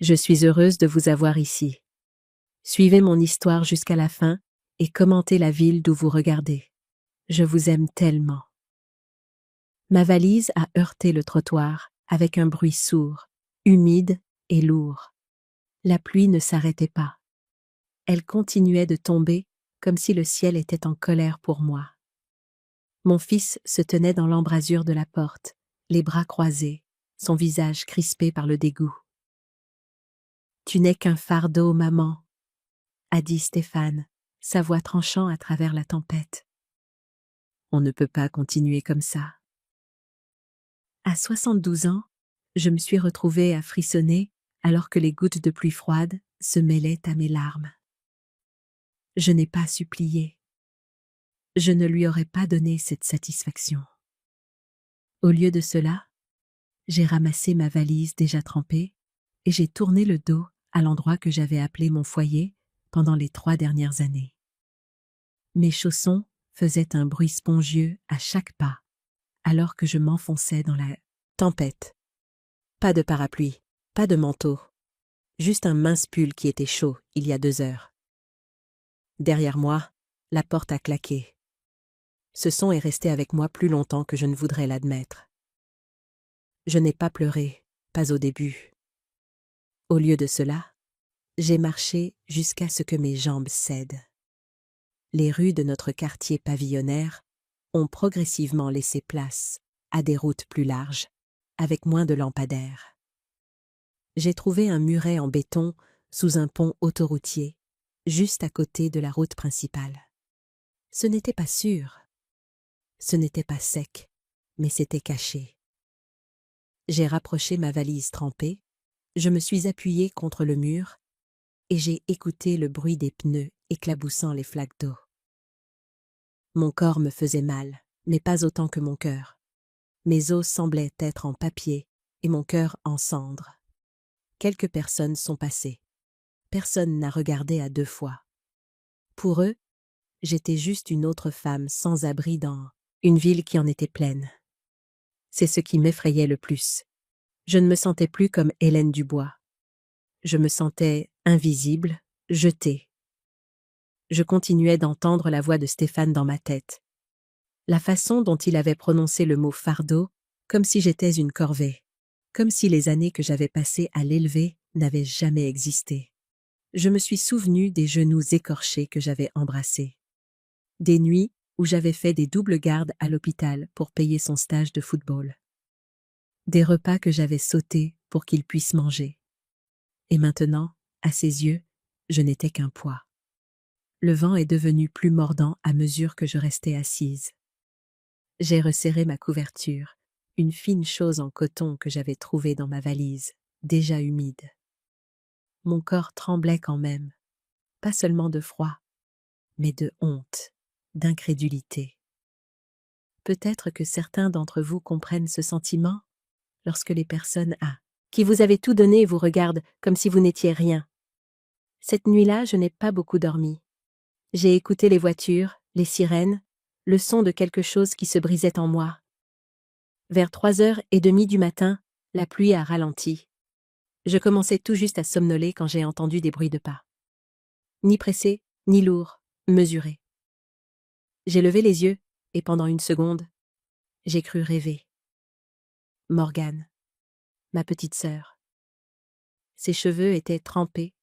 Je suis heureuse de vous avoir ici. Suivez mon histoire jusqu'à la fin et commentez la ville d'où vous regardez. Je vous aime tellement. Ma valise a heurté le trottoir avec un bruit sourd, humide et lourd. La pluie ne s'arrêtait pas. Elle continuait de tomber comme si le ciel était en colère pour moi. Mon fils se tenait dans l'embrasure de la porte, les bras croisés, son visage crispé par le dégoût. « Tu n'es qu'un fardeau, maman », a dit Stéphane, sa voix tranchant à travers la tempête. On ne peut pas continuer comme ça. À 72 ans, je me suis retrouvée à frissonner alors que les gouttes de pluie froide se mêlaient à mes larmes. Je n'ai pas supplié. Je ne lui aurais pas donné cette satisfaction. Au lieu de cela, j'ai ramassé ma valise déjà trempée et j'ai tourné le dos à l'endroit que j'avais appelé mon foyer pendant les 3 dernières années. Mes chaussons faisaient un bruit spongieux à chaque pas, alors que je m'enfonçais dans la tempête. Pas de parapluie, pas de manteau, juste un mince pull qui était chaud il y a 2 heures. Derrière moi, la porte a claqué. Ce son est resté avec moi plus longtemps que je ne voudrais l'admettre. Je n'ai pas pleuré, pas au début. Au lieu de cela, j'ai marché jusqu'à ce que mes jambes cèdent. Les rues de notre quartier pavillonnaire ont progressivement laissé place à des routes plus larges, avec moins de lampadaires. J'ai trouvé un muret en béton sous un pont autoroutier, juste à côté de la route principale. Ce n'était pas sûr. Ce n'était pas sec, mais c'était caché. J'ai rapproché ma valise trempée, je me suis appuyée contre le mur et j'ai écouté le bruit des pneus éclaboussant les flaques d'eau. Mon corps me faisait mal, mais pas autant que mon cœur. Mes os semblaient être en papier et mon cœur en cendres. Quelques personnes sont passées. Personne n'a regardé à 2 fois. Pour eux, j'étais juste une autre femme sans abri dans une ville qui en était pleine. C'est ce qui m'effrayait le plus. Je ne me sentais plus comme Hélène Dubois. Je me sentais invisible, jetée. Je continuais d'entendre la voix de Stéphane dans ma tête. La façon dont il avait prononcé le mot fardeau, comme si j'étais une corvée, comme si les années que j'avais passées à l'élever n'avaient jamais existé. Je me suis souvenue des genoux écorchés que j'avais embrassés. Des nuits où j'avais fait des doubles gardes à l'hôpital pour payer son stage de football. Des repas que j'avais sautés pour qu'il puisse manger. Et maintenant, à ses yeux, je n'étais qu'un poids. Le vent est devenu plus mordant à mesure que je restais assise. J'ai resserré ma couverture, une fine chose en coton que j'avais trouvée dans ma valise, déjà humide. Mon corps tremblait quand même, pas seulement de froid, mais de honte, d'incrédulité. Peut-être que certains d'entre vous comprennent ce sentiment lorsque les personnes qui vous avez tout donné vous regardent comme si vous n'étiez rien. Cette nuit-là, je n'ai pas beaucoup dormi. J'ai écouté les voitures, les sirènes, le son de quelque chose qui se brisait en moi. Vers 3h30 du matin, la pluie a ralenti. Je commençais tout juste à somnoler quand j'ai entendu des bruits de pas. Ni pressés, ni lourds, mesurés. J'ai levé les yeux, et pendant une seconde, j'ai cru rêver. Morgane, ma petite sœur. Ses cheveux étaient trempés,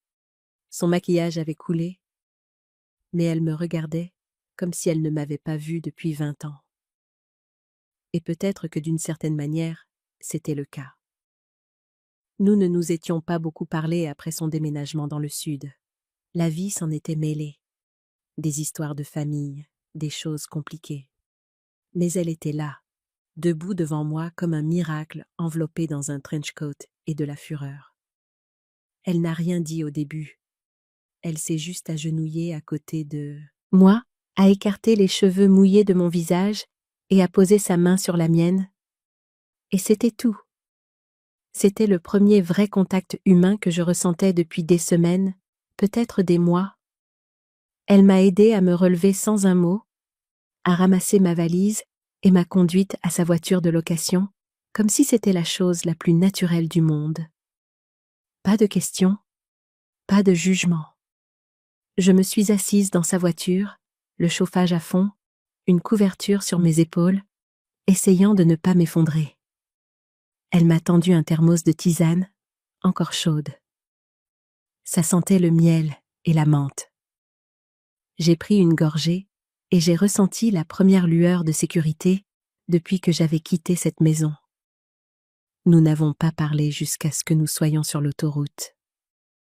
son maquillage avait coulé, mais elle me regardait comme si elle ne m'avait pas vue depuis 20 ans. Et peut-être que d'une certaine manière, c'était le cas. Nous ne nous étions pas beaucoup parlé après son déménagement dans le sud. La vie s'en était mêlée. Des histoires de famille, des choses compliquées. Mais elle était là, debout devant moi comme un miracle enveloppé dans un trench coat et de la fureur. Elle n'a rien dit au début. Elle s'est juste agenouillée à côté de moi, a écarté les cheveux mouillés de mon visage et a posé sa main sur la mienne. Et c'était tout. C'était le premier vrai contact humain que je ressentais depuis des semaines, peut-être des mois. Elle m'a aidé à me relever sans un mot, à ramasser ma valise et m'a conduite à sa voiture de location, comme si c'était la chose la plus naturelle du monde. Pas de questions, pas de jugement. Je me suis assise dans sa voiture, le chauffage à fond, une couverture sur mes épaules, essayant de ne pas m'effondrer. Elle m'a tendu un thermos de tisane, encore chaude. Ça sentait le miel et la menthe. J'ai pris une gorgée et j'ai ressenti la première lueur de sécurité depuis que j'avais quitté cette maison. Nous n'avons pas parlé jusqu'à ce que nous soyons sur l'autoroute.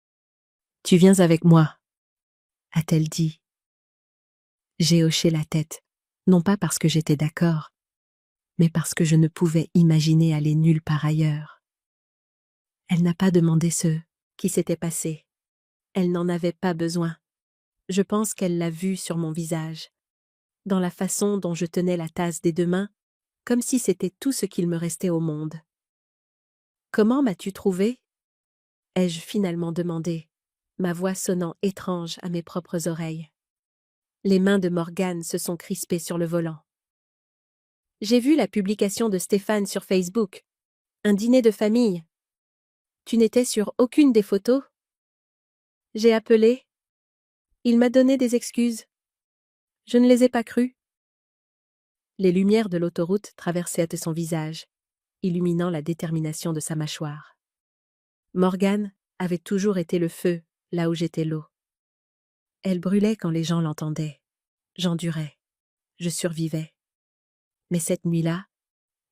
« Tu viens avec moi » a-t-elle dit. J'ai hoché la tête, non pas parce que j'étais d'accord, mais parce que je ne pouvais imaginer aller nulle part ailleurs. Elle n'a pas demandé ce qui s'était passé. Elle n'en avait pas besoin. Je pense qu'elle l'a vu sur mon visage, dans la façon dont je tenais la tasse des deux mains, comme si c'était tout ce qu'il me restait au monde. « Comment m'as-tu trouvé » ai-je finalement demandé, ma voix sonnant étrange à mes propres oreilles. Les mains de Morgane se sont crispées sur le volant. « J'ai vu la publication de Stéphane sur Facebook. Un dîner de famille. Tu n'étais sur aucune des photos ? J'ai appelé. Il m'a donné des excuses. Je ne les ai pas crues. » Les lumières de l'autoroute traversaient son visage, illuminant la détermination de sa mâchoire. Morgane avait toujours été le feu, là où j'étais l'eau. Elle brûlait quand les gens l'entendaient. J'endurais. Je survivais. Mais cette nuit-là,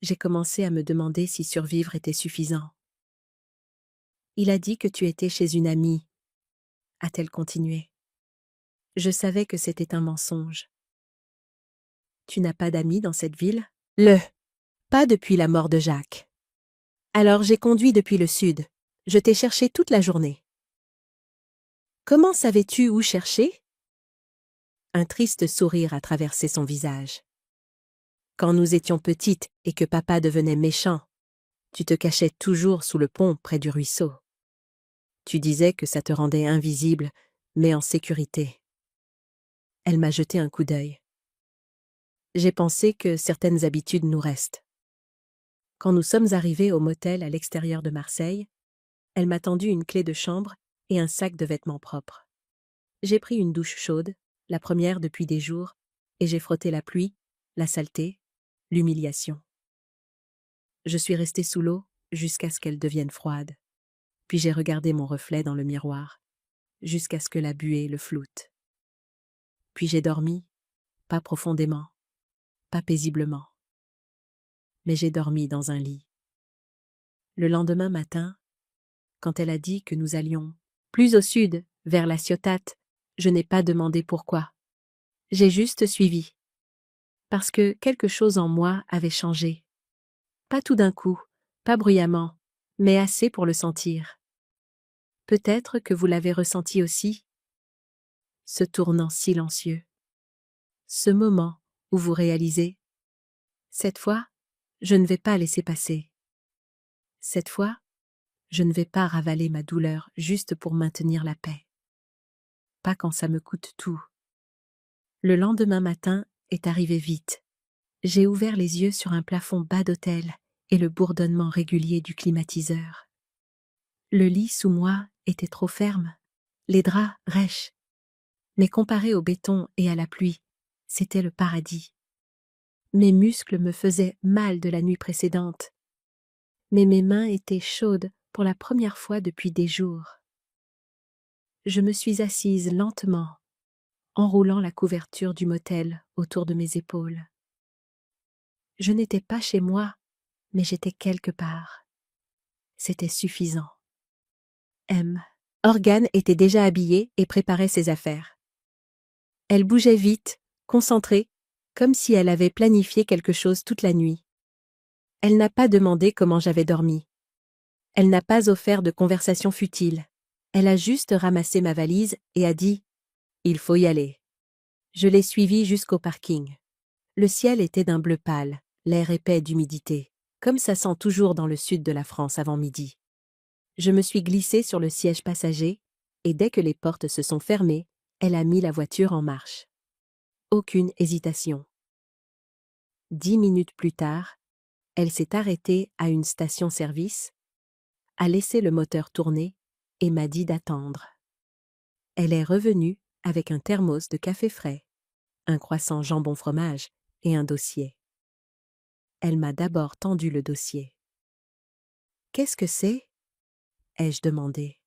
j'ai commencé à me demander si survivre était suffisant. « Il a dit que tu étais chez une amie, » a-t-elle continué. Je savais que c'était un mensonge. « Tu n'as pas d'amis dans cette ville ? » Pas depuis la mort de Jacques. Alors j'ai conduit depuis le sud. Je t'ai cherché toute la journée. Comment savais-tu où chercher ? Un triste sourire a traversé son visage. Quand nous étions petites et que papa devenait méchant, tu te cachais toujours sous le pont près du ruisseau. Tu disais que ça te rendait invisible, mais en sécurité. Elle m'a jeté un coup d'œil. J'ai pensé que certaines habitudes nous restent. Quand nous sommes arrivés au motel à l'extérieur de Marseille, elle m'a tendu une clé de chambre et un sac de vêtements propres. J'ai pris une douche chaude, la première depuis des jours, et j'ai frotté la pluie, la saleté, l'humiliation. Je suis restée sous l'eau jusqu'à ce qu'elle devienne froide. Puis j'ai regardé mon reflet dans le miroir, jusqu'à ce que la buée le floute. Puis j'ai dormi, pas profondément, pas paisiblement. Mais j'ai dormi dans un lit. Le lendemain matin, quand elle a dit que nous allions plus au sud, vers la Ciotat, je n'ai pas demandé pourquoi. J'ai juste suivi. Parce que quelque chose en moi avait changé. Pas tout d'un coup, pas bruyamment, mais assez pour le sentir. Peut-être que vous l'avez ressenti aussi. Ce tournant silencieux. Ce moment où vous réalisez. Cette fois, je ne vais pas laisser passer. Cette fois, je ne vais pas ravaler ma douleur juste pour maintenir la paix. Pas quand ça me coûte tout. Le lendemain matin est arrivé vite. J'ai ouvert les yeux sur un plafond bas d'hôtel et le bourdonnement régulier du climatiseur. Le lit sous moi était trop ferme, les draps rêches. Mais comparé au béton et à la pluie, c'était le paradis. Mes muscles me faisaient mal de la nuit précédente, mais mes mains étaient chaudes pour la première fois depuis des jours. Je me suis assise lentement, enroulant la couverture du motel autour de mes épaules. Je n'étais pas chez moi, mais j'étais quelque part. C'était suffisant. Morgane était déjà habillée et préparait ses affaires. Elle bougeait vite, concentrée, comme si elle avait planifié quelque chose toute la nuit. Elle n'a pas demandé comment j'avais dormi. Elle n'a pas offert de conversation futile. Elle a juste ramassé ma valise et a dit « Il faut y aller ». Je l'ai suivie jusqu'au parking. Le ciel était d'un bleu pâle, l'air épais d'humidité, comme ça sent toujours dans le sud de la France avant midi. Je me suis glissée sur le siège passager, et dès que les portes se sont fermées, elle a mis la voiture en marche. Aucune hésitation. 10 minutes plus tard, elle s'est arrêtée à une station-service, a laissé le moteur tourner et m'a dit d'attendre. Elle est revenue avec un thermos de café frais, un croissant jambon-fromage et un dossier. Elle m'a d'abord tendu le dossier. « Qu'est-ce que c'est ?» ai-je demandé.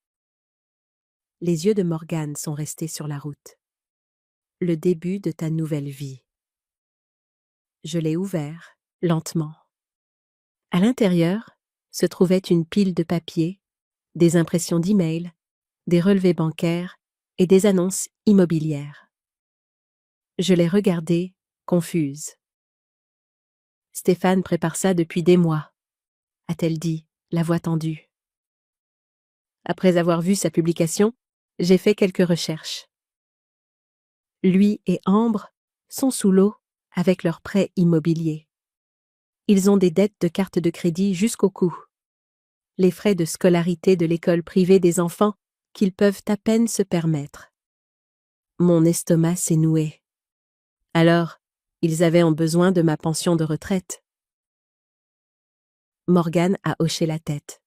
Les yeux de Morgane sont restés sur la route. « Le début de ta nouvelle vie. » Je l'ai ouvert, lentement. À l'intérieur se trouvait une pile de papier, des impressions d'emails, des relevés bancaires et des annonces immobilières. Je l'ai regardée, confuse. « Stéphane prépare ça depuis des mois », a-t-elle dit, la voix tendue. Après avoir vu sa publication, j'ai fait quelques recherches. Lui et Ambre sont sous l'eau avec leurs prêts immobiliers. Ils ont des dettes de carte de crédit jusqu'au cou. Les frais de scolarité de l'école privée des enfants qu'ils peuvent à peine se permettre. Mon estomac s'est noué. Alors, ils avaient besoin de ma pension de retraite. Morgane a hoché la tête.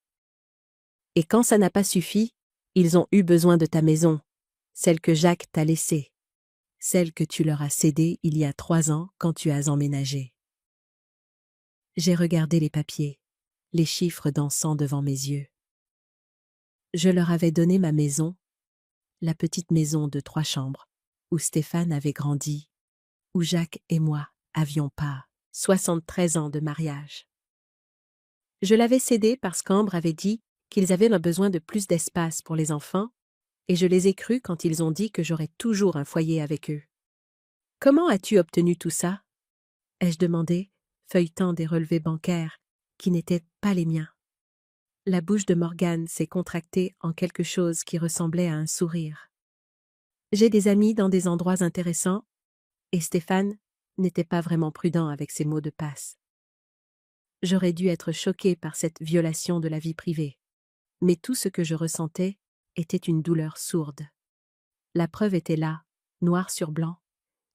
Et quand ça n'a pas suffi, ils ont eu besoin de ta maison, celle que Jacques t'a laissée, celle que tu leur as cédée il y a 3 ans quand tu as emménagé. J'ai regardé les papiers, les chiffres dansant devant mes yeux. Je leur avais donné ma maison, la petite maison de 3 chambres, où Stéphane avait grandi, où Jacques et moi avions pas 73 ans de mariage. Je l'avais cédée parce qu'Ambre avait dit qu'ils avaient besoin de plus d'espace pour les enfants, et je les ai crus quand ils ont dit que j'aurais toujours un foyer avec eux. « Comment as-tu obtenu tout ça ?» ai-je demandé, feuilletant des relevés bancaires qui n'étaient pas les miens. La bouche de Morgane s'est contractée en quelque chose qui ressemblait à un sourire. J'ai des amis dans des endroits intéressants, et Stéphane n'était pas vraiment prudent avec ses mots de passe. J'aurais dû être choquée par cette violation de la vie privée, mais tout ce que je ressentais était une douleur sourde. La preuve était là, noir sur blanc,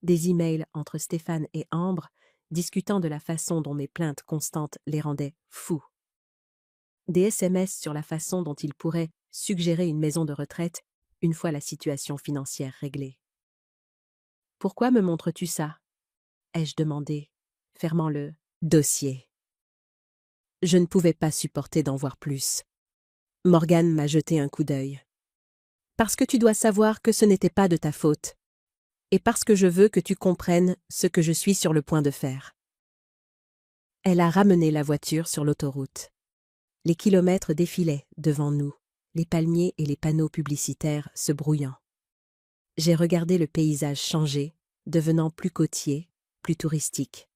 des emails entre Stéphane et Ambre discutant de la façon dont mes plaintes constantes les rendaient fous. Des SMS sur la façon dont ils pourraient suggérer une maison de retraite une fois la situation financière réglée. « Pourquoi me montres-tu ça ?» ai-je demandé, fermant le dossier. Je ne pouvais pas supporter d'en voir plus. Morgane m'a jeté un coup d'œil. « Parce que tu dois savoir que ce n'était pas de ta faute, et parce que je veux que tu comprennes ce que je suis sur le point de faire. » Elle a ramené la voiture sur l'autoroute. Les kilomètres défilaient devant nous, les palmiers et les panneaux publicitaires se brouillant. J'ai regardé le paysage changer, devenant plus côtier, plus touristique.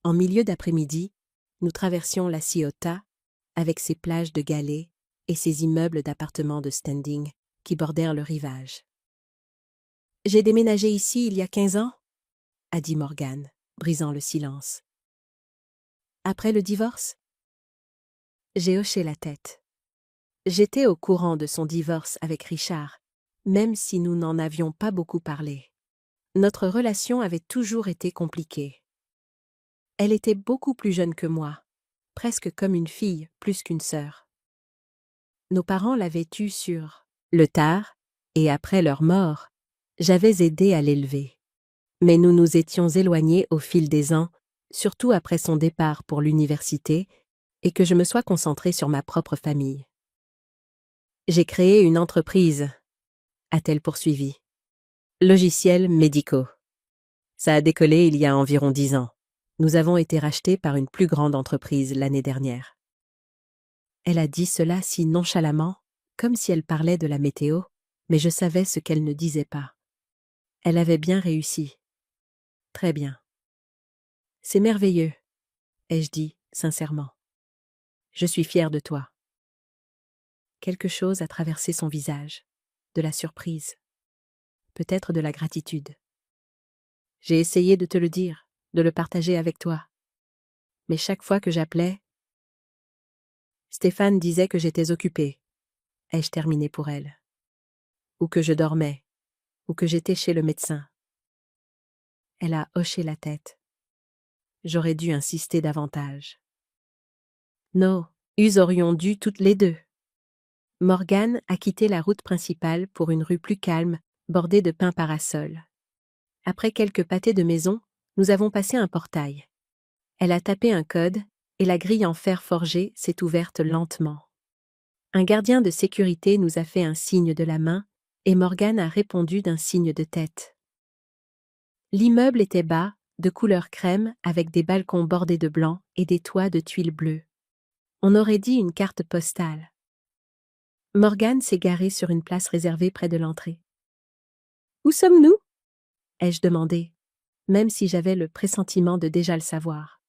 En milieu d'après-midi, nous traversions la Ciotat, avec ses plages de galets et ses immeubles d'appartements de standing qui bordèrent le rivage. « J'ai déménagé ici il y a 15 ans ?» a dit Morgane, brisant le silence. « Après le divorce ?» J'ai hoché la tête. J'étais au courant de son divorce avec Richard, même si nous n'en avions pas beaucoup parlé. Notre relation avait toujours été compliquée. Elle était beaucoup plus jeune que moi, presque comme une fille plus qu'une sœur. Nos parents l'avaient eue sur le tard, et après leur mort, j'avais aidé à l'élever. Mais nous nous étions éloignés au fil des ans, surtout après son départ pour l'université, et que je me sois concentrée sur ma propre famille. « J'ai créé une entreprise », a-t-elle poursuivi. « Logiciels médicaux. Ça a décollé il y a environ 10 ans. Nous avons été rachetés par une plus grande entreprise l'année dernière. » Elle a dit cela si nonchalamment, comme si elle parlait de la météo, mais je savais ce qu'elle ne disait pas. Elle avait bien réussi. Très bien. C'est merveilleux, ai-je dit, sincèrement. Je suis fière de toi. Quelque chose a traversé son visage, de la surprise, peut-être de la gratitude. J'ai essayé de te le dire, de le partager avec toi. Mais chaque fois que j'appelais, Stéphane disait que j'étais occupée, ai-je terminé pour elle. Ou que je dormais, ou que j'étais chez le médecin. Elle a hoché la tête. J'aurais dû insister davantage. Nous aurions dû toutes les deux. Morgane a quitté la route principale pour une rue plus calme, bordée de pins parasols. Après quelques pâtés de maison, nous avons passé un portail. Elle a tapé un code, et la grille en fer forgé s'est ouverte lentement. Un gardien de sécurité nous a fait un signe de la main, et Morgane a répondu d'un signe de tête. L'immeuble était bas, de couleur crème, avec des balcons bordés de blanc et des toits de tuiles bleues. On aurait dit une carte postale. Morgane s'est garée sur une place réservée près de l'entrée. « Où sommes-nous » ai-je demandé, même si j'avais le pressentiment de déjà le savoir.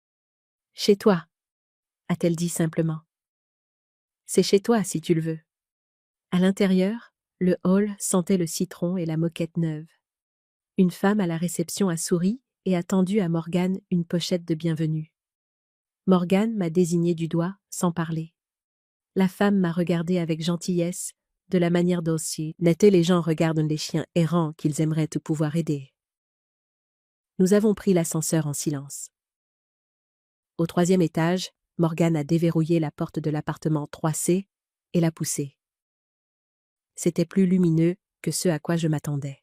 « Chez toi » a-t-elle dit simplement. « C'est chez toi si tu le veux. » À l'intérieur, le hall sentait le citron et la moquette neuve. Une femme à la réception a souri et a tendu à Morgane une pochette de bienvenue. Morgane m'a désigné du doigt, sans parler. La femme m'a regardé avec gentillesse, de la manière dont si n'étaient les gens regardent les chiens errants qu'ils aimeraient te pouvoir aider. Nous avons pris l'ascenseur en silence. Au 3e étage, Morgane a déverrouillé la porte de l'appartement 3C et l'a poussée. C'était plus lumineux que ce à quoi je m'attendais.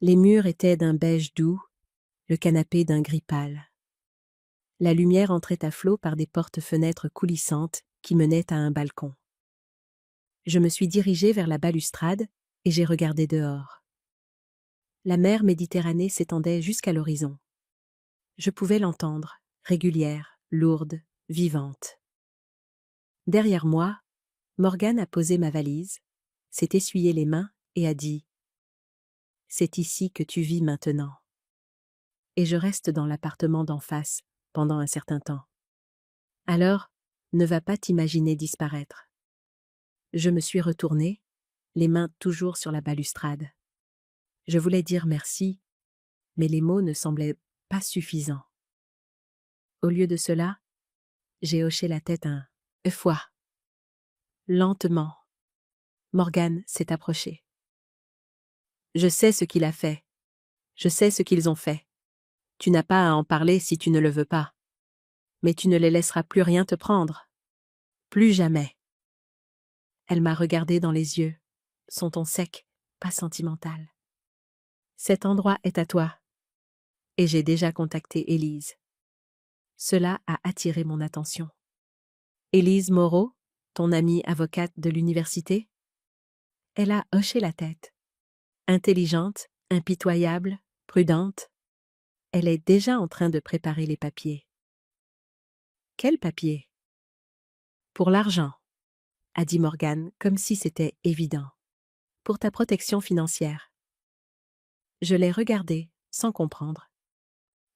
Les murs étaient d'un beige doux, le canapé d'un gris pâle. La lumière entrait à flot par des portes-fenêtres coulissantes qui menaient à un balcon. Je me suis dirigée vers la balustrade et j'ai regardé dehors. La mer Méditerranée s'étendait jusqu'à l'horizon. Je pouvais l'entendre, régulière, lourde, vivante. Derrière moi, Morgane a posé ma valise, s'est essuyé les mains et a dit « C'est ici que tu vis maintenant. » Et je reste dans l'appartement d'en face pendant un certain temps. Alors, ne va pas t'imaginer disparaître. Je me suis retournée, les mains toujours sur la balustrade. Je voulais dire merci, mais les mots ne semblaient pas suffisants. Au lieu de cela, j'ai hoché la tête un « fois ». Lentement, Morgane s'est approchée. Je sais ce qu'il a fait. Je sais ce qu'ils ont fait. Tu n'as pas à en parler si tu ne le veux pas. Mais tu ne les laisseras plus rien te prendre. Plus jamais. Elle m'a regardé dans les yeux, son ton sec, pas sentimental. Cet endroit est à toi. Et j'ai déjà contacté Élise. Cela a attiré mon attention. Élise Moreau, ton amie avocate de l'université? Elle a hoché la tête. Intelligente, impitoyable, prudente. Elle est déjà en train de préparer les papiers. Quels papiers? Pour l'argent, a dit Morgane comme si c'était évident. Pour ta protection financière. Je l'ai regardée, sans comprendre.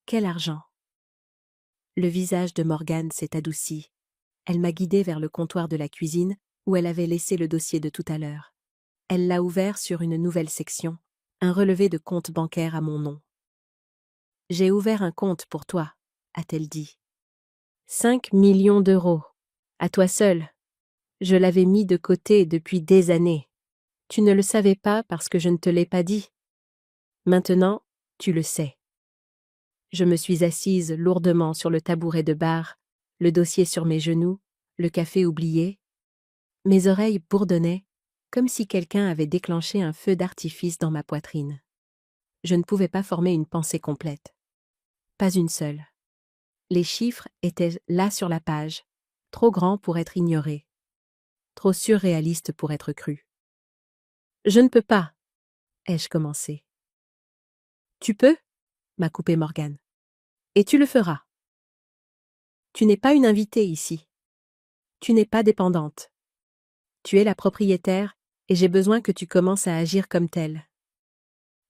Quel argent? Le visage de Morgane s'est adouci. Elle m'a guidée vers le comptoir de la cuisine, où elle avait laissé le dossier de tout à l'heure. Elle l'a ouvert sur une nouvelle section, un relevé de compte bancaire à mon nom. « J'ai ouvert un compte pour toi », a-t-elle dit. 5 millions d'euros. À toi seul. Je l'avais mis de côté depuis des années. Tu ne le savais pas parce que je ne te l'ai pas dit. Maintenant, tu le sais. Je me suis assise lourdement sur le tabouret de bar, le dossier sur mes genoux, le café oublié. Mes oreilles bourdonnaient, comme si quelqu'un avait déclenché un feu d'artifice dans ma poitrine. Je ne pouvais pas former une pensée complète. Pas une seule. Les chiffres étaient là sur la page, trop grands pour être ignorés, trop surréalistes pour être crus. « Je ne peux pas », ai-je commencé. « Tu peux » m'a coupé Morgane. « Et tu le feras. Tu n'es pas une invitée ici. Tu n'es pas dépendante. Tu es la propriétaire et j'ai besoin que tu commences à agir comme telle. »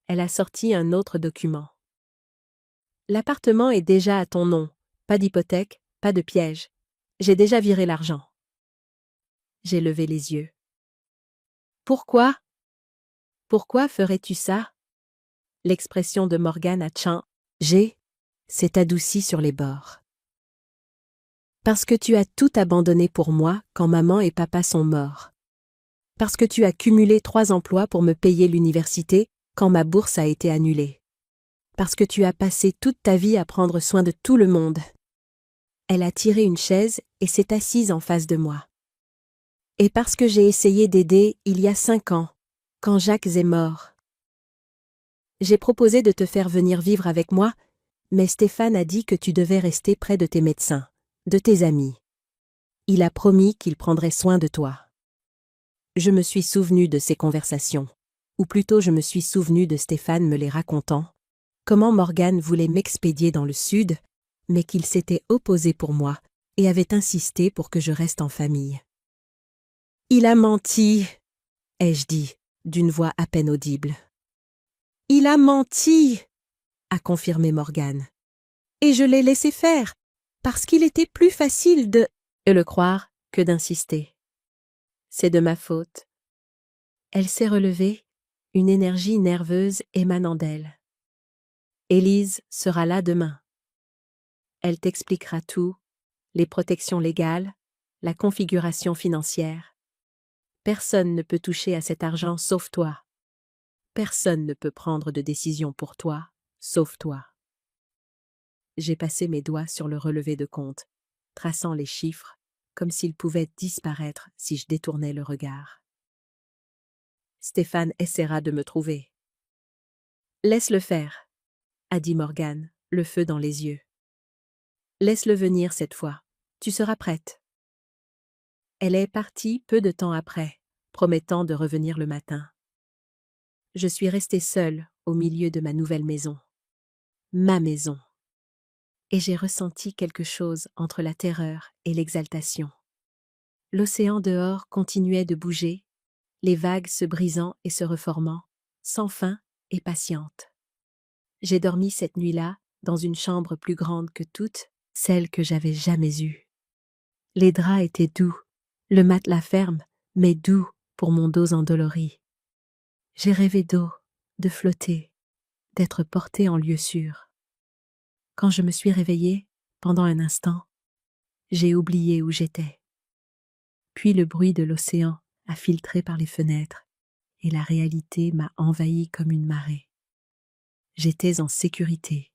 Elle a sorti un autre document. « L'appartement est déjà à ton nom. Pas d'hypothèque, pas de piège. J'ai déjà viré l'argent. » J'ai levé les yeux. « Pourquoi? Pourquoi ferais-tu ça? » L'expression de Morgane a changé, s'est adoucie sur les bords. « Parce que tu as tout abandonné pour moi quand maman et papa sont morts. Parce que tu as cumulé 3 emplois pour me payer l'université quand ma bourse a été annulée. Parce que tu as passé toute ta vie à prendre soin de tout le monde. » Elle a tiré une chaise et s'est assise en face de moi. Et parce que j'ai essayé d'aider il y a 5 ans, quand Jacques est mort. J'ai proposé de te faire venir vivre avec moi, mais Stéphane a dit que tu devais rester près de tes médecins, de tes amis. Il a promis qu'il prendrait soin de toi. Je me suis souvenu de ces conversations, ou plutôt je me suis souvenu de Stéphane me les racontant, comment Morgane voulait m'expédier dans le sud, mais qu'il s'était opposé pour moi et avait insisté pour que je reste en famille. Il a menti, ai-je dit, d'une voix à peine audible. Il a menti, a confirmé Morgane. Et je l'ai laissé faire, parce qu'il était plus facile de le croire que d'insister. C'est de ma faute. Elle s'est relevée, une énergie nerveuse émanant d'elle. Élise sera là demain. Elle t'expliquera tout, les protections légales, la configuration financière. Personne ne peut toucher à cet argent sauf toi. Personne ne peut prendre de décision pour toi, sauf toi. J'ai passé mes doigts sur le relevé de compte, traçant les chiffres, comme s'ils pouvaient disparaître si je détournais le regard. Stéphane essaiera de me trouver. Laisse-le faire, a dit Morgane, le feu dans les yeux. Laisse-le venir cette fois, tu seras prête. Elle est partie peu de temps après, promettant de revenir le matin. Je suis restée seule au milieu de ma nouvelle maison. Ma maison. Et j'ai ressenti quelque chose entre la terreur et l'exaltation. L'océan dehors continuait de bouger, les vagues se brisant et se reformant, sans fin et patiente. J'ai dormi cette nuit-là dans une chambre plus grande que toutes celles que j'avais jamais eues. Les draps étaient doux, le matelas ferme, mais doux pour mon dos endolori. J'ai rêvé d'eau, de flotter, d'être portée en lieu sûr. Quand je me suis réveillée, pendant un instant, j'ai oublié où j'étais. Puis le bruit de l'océan a filtré par les fenêtres, et la réalité m'a envahi comme une marée. J'étais en sécurité.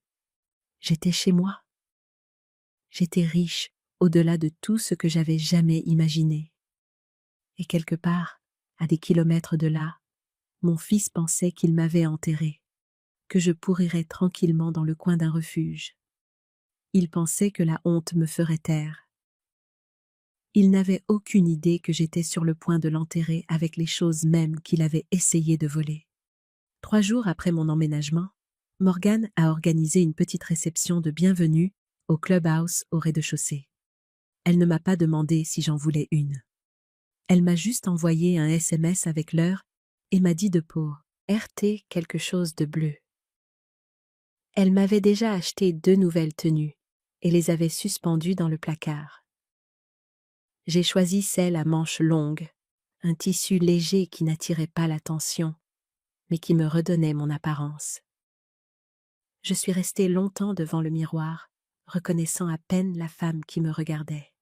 J'étais chez moi. J'étais riche au-delà de tout ce que j'avais jamais imaginé. Et quelque part, à des kilomètres de là, mon fils pensait qu'il m'avait enterré, que je pourrirais tranquillement dans le coin d'un refuge. Il pensait que la honte me ferait taire. Il n'avait aucune idée que j'étais sur le point de l'enterrer avec les choses mêmes qu'il avait essayé de voler. 3 jours après mon emménagement, Morgane a organisé une petite réception de bienvenue au clubhouse au rez-de-chaussée. Elle ne m'a pas demandé si j'en voulais une. Elle m'a juste envoyé un SMS avec l'heure et m'a dit de pour RT quelque chose de bleu. Elle m'avait déjà acheté 2 nouvelles tenues et les avait suspendues dans le placard. J'ai choisi celle à manches longues, un tissu léger qui n'attirait pas l'attention, mais qui me redonnait mon apparence. Je suis restée longtemps devant le miroir, reconnaissant à peine la femme qui me regardait.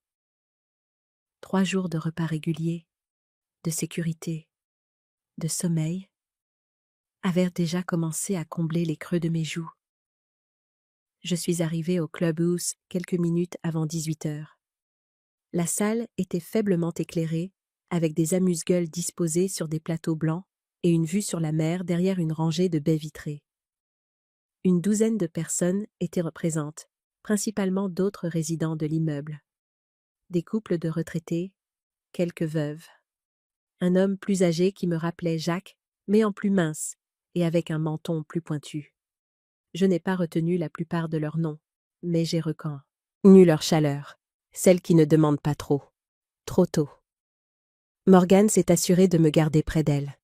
3 jours de repas réguliers, de sécurité, de sommeil, avaient déjà commencé à combler les creux de mes joues. Je suis arrivée au clubhouse quelques minutes avant 18 heures. La salle était faiblement éclairée, avec des amuse-gueules disposées sur des plateaux blancs et une vue sur la mer derrière une rangée de baies vitrées. Une douzaine de personnes étaient représentées, principalement d'autres résidents de l'immeuble. Des couples de retraités, quelques veuves. Un homme plus âgé qui me rappelait Jacques, mais en plus mince et avec un menton plus pointu. Je n'ai pas retenu la plupart de leurs noms, mais j'ai reconnu leur chaleur, celle qui ne demande pas trop tôt. Morgane s'est assurée de me garder près d'elle.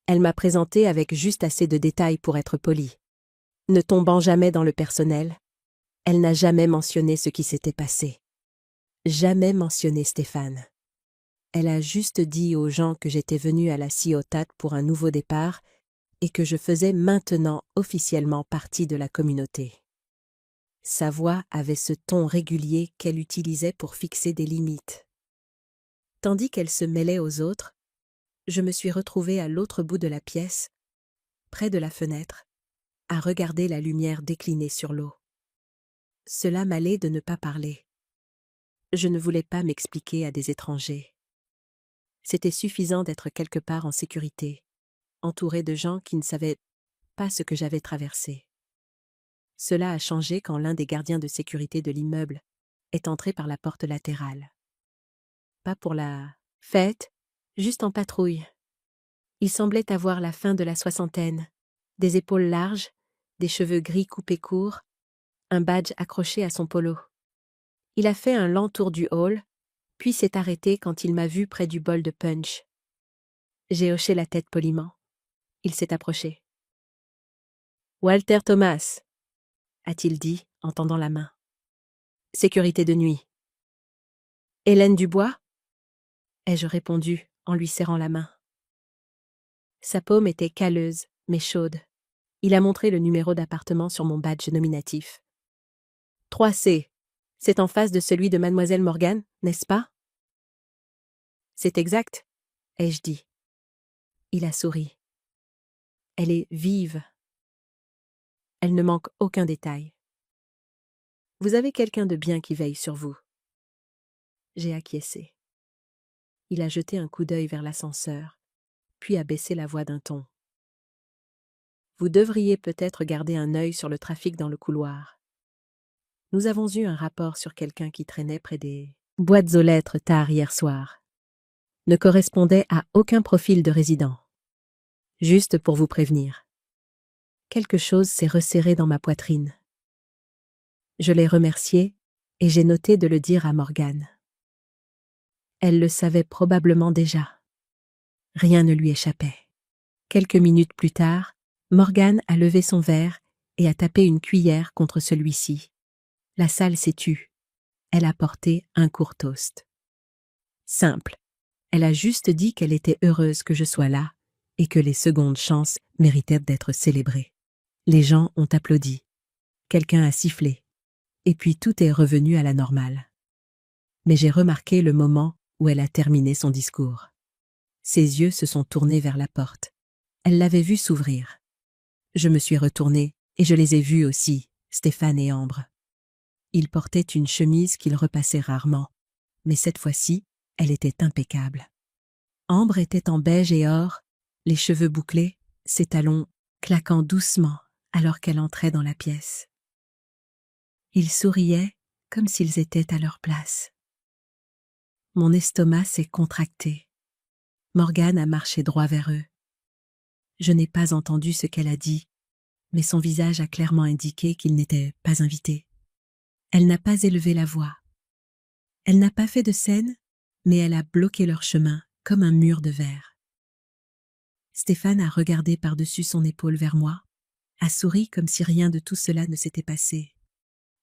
Elle m'a présenté avec juste assez de détails pour être polie. Ne tombant jamais dans le personnel, elle n'a jamais mentionné ce qui s'était passé. Jamais mentionné Stéphane. Elle a juste dit aux gens que j'étais venue à la Ciotat pour un nouveau départ et que je faisais maintenant officiellement partie de la communauté. Sa voix avait ce ton régulier qu'elle utilisait pour fixer des limites. Tandis qu'elle se mêlait aux autres, je me suis retrouvée à l'autre bout de la pièce, près de la fenêtre, à regarder la lumière décliner sur l'eau. Cela m'allait de ne pas parler. Je ne voulais pas m'expliquer à des étrangers. C'était suffisant d'être quelque part en sécurité, entouré de gens qui ne savaient pas ce que j'avais traversé. Cela a changé quand l'un des gardiens de sécurité de l'immeuble est entré par la porte latérale. Pas pour la fête, juste en patrouille. Il semblait avoir la fin de la soixantaine, des épaules larges, des cheveux gris coupés courts, un badge accroché à son polo. Il a fait un lent tour du hall, puis s'est arrêté quand il m'a vu près du bol de punch. J'ai hoché la tête poliment. Il s'est approché. « Walter Thomas », a-t-il dit en tendant la main. « Sécurité de nuit. »« Hélène Dubois ?» ai-je répondu en lui serrant la main. Sa paume était calleuse, mais chaude. Il a montré le numéro d'appartement sur mon badge nominatif. « 3C. C'est en face de celui de Mademoiselle Morgan, n'est-ce pas ?»« C'est exact, » ai-je dit. Il a souri. Elle est vive. Elle ne manque aucun détail. Vous avez quelqu'un de bien qui veille sur vous. J'ai acquiescé. Il a jeté un coup d'œil vers l'ascenseur, puis a baissé la voix d'un ton. Vous devriez peut-être garder un œil sur le trafic dans le couloir. Nous avons eu un rapport sur quelqu'un qui traînait près des boîtes aux lettres tard hier soir. Ne correspondait à aucun profil de résident. Juste pour vous prévenir. Quelque chose s'est resserré dans ma poitrine. Je l'ai remercié et j'ai noté de le dire à Morgane. Elle le savait probablement déjà. Rien ne lui échappait. Quelques minutes plus tard, Morgane a levé son verre et a tapé une cuillère contre celui-ci. La salle s'est tue. Elle a porté un court toast. Simple. Elle a juste dit qu'elle était heureuse que je sois là et que les secondes chances méritaient d'être célébrées. Les gens ont applaudi. Quelqu'un a sifflé. Et puis tout est revenu à la normale. Mais j'ai remarqué le moment où elle a terminé son discours. Ses yeux se sont tournés vers la porte. Elle l'avait vue s'ouvrir. Je me suis retournée et je les ai vus aussi, Stéphane et Ambre. Ils portaient une chemise qu'ils repassaient rarement, mais cette fois-ci, elle était impeccable. Ambre était en beige et or, les cheveux bouclés, ses talons claquant doucement alors qu'elle entrait dans la pièce. Ils souriaient comme s'ils étaient à leur place. Mon estomac s'est contracté. Morgane a marché droit vers eux. Je n'ai pas entendu ce qu'elle a dit, mais son visage a clairement indiqué qu'il n'était pas invité. Elle n'a pas élevé la voix. Elle n'a pas fait de scène, mais elle a bloqué leur chemin comme un mur de verre. Stéphane a regardé par-dessus son épaule vers moi, a souri comme si rien de tout cela ne s'était passé,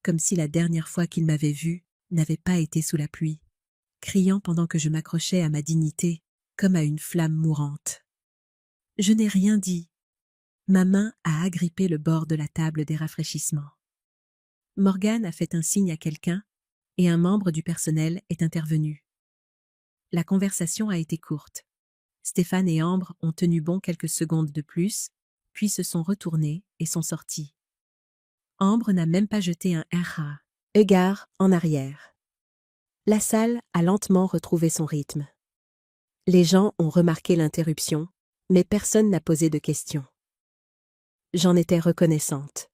comme si la dernière fois qu'il m'avait vue n'avait pas été sous la pluie, criant pendant que je m'accrochais à ma dignité comme à une flamme mourante. Je n'ai rien dit. Ma main a agrippé le bord de la table des rafraîchissements. Morgane a fait un signe à quelqu'un et un membre du personnel est intervenu. La conversation a été courte. Stéphane et Ambre ont tenu bon quelques secondes de plus, puis se sont retournés et sont sortis. Ambre n'a même pas jeté un « égard » en arrière. La salle a lentement retrouvé son rythme. Les gens ont remarqué l'interruption, mais personne n'a posé de questions. J'en étais reconnaissante.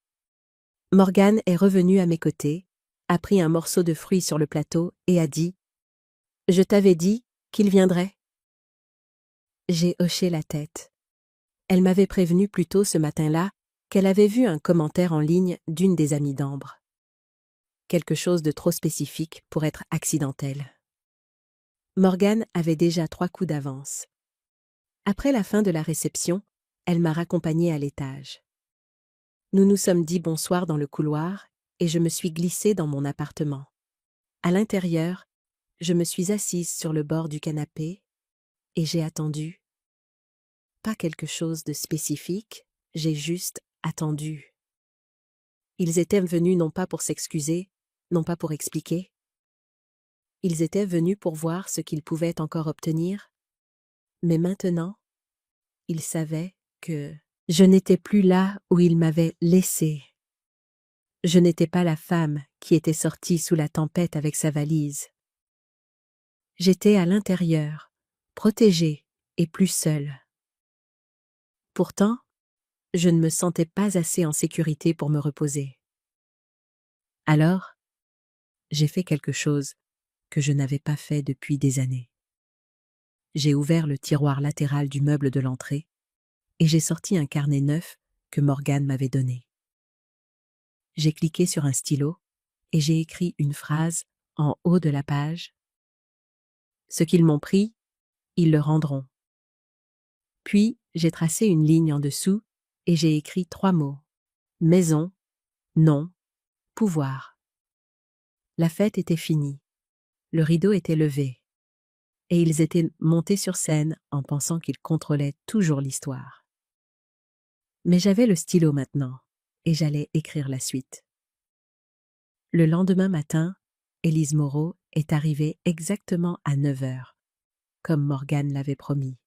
Morgane est revenue à mes côtés, a pris un morceau de fruit sur le plateau et a dit « Je t'avais dit qu'il viendrait ?» J'ai hoché la tête. Elle m'avait prévenu plus tôt ce matin-là qu'elle avait vu un commentaire en ligne d'une des amies d'Ambre. Quelque chose de trop spécifique pour être accidentel. Morgane avait déjà 3 coups d'avance. Après la fin de la réception, elle m'a raccompagnée à l'étage. Nous nous sommes dit bonsoir dans le couloir et je me suis glissée dans mon appartement. À l'intérieur, je me suis assise sur le bord du canapé et j'ai attendu. Pas quelque chose de spécifique, j'ai juste attendu. Ils étaient venus non pas pour s'excuser, non pas pour expliquer. Ils étaient venus pour voir ce qu'ils pouvaient encore obtenir. Mais maintenant, ils savaient que je n'étais plus là où ils m'avaient laissée. Je n'étais pas la femme qui était sortie sous la tempête avec sa valise. J'étais à l'intérieur, protégée et plus seule. Pourtant, je ne me sentais pas assez en sécurité pour me reposer. Alors, j'ai fait quelque chose que je n'avais pas fait depuis des années. J'ai ouvert le tiroir latéral du meuble de l'entrée et j'ai sorti un carnet neuf que Morgane m'avait donné. J'ai cliqué sur un stylo et j'ai écrit une phrase en haut de la page. Ce qu'ils m'ont pris, ils le rendront. Puis, j'ai tracé une ligne en dessous et j'ai écrit 3 mots. Maison, nom, pouvoir. La fête était finie. Le rideau était levé. Et ils étaient montés sur scène en pensant qu'ils contrôlaient toujours l'histoire. Mais j'avais le stylo maintenant, et j'allais écrire la suite. Le lendemain matin, Élise Moreau est arrivée exactement à 9h, comme Morgane l'avait promis.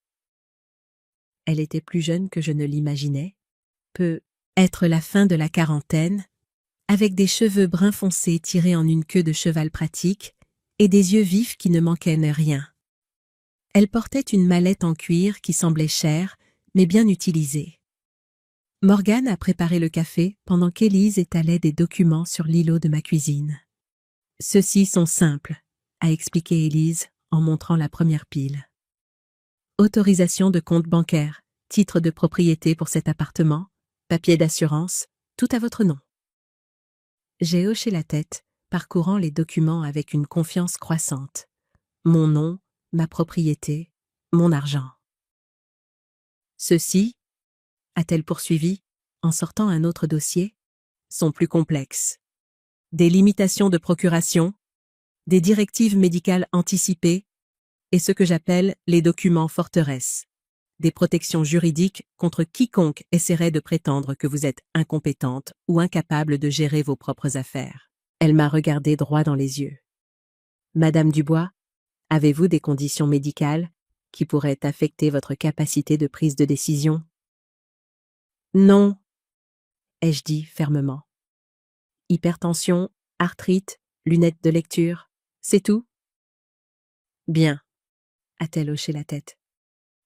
Elle était plus jeune que je ne l'imaginais, peut être la fin de la quarantaine, avec des cheveux bruns foncés tirés en une queue de cheval pratique, et des yeux vifs qui ne manquaient de rien. Elle portait une mallette en cuir qui semblait chère, mais bien utilisée. Morgane a préparé le café pendant qu'Élise étalait des documents sur l'îlot de ma cuisine. Ceux-ci sont simples, a expliqué Élise en montrant la première pile. Autorisation de compte bancaire, titre de propriété pour cet appartement, papier d'assurance, tout à votre nom. J'ai hoché la tête, parcourant les documents avec une confiance croissante. Mon nom, ma propriété, mon argent. Ceux-ci, a-t-elle poursuivi, en sortant un autre dossier, sont plus complexes. Des limitations de procuration, des directives médicales anticipées et ce que j'appelle les documents forteresses, des protections juridiques contre quiconque essaierait de prétendre que vous êtes incompétente ou incapable de gérer vos propres affaires. Elle m'a regardé droit dans les yeux. Madame Dubois, avez-vous des conditions médicales qui pourraient affecter votre capacité de prise de décision? Non, ai-je dit fermement. Hypertension, arthrite, lunettes de lecture, c'est tout? Bien, a-t-elle hoché la tête.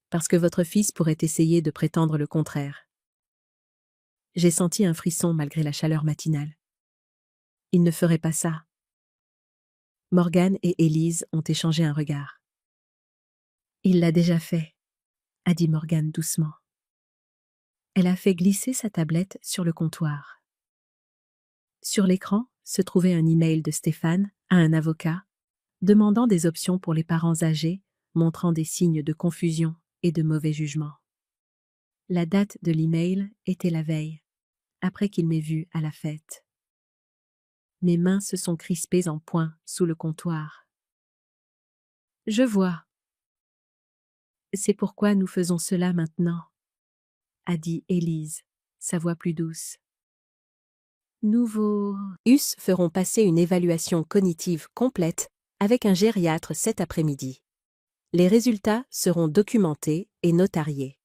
Parce que votre fils pourrait essayer de prétendre le contraire. J'ai senti un frisson malgré la chaleur matinale. Il ne ferait pas ça. Morgane et Élise ont échangé un regard. Il l'a déjà fait, a dit Morgane doucement. Elle a fait glisser sa tablette sur le comptoir. Sur l'écran se trouvait un email de Stéphane à un avocat, demandant des options pour les parents âgés, montrant des signes de confusion et de mauvais jugement. La date de l'email était la veille, après qu'il m'ait vue à la fête. Mes mains se sont crispées en poings sous le comptoir. Je vois. C'est pourquoi nous faisons cela maintenant, a dit Élise, sa voix plus douce. Nous vos US feront passer une évaluation cognitive complète avec un gériatre cet après-midi. Les résultats seront documentés et notariés.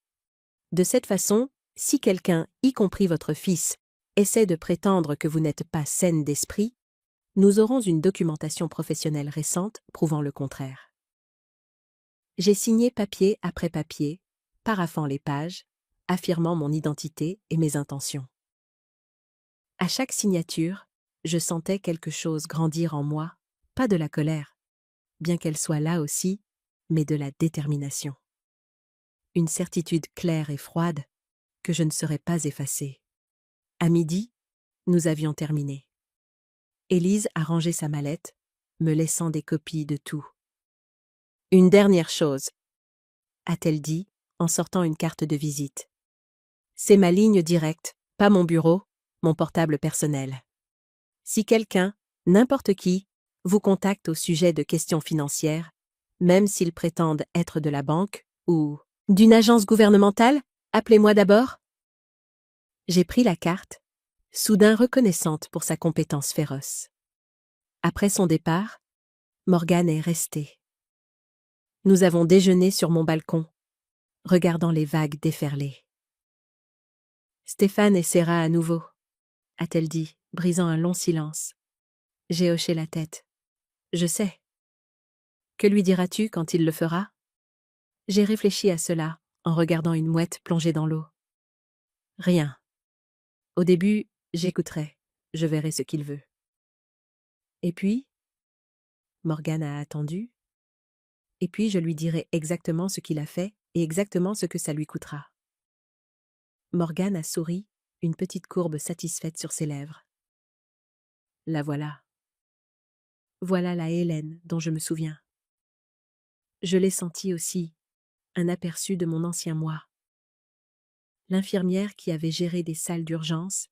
De cette façon, si quelqu'un, y compris votre fils, essaie de prétendre que vous n'êtes pas saine d'esprit, nous aurons une documentation professionnelle récente prouvant le contraire. J'ai signé papier après papier, paraphant les pages, affirmant mon identité et mes intentions. À chaque signature, je sentais quelque chose grandir en moi, pas de la colère, bien qu'elle soit là aussi, mais de la détermination. Une certitude claire et froide que je ne serais pas effacée. À midi, nous avions terminé. Élise a rangé sa mallette, me laissant des copies de tout. Une dernière chose, a-t-elle dit en sortant une carte de visite. C'est ma ligne directe, pas mon bureau, mon portable personnel. Si quelqu'un, n'importe qui, vous contacte au sujet de questions financières, même s'ils prétendent être de la banque ou d'une agence gouvernementale, appelez-moi d'abord. J'ai pris la carte, soudain reconnaissante pour sa compétence féroce. Après son départ, Morgane est restée. Nous avons déjeuné sur mon balcon, regardant les vagues déferler. Stéphane essaiera à nouveau, a-t-elle dit, brisant un long silence. J'ai hoché la tête. Je sais. Que lui diras-tu quand il le fera? J'ai réfléchi à cela, en regardant une mouette plongée dans l'eau. Rien. Au début, j'écouterai. Je verrai ce qu'il veut. Et puis, Morgan a attendu. Et puis je lui dirai exactement ce qu'il a fait et exactement ce que ça lui coûtera. Morgan a souri, une petite courbe satisfaite sur ses lèvres. La voilà. Voilà la Hélène dont je me souviens. Je l'ai sentie aussi, un aperçu de mon ancien moi. L'infirmière qui avait géré des salles d'urgence,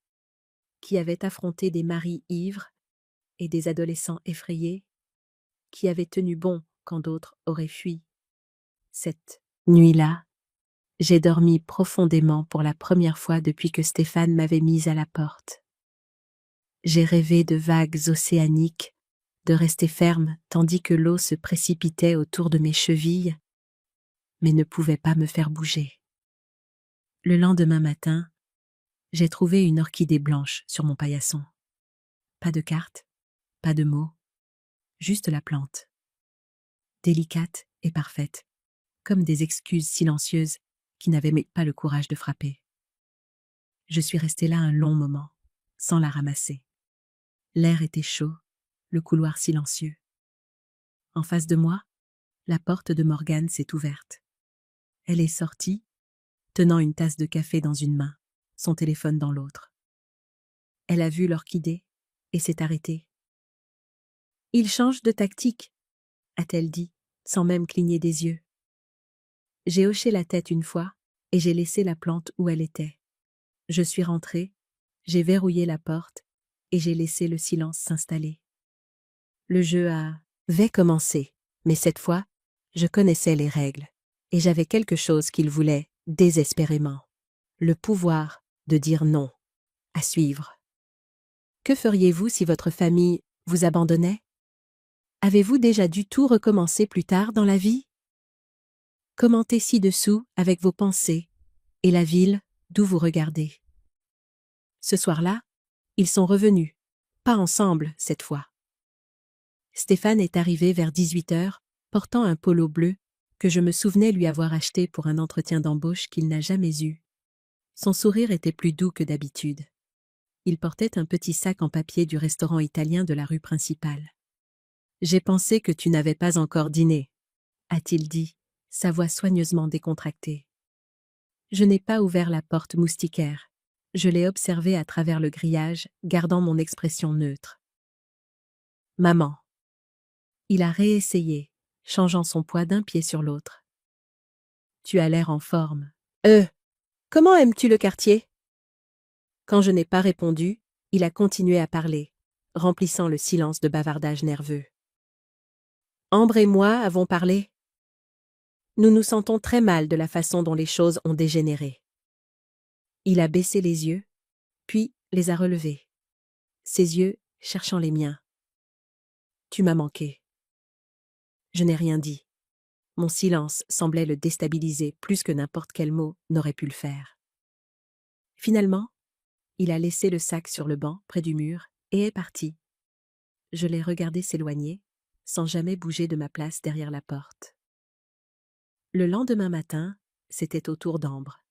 qui avait affronté des maris ivres et des adolescents effrayés, qui avait tenu bon quand d'autres auraient fui. Cette nuit-là, j'ai dormi profondément pour la première fois depuis que Stéphane m'avait mise à la porte. J'ai rêvé de vagues océaniques, de rester ferme tandis que l'eau se précipitait autour de mes chevilles, mais ne pouvait pas me faire bouger. Le lendemain matin, j'ai trouvé une orchidée blanche sur mon paillasson. Pas de carte, pas de mots, juste la plante. Délicate et parfaite, comme des excuses silencieuses qui n'avaient pas le courage de frapper. Je suis restée là un long moment, sans la ramasser. L'air était chaud, le couloir silencieux. En face de moi, la porte de Morgane s'est ouverte. Elle est sortie, tenant une tasse de café dans une main, son téléphone dans l'autre. Elle a vu l'orchidée et s'est arrêtée. « Il change de tactique », a-t-elle dit, sans même cligner des yeux. J'ai hoché la tête une fois et j'ai laissé la plante où elle était. Je suis rentrée, j'ai verrouillé la porte et j'ai laissé le silence s'installer. Le jeu avait commencé, mais cette fois, je connaissais les règles et j'avais quelque chose qu'il voulait désespérément. Le pouvoir de dire non, à suivre. Que feriez-vous si votre famille vous abandonnait? Avez-vous déjà dû tout recommencer plus tard dans la vie? Commentez ci-dessous avec vos pensées et la ville d'où vous regardez. Ce soir-là, ils sont revenus, pas ensemble cette fois. Stéphane est arrivé vers 18h, portant un polo bleu que je me souvenais lui avoir acheté pour un entretien d'embauche qu'il n'a jamais eu. Son sourire était plus doux que d'habitude. Il portait un petit sac en papier du restaurant italien de la rue principale. « J'ai pensé que tu n'avais pas encore dîné », a-t-il dit, sa voix soigneusement décontractée. Je n'ai pas ouvert la porte moustiquaire. Je l'ai observé à travers le grillage, gardant mon expression neutre. « Maman. » Il a réessayé, changeant son poids d'un pied sur l'autre. « Tu as l'air en forme. »« Comment aimes-tu le quartier ?» Quand je n'ai pas répondu, il a continué à parler, remplissant le silence de bavardages nerveux. « Ambre et moi avons parlé. Nous nous sentons très mal de la façon dont les choses ont dégénéré. » Il a baissé les yeux, puis les a relevés, ses yeux cherchant les miens. « Tu m'as manqué. » Je n'ai rien dit. Mon silence semblait le déstabiliser plus que n'importe quel mot n'aurait pu le faire. Finalement, il a laissé le sac sur le banc près du mur et est parti. Je l'ai regardé s'éloigner, sans jamais bouger de ma place derrière la porte. Le lendemain matin, c'était au tour d'Ambre.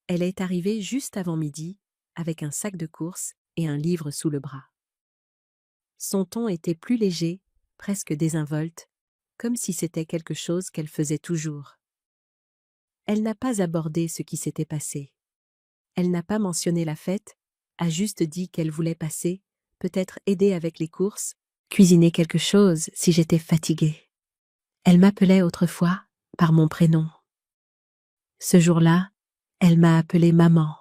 Elle est arrivée juste avant midi, avec un sac de courses et un livre sous le bras. Son ton était plus léger, presque désinvolte, comme si c'était quelque chose qu'elle faisait toujours. Elle n'a pas abordé ce qui s'était passé. Elle n'a pas mentionné la fête, a juste dit qu'elle voulait passer, peut-être aider avec les courses, cuisiner quelque chose si j'étais fatiguée. Elle m'appelait autrefois par mon prénom. Ce jour-là, elle m'a appelée maman.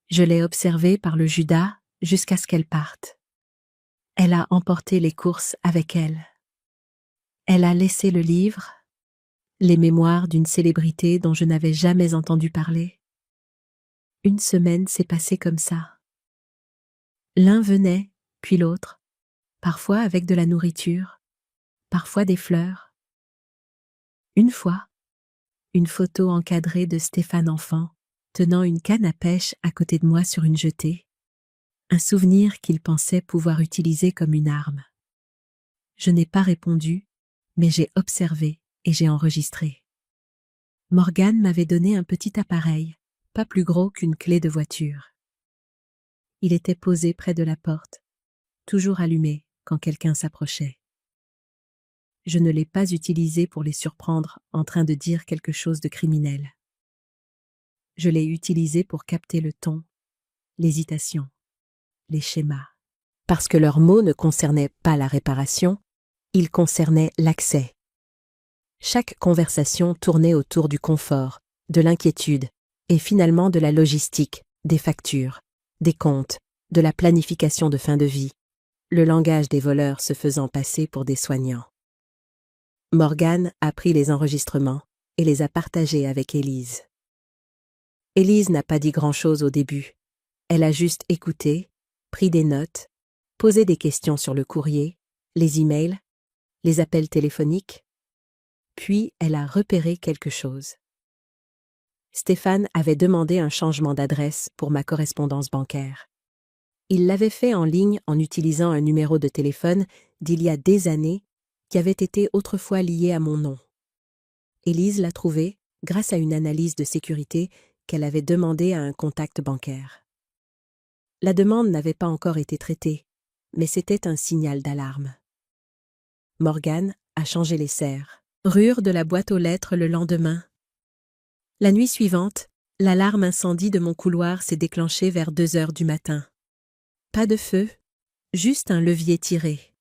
Je l'ai observée par le Judas jusqu'à ce qu'elle parte. Elle a emporté les courses avec elle. Elle a laissé le livre, les mémoires d'une célébrité dont je n'avais jamais entendu parler. Une semaine s'est passée comme ça. L'un venait, puis l'autre, parfois avec de la nourriture, parfois des fleurs. Une fois, une photo encadrée de Stéphane enfant, tenant une canne à pêche à côté de moi sur une jetée, un souvenir qu'il pensait pouvoir utiliser comme une arme. Je n'ai pas répondu, mais j'ai observé et j'ai enregistré. Morgan m'avait donné un petit appareil, pas plus gros qu'une clé de voiture. Il était posé près de la porte, toujours allumé quand quelqu'un s'approchait. Je ne l'ai pas utilisé pour les surprendre en train de dire quelque chose de criminel. Je l'ai utilisé pour capter le ton, l'hésitation, les schémas. Parce que leurs mots ne concernaient pas la réparation, ils concernaient l'accès. Chaque conversation tournait autour du confort, de l'inquiétude, et finalement de la logistique, des factures, des comptes, de la planification de fin de vie, le langage des voleurs se faisant passer pour des soignants. Morgan a pris les enregistrements et les a partagés avec Élise. Élise n'a pas dit grand-chose au début. Elle a juste écouté, pris des notes, posé des questions sur le courrier, les emails, les appels téléphoniques. Puis elle a repéré quelque chose. Stéphane avait demandé un changement d'adresse pour ma correspondance bancaire. Il l'avait fait en ligne en utilisant un numéro de téléphone d'il y a des années qui avait été autrefois lié à mon nom. Élise l'a trouvé grâce à une analyse de sécurité qu'elle avait demandée à un contact bancaire. La demande n'avait pas encore été traitée, mais c'était un signal d'alarme. Morgan a changé les serrures de la boîte aux lettres le lendemain. La nuit suivante, l'alarme incendie de mon couloir s'est déclenchée vers 2 heures du matin. Pas de feu, juste un levier tiré.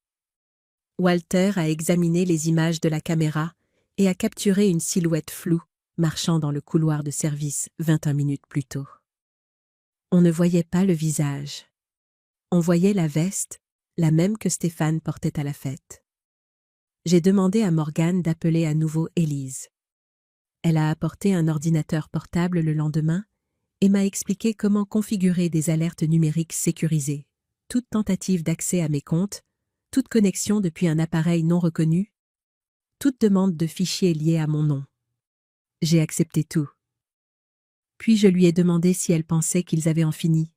Walter a examiné les images de la caméra et a capturé une silhouette floue marchant dans le couloir de service 21 minutes plus tôt. On ne voyait pas le visage. On voyait la veste, la même que Stéphane portait à la fête. J'ai demandé à Morgane d'appeler à nouveau Élise. Elle a apporté un ordinateur portable le lendemain et m'a expliqué comment configurer des alertes numériques sécurisées, toute tentative d'accès à mes comptes, toute connexion depuis un appareil non reconnu, toute demande de fichiers liés à mon nom. J'ai accepté tout. Puis je lui ai demandé si elle pensait qu'ils avaient en fini.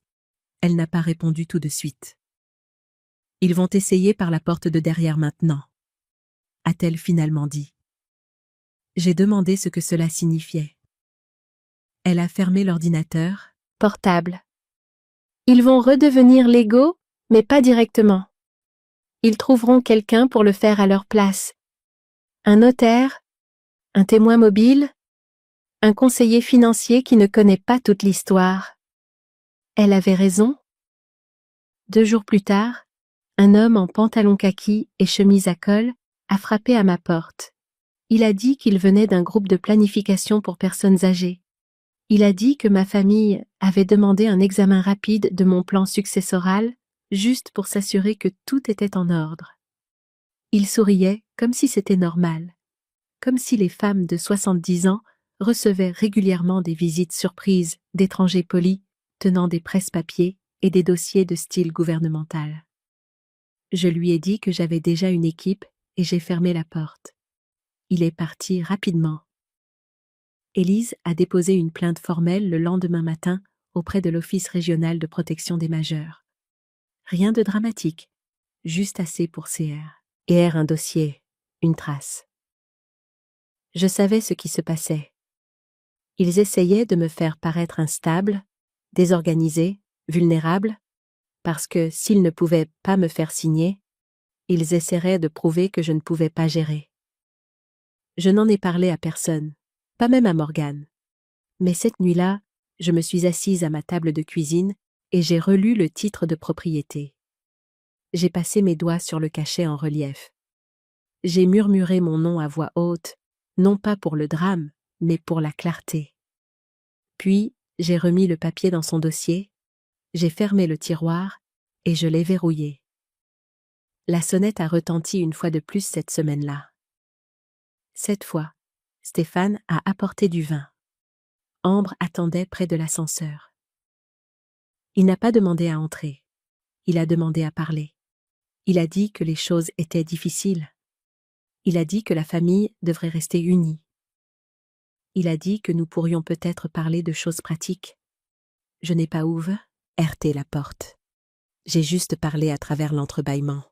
Elle n'a pas répondu tout de suite. Ils vont essayer par la porte de derrière maintenant, a-t-elle finalement dit. J'ai demandé ce que cela signifiait. Elle a fermé l'ordinateur portable. Ils vont redevenir légaux, mais pas directement. Ils trouveront quelqu'un pour le faire à leur place. Un notaire, un témoin mobile, un conseiller financier qui ne connaît pas toute l'histoire. Elle avait raison. 2 jours plus tard, un homme en pantalon kaki et chemise à col a frappé à ma porte. Il a dit qu'il venait d'un groupe de planification pour personnes âgées. Il a dit que ma famille avait demandé un examen rapide de mon plan successoral, juste pour s'assurer que tout était en ordre. Il souriait comme si c'était normal, comme si les femmes de 70 ans recevaient régulièrement des visites surprises d'étrangers polis tenant des presse-papiers et des dossiers de style gouvernemental. Je lui ai dit que j'avais déjà une équipe et j'ai fermé la porte. Il est parti rapidement. Élise a déposé une plainte formelle le lendemain matin auprès de l'Office régional de protection des majeurs. Rien de dramatique, juste assez pour CR. Et un dossier, une trace. Je savais ce qui se passait. Ils essayaient de me faire paraître instable, désorganisé, vulnérable, parce que s'ils ne pouvaient pas me faire signer, ils essaieraient de prouver que je ne pouvais pas gérer. Je n'en ai parlé à personne, pas même à Morgane. Mais cette nuit-là, je me suis assise à ma table de cuisine et j'ai relu le titre de propriété. J'ai passé mes doigts sur le cachet en relief. J'ai murmuré mon nom à voix haute, non pas pour le drame, mais pour la clarté. Puis, j'ai remis le papier dans son dossier, j'ai fermé le tiroir et je l'ai verrouillé. La sonnette a retenti une fois de plus cette semaine-là. Cette fois, Stéphane a apporté du vin. Ambre attendait près de l'ascenseur. Il n'a pas demandé à entrer. Il a demandé à parler. Il a dit que les choses étaient difficiles. Il a dit que la famille devrait rester unie. Il a dit que nous pourrions peut-être parler de choses pratiques. Je n'ai pas ouvert, heurté la porte. J'ai juste parlé à travers l'entrebâillement.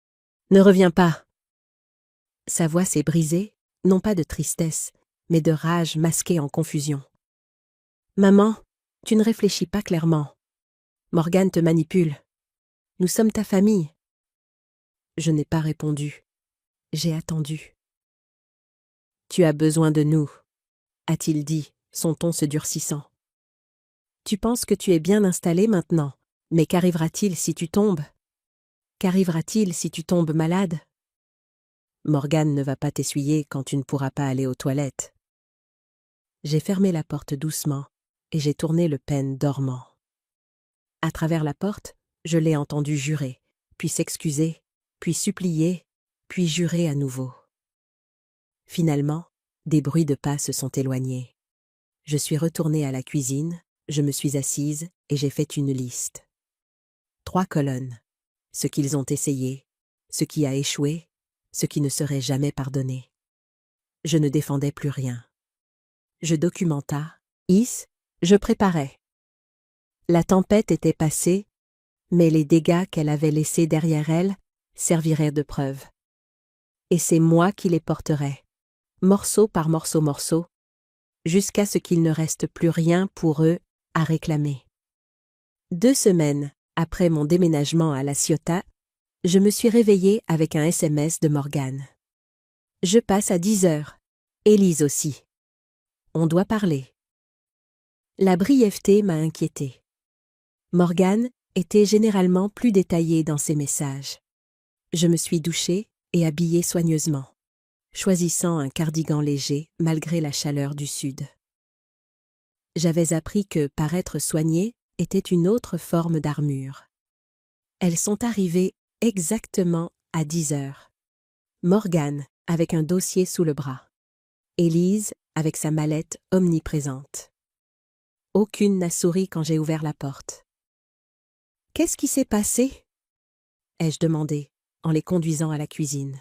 « Ne reviens pas !» Sa voix s'est brisée, non pas de tristesse, mais de rage masquée en confusion. « Maman, tu ne réfléchis pas clairement. Morgane te manipule. Nous sommes ta famille. » Je n'ai pas répondu. J'ai attendu. « Tu as besoin de nous, » a-t-il dit, son ton se durcissant. « Tu penses que tu es bien installé maintenant, mais qu'arrivera-t-il si tu tombes? Qu'arrivera-t-il si tu tombes malade? Morgane ne va pas t'essuyer quand tu ne pourras pas aller aux toilettes. » J'ai fermé la porte doucement et j'ai tourné le pêne dormant. À travers la porte, je l'ai entendu jurer, puis s'excuser, puis supplier, puis jurer à nouveau. Finalement, des bruits de pas se sont éloignés. Je suis retournée à la cuisine, je me suis assise et j'ai fait une liste. 3 colonnes. Ce qu'ils ont essayé, ce qui a échoué, ce qui ne serait jamais pardonné. Je ne défendais plus rien. Je documenta, je préparais. La tempête était passée, mais les dégâts qu'elle avait laissés derrière elle serviraient de preuve. Et c'est moi qui les porterais, morceau par morceau, jusqu'à ce qu'il ne reste plus rien pour eux à réclamer. 2 semaines après mon déménagement à La Ciotat, je me suis réveillée avec un SMS de Morgane. « Je passe à 10 heures. Élise aussi. On doit parler. » La brièveté m'a inquiétée. Morgane était généralement plus détaillée dans ses messages. Je me suis douchée et habillée soigneusement, choisissant un cardigan léger malgré la chaleur du sud. J'avais appris que paraître soignée était une autre forme d'armure. Elles sont arrivées exactement à 10 heures. Morgane avec un dossier sous le bras. Élise avec sa mallette omniprésente. Aucune n'a souri quand j'ai ouvert la porte. « Qu'est-ce qui s'est passé ?» ai-je demandé en les conduisant à la cuisine.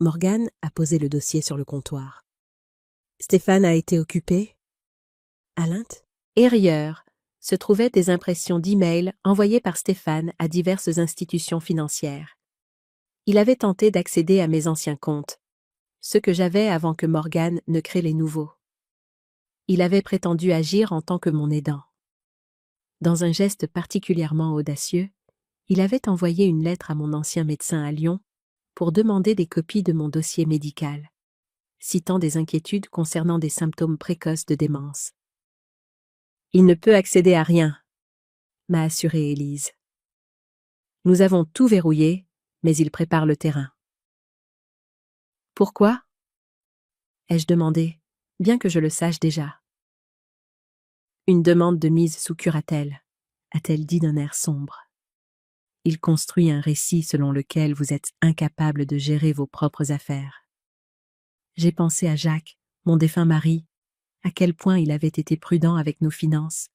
Morgane a posé le dossier sur le comptoir. « Stéphane a été occupé ?» À l'intérieur se trouvaient des impressions d'emails envoyées par Stéphane à diverses institutions financières. Il avait tenté d'accéder à mes anciens comptes, ceux que j'avais avant que Morgane ne crée les nouveaux. Il avait prétendu agir en tant que mon aidant. Dans un geste particulièrement audacieux, il avait envoyé une lettre à mon ancien médecin à Lyon pour demander des copies de mon dossier médical, citant des inquiétudes concernant des symptômes précoces de démence. « Il ne peut accéder à rien », m'a assuré Élise. « Nous avons tout verrouillé, mais il prépare le terrain. » « Pourquoi ?» ai-je demandé, bien que je le sache déjà. « Une demande de mise sous curatelle », a-t-elle dit d'un air sombre. « Il construit un récit selon lequel vous êtes incapable de gérer vos propres affaires. » J'ai pensé à Jacques, mon défunt mari, à quel point il avait été prudent avec nos finances,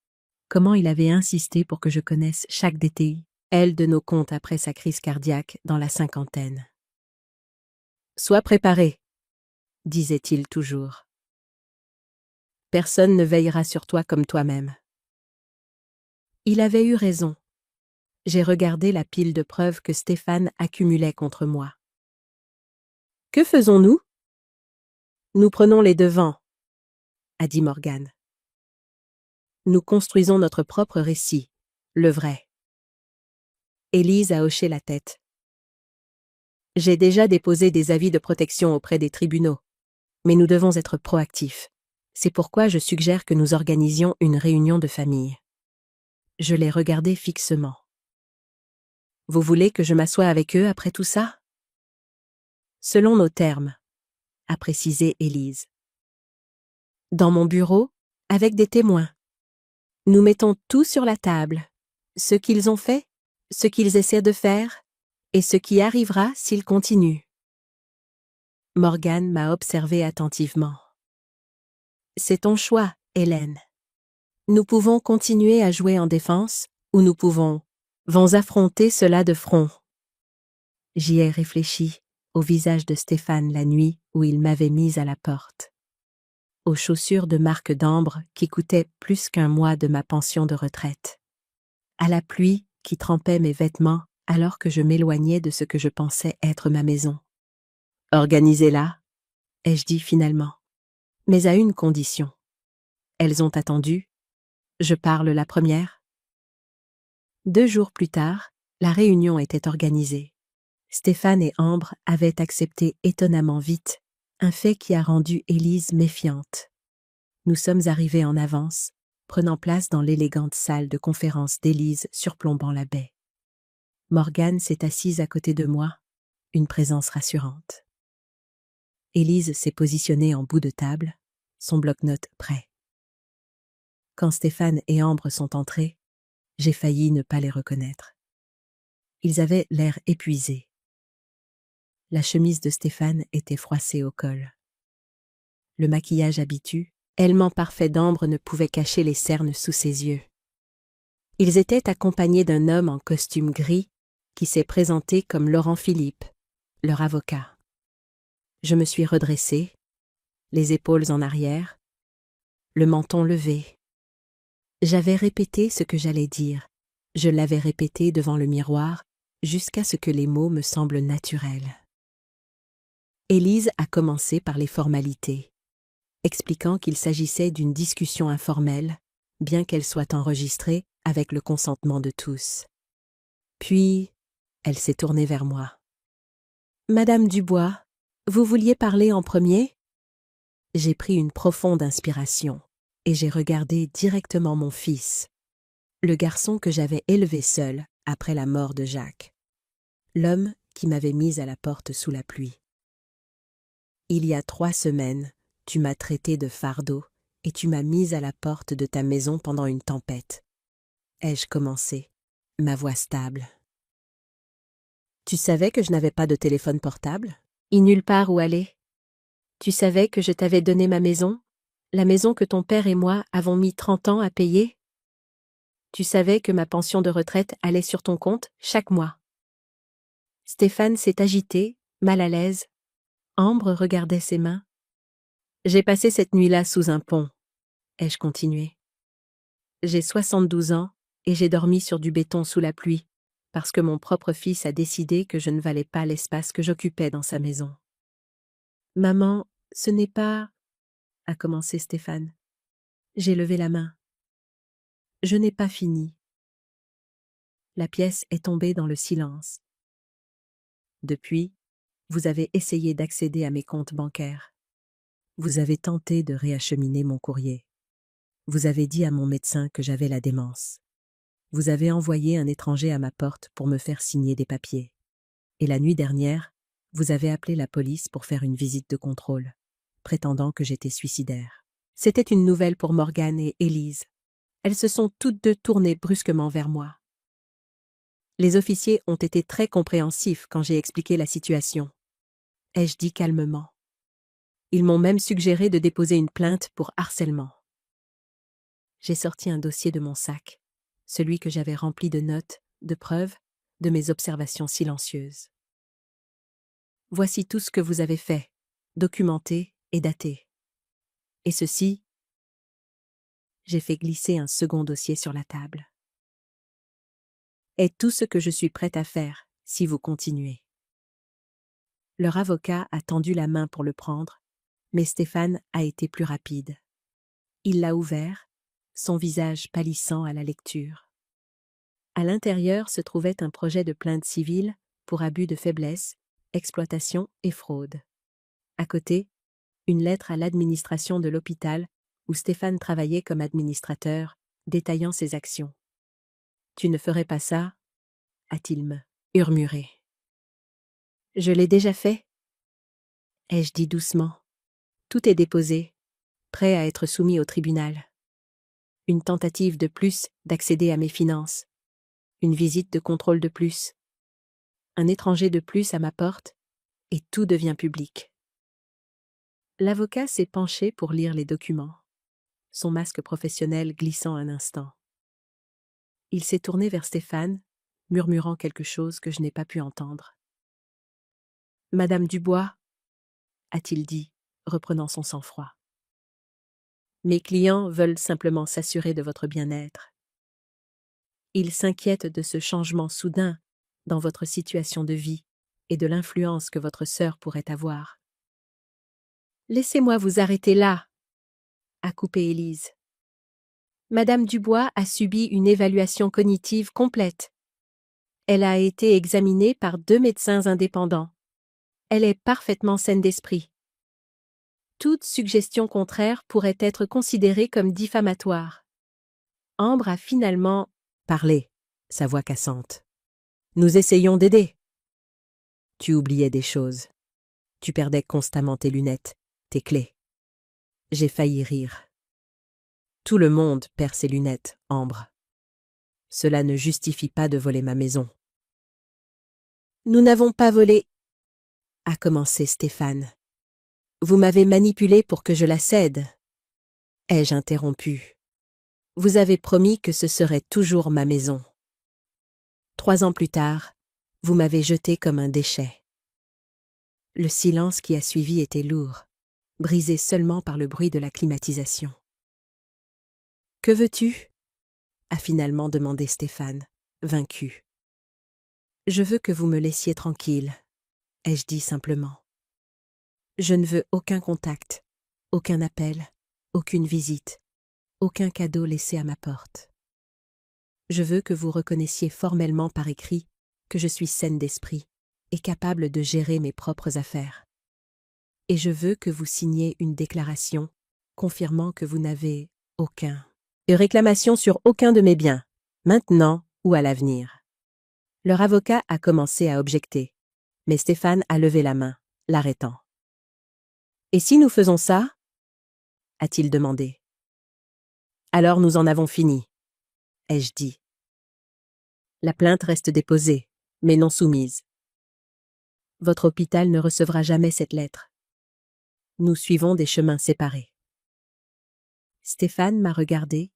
comment il avait insisté pour que je connaisse chaque détail, elle de nos comptes après sa crise cardiaque dans la 50aine. « Sois préparé, » disait-il toujours. « Personne ne veillera sur toi comme toi-même. » Il avait eu raison. J'ai regardé la pile de preuves que Stéphane accumulait contre moi. « Que faisons-nous ? » « Nous prenons les devants, » a dit Morgane. « Nous construisons notre propre récit, le vrai. » Élise a hoché la tête. « J'ai déjà déposé des avis de protection auprès des tribunaux, mais nous devons être proactifs. C'est pourquoi je suggère que nous organisions une réunion de famille. » Je l'ai regardé fixement. « Vous voulez que je m'assoie avec eux après tout ça ? » « Selon nos termes, » a précisé Élise. « Dans mon bureau, avec des témoins. Nous mettons tout sur la table, ce qu'ils ont fait, ce qu'ils essaient de faire, et ce qui arrivera s'ils continuent. » Morgane m'a observé attentivement. « C'est ton choix, Hélène. Nous pouvons continuer à jouer en défense, ou nous pouvons affronter cela de front. » J'y ai réfléchi au visage de Stéphane la nuit où il m'avait mise à la porte, aux chaussures de marque d'ambre qui coûtaient plus qu'1 mois de ma pension de retraite, à la pluie qui trempait mes vêtements alors que je m'éloignais de ce que je pensais être ma maison. « Organisez-la, ai-je dit finalement. Mais à une condition. Elles ont attendu. Je parle la première. 2 jours plus tard, la réunion était organisée. Stéphane et Ambre avaient accepté étonnamment vite, un fait qui a rendu Élise méfiante. Nous sommes arrivés en avance, prenant place dans l'élégante salle de conférence d'Élise surplombant la baie. Morgane s'est assise à côté de moi, une présence rassurante. Élise s'est positionnée en bout de table, son bloc-notes prêt. Quand Stéphane et Ambre sont entrés, j'ai failli ne pas les reconnaître. Ils avaient l'air épuisés. La chemise de Stéphane était froissée au col. Le maquillage habituellement parfait d'Ambre ne pouvait cacher les cernes sous ses yeux. Ils étaient accompagnés d'un homme en costume gris qui s'est présenté comme Laurent Philippe, leur avocat. Je me suis redressée, les épaules en arrière, le menton levé. J'avais répété ce que j'allais dire. Je l'avais répété devant le miroir jusqu'à ce que les mots me semblent naturels. Élise a commencé par les formalités, expliquant qu'il s'agissait d'une discussion informelle, bien qu'elle soit enregistrée avec le consentement de tous. Puis, elle s'est tournée vers moi. « Madame Dubois, vous vouliez parler en premier ?» J'ai pris une profonde inspiration et j'ai regardé directement mon fils, le garçon que j'avais élevé seul après la mort de Jacques, l'homme qui m'avait mise à la porte sous la pluie. « Il y a 3 semaines, tu m'as traité de fardeau et tu m'as mise à la porte de ta maison pendant une tempête. » Ai-je commencé, ma voix stable. « Tu savais que je n'avais pas de téléphone portable, et nulle part où aller. Tu savais que je t'avais donné ma maison, la maison que ton père et moi avons mis 30 ans à payer. Tu savais que ma pension de retraite allait sur ton compte chaque mois. » Stéphane s'est agité, mal à l'aise. Ambre regardait ses mains. « J'ai passé cette nuit-là sous un pont. » Ai-je continué. « J'ai 72 ans et j'ai dormi sur du béton sous la pluie, parce que mon propre fils a décidé que je ne valais pas l'espace que j'occupais dans sa maison. »« Maman, ce n'est pas... » a commencé Stéphane. J'ai levé la main. « Je n'ai pas fini. » La pièce est tombée dans le silence. Depuis, vous avez essayé d'accéder à mes comptes bancaires. Vous avez tenté de réacheminer mon courrier. Vous avez dit à mon médecin que j'avais la démence. Vous avez envoyé un étranger à ma porte pour me faire signer des papiers. Et la nuit dernière, vous avez appelé la police pour faire une visite de contrôle, prétendant que j'étais suicidaire. C'était une nouvelle pour Morgane et Élise. Elles se sont toutes deux tournées brusquement vers moi. Les officiers ont été très compréhensifs quand j'ai expliqué la situation. Ai-je dit calmement. Ils m'ont même suggéré de déposer une plainte pour harcèlement. J'ai sorti un dossier de mon sac, celui que j'avais rempli de notes, de preuves, de mes observations silencieuses. Voici tout ce que vous avez fait, documenté et daté. Et ceci, j'ai fait glisser un second dossier sur la table. Est tout ce que je suis prête à faire, si vous continuez. Leur avocat a tendu la main pour le prendre, mais Stéphane a été plus rapide. Il l'a ouvert, son visage pâlissant à la lecture. À l'intérieur se trouvait un projet de plainte civile pour abus de faiblesse, exploitation et fraude. À côté, une lettre à l'administration de l'hôpital où Stéphane travaillait comme administrateur, détaillant ses actions. « Tu ne ferais pas ça ?» a-t-il murmuré. « Je l'ai déjà fait ?» ai-je dit doucement. « Tout est déposé, prêt à être soumis au tribunal. Une tentative de plus d'accéder à mes finances. Une visite de contrôle de plus. Un étranger de plus à ma porte, et tout devient public. » L'avocat s'est penché pour lire les documents, son masque professionnel glissant un instant. Il s'est tourné vers Stéphane, murmurant quelque chose que je n'ai pas pu entendre. « Madame Dubois » a-t-il dit, reprenant son sang-froid. « Mes clients veulent simplement s'assurer de votre bien-être. Ils s'inquiètent de ce changement soudain dans votre situation de vie et de l'influence que votre sœur pourrait avoir. » « Laissez-moi vous arrêter là » a coupé Élise. Madame Dubois a subi une évaluation cognitive complète. Elle a été examinée par 2 médecins indépendants. Elle est parfaitement saine d'esprit. Toute suggestion contraire pourrait être considérée comme diffamatoire. Ambre a finalement parlé, sa voix cassante. Nous essayons d'aider. Tu oubliais des choses. Tu perdais constamment tes lunettes, tes clés. J'ai failli rire. Tout le monde perd ses lunettes, Ambre. Cela ne justifie pas de voler ma maison. Nous n'avons pas volé, a commencé Stéphane. Vous m'avez manipulé pour que je la cède, ai-je interrompu. Vous avez promis que ce serait toujours ma maison. 3 ans plus tard, vous m'avez jeté comme un déchet. Le silence qui a suivi était lourd, brisé seulement par le bruit de la climatisation. Que veux-tu ? A finalement demandé Stéphane, vaincu. Je veux que vous me laissiez tranquille, ai-je dit simplement. Je ne veux aucun contact, aucun appel, aucune visite, aucun cadeau laissé à ma porte. Je veux que vous reconnaissiez formellement par écrit que je suis saine d'esprit et capable de gérer mes propres affaires. Et je veux que vous signiez une déclaration confirmant que vous n'avez aucune réclamation sur aucun de mes biens, maintenant ou à l'avenir. Leur avocat a commencé à objecter, mais Stéphane a levé la main, l'arrêtant. Et si nous faisons ça ? A-t-il demandé. Alors nous en avons fini, ai-je dit. La plainte reste déposée, mais non soumise. Votre hôpital ne recevra jamais cette lettre. Nous suivons des chemins séparés. Stéphane m'a regardé,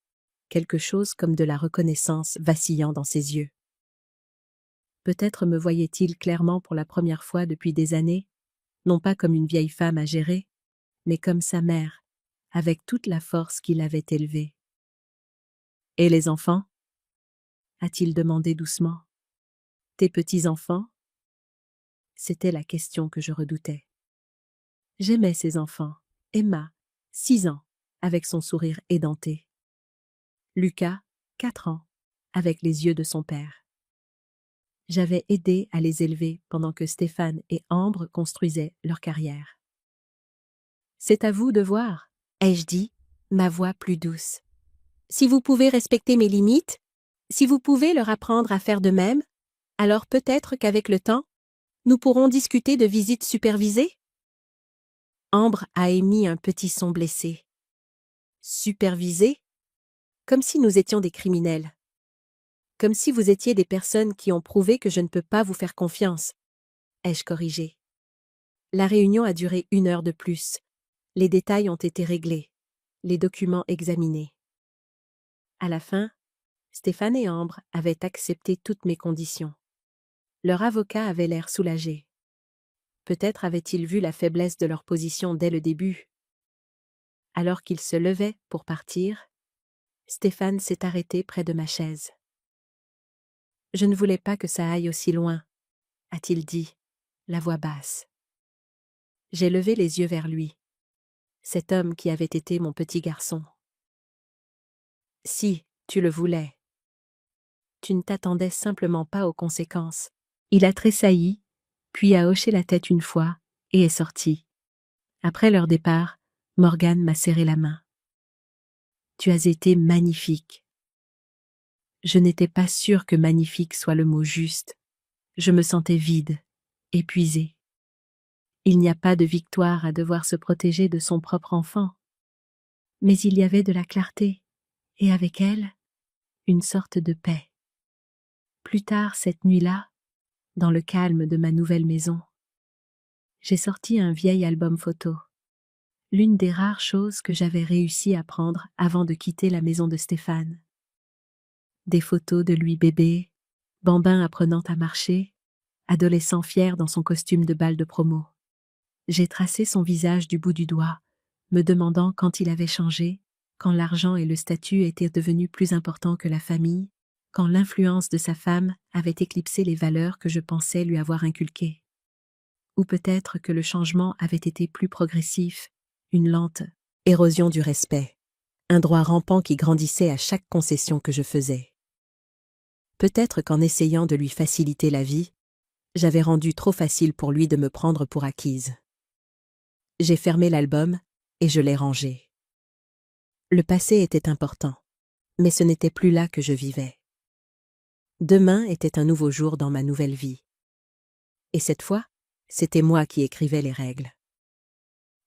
quelque chose comme de la reconnaissance vacillant dans ses yeux. Peut-être me voyait-il clairement pour la première fois depuis des années, non pas comme une vieille femme à gérer, mais comme sa mère, avec toute la force qui l'avait élevée. « Et les enfants » a-t-il demandé doucement. « Tes petits-enfants » C'était la question que je redoutais. J'aimais ces enfants, Emma, 6 ans, avec son sourire édenté. Lucas, 4 ans, avec les yeux de son père. J'avais aidé à les élever pendant que Stéphane et Ambre construisaient leur carrière. C'est à vous de voir, ai-je dit, ma voix plus douce. Si vous pouvez respecter mes limites, si vous pouvez leur apprendre à faire de même, alors peut-être qu'avec le temps, nous pourrons discuter de visites supervisées. Ambre a émis un petit son blessé. Supervisées ? Comme si nous étions des criminels. Comme si vous étiez des personnes qui ont prouvé que je ne peux pas vous faire confiance, ai-je corrigé. La réunion a duré 1 heure de plus. Les détails ont été réglés, les documents examinés. À la fin, Stéphane et Ambre avaient accepté toutes mes conditions. Leur avocat avait l'air soulagé. Peut-être avait-il vu la faiblesse de leur position dès le début. Alors qu'ils se levaient pour partir, Stéphane s'est arrêté près de ma chaise. « Je ne voulais pas que ça aille aussi loin, » a-t-il dit, la voix basse. J'ai levé les yeux vers lui, cet homme qui avait été mon petit garçon. « Si, tu le voulais. Tu ne t'attendais simplement pas aux conséquences. » Il a tressailli, puis a hoché la tête une fois et est sorti. Après leur départ, Morgane m'a serré la main. « Tu as été magnifique. » Je n'étais pas sûre que magnifique soit le mot juste. Je me sentais vide, épuisée. Il n'y a pas de victoire à devoir se protéger de son propre enfant. Mais il y avait de la clarté, et avec elle, une sorte de paix. Plus tard cette nuit-là, dans le calme de ma nouvelle maison, j'ai sorti un vieil album photo, l'une des rares choses que j'avais réussi à prendre avant de quitter la maison de Stéphane. Des photos de lui bébé, bambin apprenant à marcher, adolescent fier dans son costume de bal de promo. J'ai tracé son visage du bout du doigt, me demandant quand il avait changé, quand l'argent et le statut étaient devenus plus importants que la famille, quand l'influence de sa femme avait éclipsé les valeurs que je pensais lui avoir inculquées. Ou peut-être que le changement avait été plus progressif, une lente Érosion du respect. Un droit rampant qui grandissait à chaque concession que je faisais. Peut-être qu'en essayant de lui faciliter la vie, j'avais rendu trop facile pour lui de me prendre pour acquise. J'ai fermé l'album et je l'ai rangé. Le passé était important, mais ce n'était plus là que je vivais. Demain était un nouveau jour dans ma nouvelle vie. Et cette fois, c'était moi qui écrivais les règles.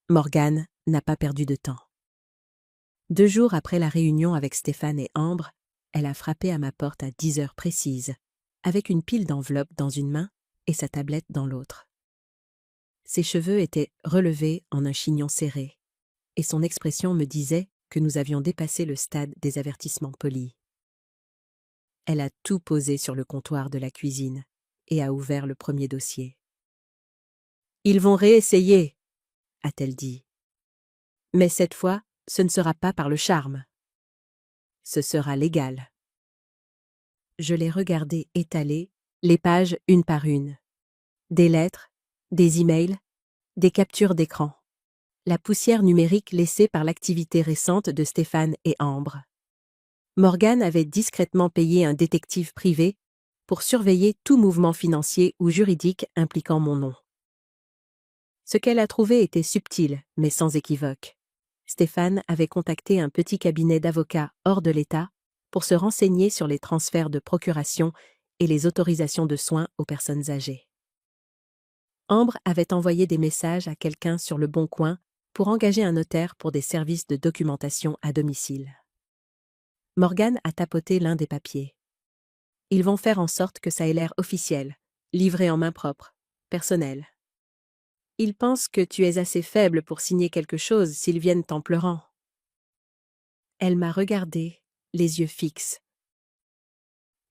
Morgane n'a pas perdu de temps. 2 jours après la réunion avec Stéphane et Ambre, elle a frappé à ma porte à 10 heures précises, avec une pile d'enveloppes dans une main et sa tablette dans l'autre. Ses cheveux étaient relevés en un chignon serré, et son expression me disait que nous avions dépassé le stade des avertissements polis. Elle a tout posé sur le comptoir de la cuisine et a ouvert le premier dossier. « Ils vont réessayer », a-t-elle dit. « Mais cette fois, ce ne sera pas par le charme. Ce sera légal. » Je l'ai regardé étaler, les pages une par une. Des lettres, des emails, des captures d'écran. La poussière numérique laissée par l'activité récente de Stéphane et Ambre. Morgane avait discrètement payé un détective privé pour surveiller tout mouvement financier ou juridique impliquant mon nom. Ce qu'elle a trouvé était subtil, mais sans équivoque. Stéphane avait contacté un petit cabinet d'avocats hors de l'État pour se renseigner sur les transferts de procuration et les autorisations de soins aux personnes âgées. Ambre avait envoyé des messages à quelqu'un sur le Bon Coin pour engager un notaire pour des services de documentation à domicile. Morgane a tapoté l'un des papiers. Ils vont faire en sorte que ça ait l'air officiel, livré en main propre, personnel. Ils pensent que tu es assez faible pour signer quelque chose s'ils viennent en pleurant. Elle m'a regardé, les yeux fixes.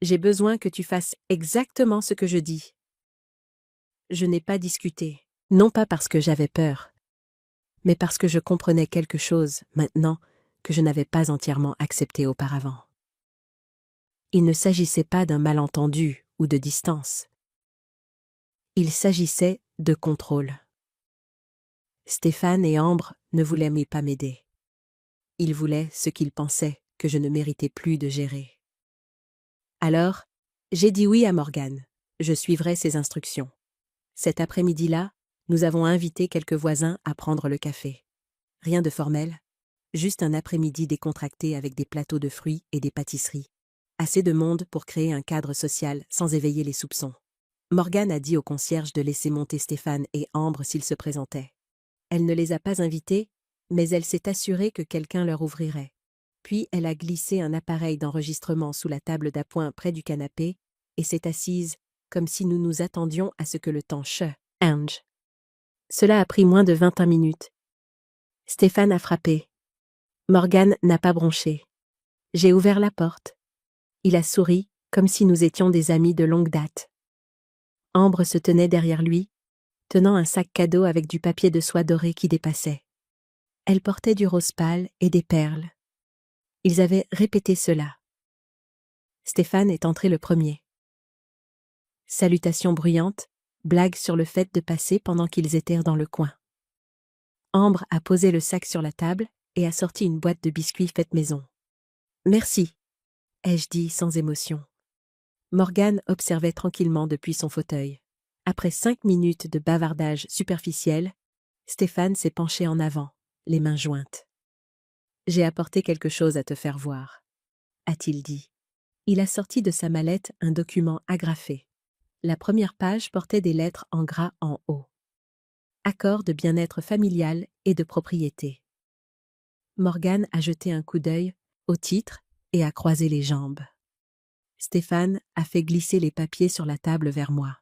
J'ai besoin que tu fasses exactement ce que je dis. Je n'ai pas discuté, non pas parce que j'avais peur, mais parce que je comprenais quelque chose, maintenant, que je n'avais pas entièrement accepté auparavant. Il ne s'agissait pas d'un malentendu ou de distance. Il s'agissait de contrôle. Stéphane et Ambre ne voulaient pas m'aider. Ils voulaient ce qu'ils pensaient que je ne méritais plus de gérer. Alors, j'ai dit oui à Morgane. Je suivrai ses instructions. Cet après-midi-là, nous avons invité quelques voisins à prendre le café. Rien de formel, juste un après-midi décontracté avec des plateaux de fruits et des pâtisseries. Assez de monde pour créer un cadre social sans éveiller les soupçons. Morgane a dit au concierge de laisser monter Stéphane et Ambre s'ils se présentaient. Elle ne les a pas invités, mais elle s'est assurée que quelqu'un leur ouvrirait. Puis elle a glissé un appareil d'enregistrement sous la table d'appoint près du canapé et s'est assise comme si nous nous attendions à ce que le temps change. Cela a pris moins de 21 minutes. Stéphane a frappé. Morgane n'a pas bronché. J'ai ouvert la porte. Il a souri, comme si nous étions des amis de longue date. Ambre se tenait derrière lui, tenant un sac cadeau avec du papier de soie doré qui dépassait. Elle portait du rose pâle et des perles. Ils avaient répété cela. Stéphane est entré le premier. Salutations bruyantes, blagues sur le fait de passer pendant qu'ils étaient dans le coin. Ambre a posé le sac sur la table et a sorti une boîte de biscuits faite maison. « Merci », ai-je dit sans émotion. Morgane observait tranquillement depuis son fauteuil. Après 5 minutes de bavardage superficiel, Stéphane s'est penché en avant, les mains jointes. « J'ai apporté quelque chose à te faire voir », a-t-il dit. Il a sorti de sa mallette un document agrafé. La première page portait des lettres en gras en haut. Accord de bien-être familial et de propriété. Morgane a jeté un coup d'œil au titre et a croisé les jambes. Stéphane a fait glisser les papiers sur la table vers moi.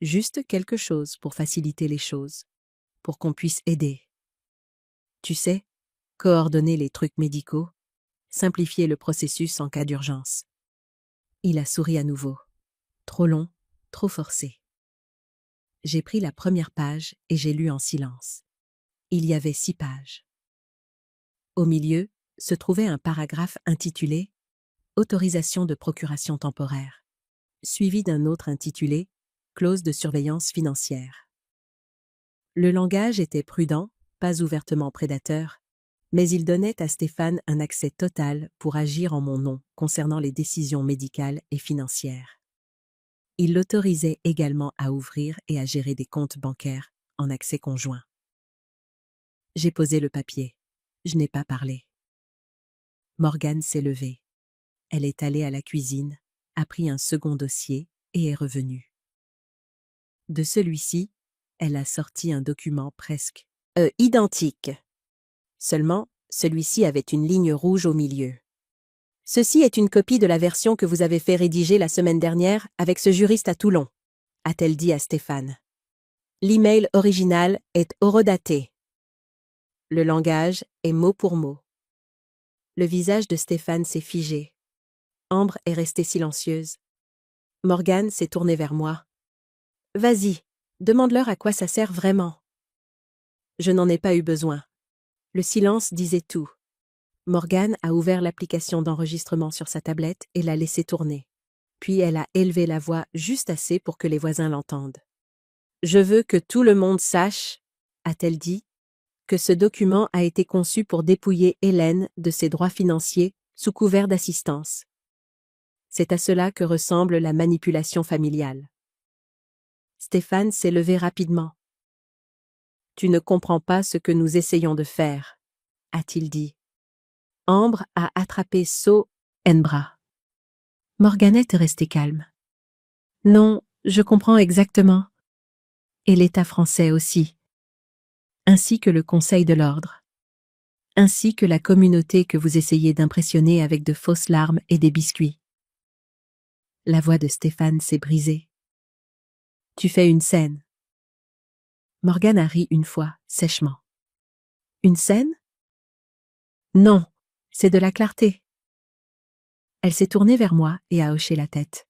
Juste quelque chose pour faciliter les choses, pour qu'on puisse aider. Tu sais, coordonner les trucs médicaux, simplifier le processus en cas d'urgence. Il a souri à nouveau. Trop long, trop forcé. J'ai pris la première page et j'ai lu en silence. Il y avait 6 pages. Au milieu se trouvait un paragraphe intitulé « Autorisation de procuration temporaire », suivi d'un autre intitulé « Clause de surveillance financière ». Le langage était prudent, pas ouvertement prédateur, mais il donnait à Stéphane un accès total pour agir en mon nom concernant les décisions médicales et financières. Il l'autorisait également à ouvrir et à gérer des comptes bancaires en accès conjoint. J'ai posé le papier. Je n'ai pas parlé. Morgane s'est levée. Elle est allée à la cuisine, a pris un second dossier et est revenue. De celui-ci, elle a sorti un document presque identique. Seulement, celui-ci avait une ligne rouge au milieu. Ceci est une copie de la version que vous avez fait rédiger la semaine dernière avec ce juriste à Toulon, a-t-elle dit à Stéphane. L'email original est horodaté. Le langage est mot pour mot. Le visage de Stéphane s'est figé. Ambre est restée silencieuse. Morgane s'est tournée vers moi. « Vas-y, demande-leur à quoi ça sert vraiment. » Je n'en ai pas eu besoin. Le silence disait tout. Morgane a ouvert l'application d'enregistrement sur sa tablette et l'a laissé tourner. Puis elle a élevé la voix juste assez pour que les voisins l'entendent. « Je veux que tout le monde sache, » a-t-elle dit, que ce document a été conçu pour dépouiller Hélène de ses droits financiers sous couvert d'assistance. C'est à cela que ressemble la manipulation familiale. Stéphane s'est levé rapidement. « Tu ne comprends pas ce que nous essayons de faire, » a-t-il dit. Ambre a attrapé Henbra. Morganette est restée calme. « Non, je comprends exactement. Et l'État français aussi. Ainsi que le Conseil de l'Ordre. Ainsi que la communauté que vous essayez d'impressionner avec de fausses larmes et des biscuits. » La voix de Stéphane s'est brisée. « Tu fais une scène. » Morgane a ri une fois, sèchement. « Une scène ? Non, c'est de la clarté. » Elle s'est tournée vers moi et a hoché la tête.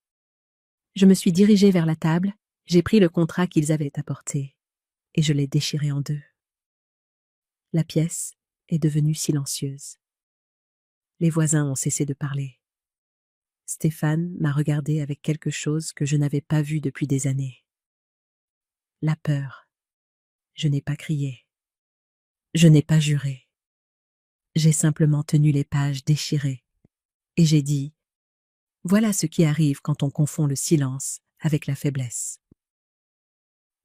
Je me suis dirigée vers la table, j'ai pris le contrat qu'ils avaient apporté, et je l'ai déchiré en deux. La pièce est devenue silencieuse. Les voisins ont cessé de parler. Stéphane m'a regardé avec quelque chose que je n'avais pas vu depuis des années. La peur. Je n'ai pas crié. Je n'ai pas juré. J'ai simplement tenu les pages déchirées. Et j'ai dit, voilà ce qui arrive quand on confond le silence avec la faiblesse.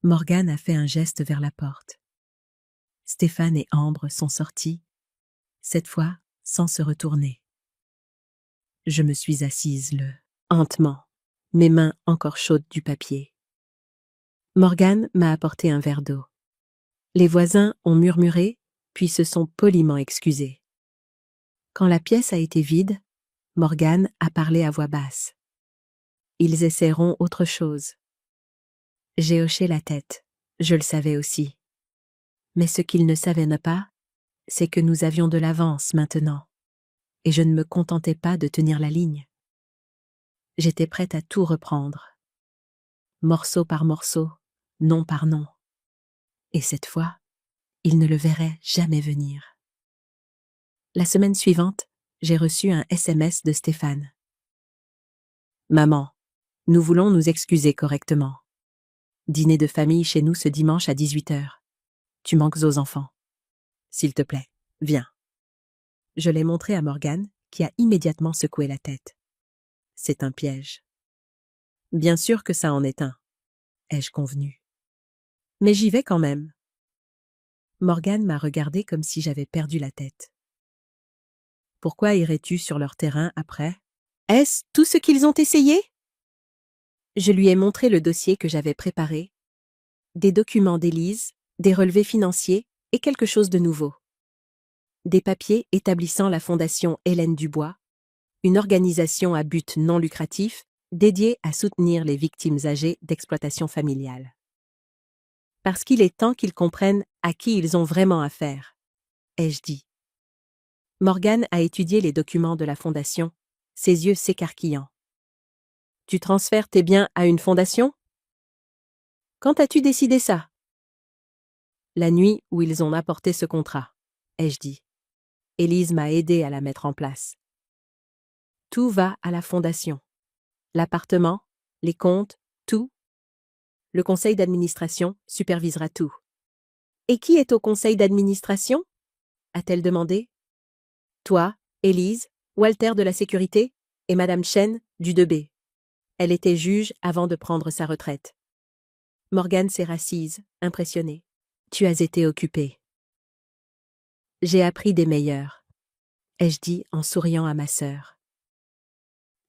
Morgane a fait un geste vers la porte. Stéphane et Ambre sont sortis, cette fois sans se retourner. Je me suis assise lentement, mes mains encore chaudes du papier. Morgane m'a apporté un verre d'eau. Les voisins ont murmuré, puis se sont poliment excusés. Quand la pièce a été vide, Morgane a parlé à voix basse. Ils essaieront autre chose. J'ai hoché la tête, je le savais aussi. Mais ce qu'ils ne savaient pas, c'est que nous avions de l'avance maintenant, et je ne me contentais pas de tenir la ligne. J'étais prête à tout reprendre, morceau par morceau, nom par nom. Et cette fois, ils ne le verraient jamais venir. La semaine suivante, j'ai reçu un SMS de Stéphane. « Maman, nous voulons nous excuser correctement. Dîner de famille chez nous ce dimanche à 18h. Tu manques aux enfants. S'il te plaît, viens. » Je l'ai montré à Morgane, qui a immédiatement secoué la tête. C'est un piège. Bien sûr que ça en est un, ai-je convenu. Mais j'y vais quand même. Morgane m'a regardé comme si j'avais perdu la tête. Pourquoi irais-tu sur leur terrain après? Est-ce tout ce qu'ils ont essayé? Je lui ai montré le dossier que j'avais préparé, des documents d'Élise, des relevés financiers et quelque chose de nouveau. Des papiers établissant la Fondation Hélène Dubois, une organisation à but non lucratif dédiée à soutenir les victimes âgées d'exploitation familiale. Parce qu'il est temps qu'ils comprennent à qui ils ont vraiment affaire, ai-je dit. Morgane a étudié les documents de la Fondation, ses yeux s'écarquillant. « Tu transfères tes biens à une fondation? Quand as-tu décidé ça? » La nuit où ils ont apporté ce contrat, ai-je dit. Élise m'a aidé à la mettre en place. Tout va à la fondation. L'appartement, les comptes, tout. Le conseil d'administration supervisera tout. Et qui est au conseil d'administration? A-t-elle demandé. Toi, Élise, Walter de la sécurité, et Madame Chen, du 2B. Elle était juge avant de prendre sa retraite. Morgane s'est rassise, impressionnée. Tu as été occupée. J'ai appris des meilleurs, ai-je dit en souriant à ma sœur.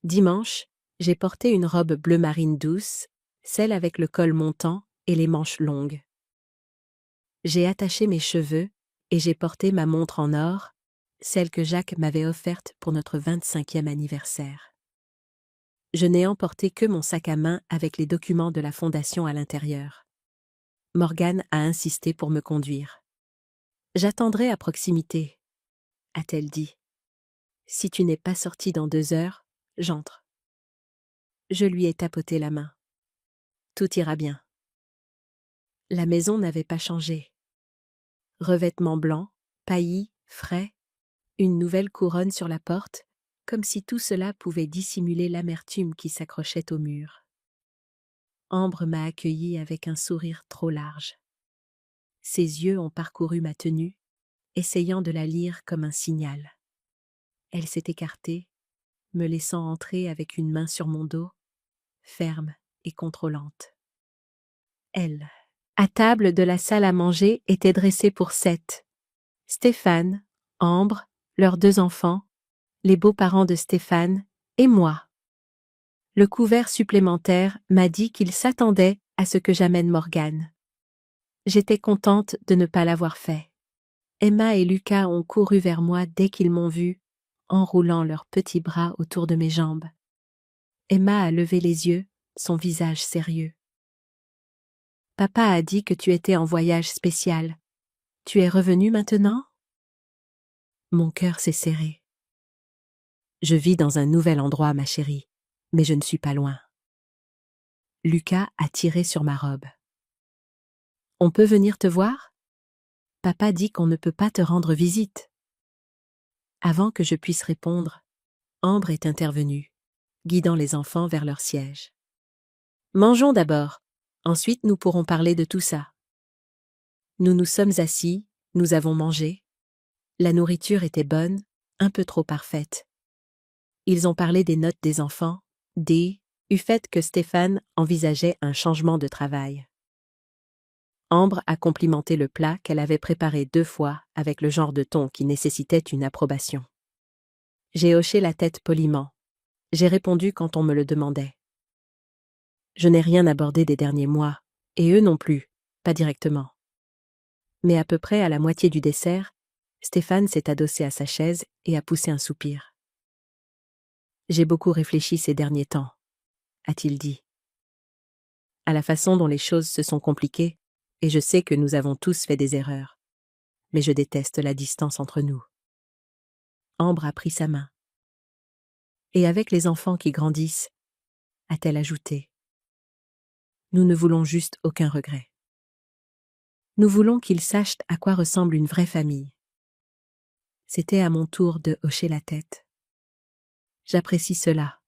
Dimanche, j'ai porté une robe bleu marine douce, celle avec le col montant et les manches longues. J'ai attaché mes cheveux et j'ai porté ma montre en or, celle que Jacques m'avait offerte pour notre 25e anniversaire. Je n'ai emporté que mon sac à main avec les documents de la fondation à l'intérieur. Morgane a insisté pour me conduire. J'attendrai à proximité, a-t-elle dit. Si tu n'es pas sorti dans 2 heures, j'entre. Je lui ai tapoté la main. Tout ira bien. La maison n'avait pas changé. Revêtement blanc, paillis, frais, une nouvelle couronne sur la porte, comme si tout cela pouvait dissimuler l'amertume qui s'accrochait au mur. Ambre m'a accueilli avec un sourire trop large. Ses yeux ont parcouru ma tenue, essayant de la lire comme un signal. Elle s'est écartée, me laissant entrer avec une main sur mon dos, ferme et contrôlante. Elle, à table de la salle à manger, était dressée pour 7. Stéphane, Ambre, leurs 2 enfants, les beaux-parents de Stéphane, et moi. Le couvert supplémentaire m'a dit qu'il s'attendait à ce que j'amène Morgane. J'étais contente de ne pas l'avoir fait. Emma et Lucas ont couru vers moi dès qu'ils m'ont vue, enroulant leurs petits bras autour de mes jambes. Emma a levé les yeux, son visage sérieux. Papa a dit que tu étais en voyage spécial. Tu es revenu maintenant? Mon cœur s'est serré. Je vis dans un nouvel endroit, ma chérie, mais je ne suis pas loin. Lucas a tiré sur ma robe. On peut venir te voir? Papa dit qu'on ne peut pas te rendre visite. Avant que je puisse répondre, Ambre est intervenue, guidant les enfants vers leur siège. Mangeons d'abord, ensuite nous pourrons parler de tout ça. Nous nous sommes assis, nous avons mangé. La nourriture était bonne, un peu trop parfaite. Ils ont parlé des notes des enfants, du fait que Stéphane envisageait un changement de travail. Ambre a complimenté le plat qu'elle avait préparé 2 fois avec le genre de ton qui nécessitait une approbation. J'ai hoché la tête poliment. J'ai répondu quand on me le demandait. Je n'ai rien abordé des derniers mois, et eux non plus, pas directement. Mais à peu près à la moitié du dessert, Stéphane s'est adossé à sa chaise et a poussé un soupir. J'ai beaucoup réfléchi ces derniers temps, a-t-il dit. À la façon dont les choses se sont compliquées, et je sais que nous avons tous fait des erreurs. Mais je déteste la distance entre nous. Ambre a pris sa main. Et avec les enfants qui grandissent, a-t-elle ajouté. Nous ne voulons juste aucun regret. Nous voulons qu'ils sachent à quoi ressemble une vraie famille. C'était à mon tour de hocher la tête. J'apprécie cela,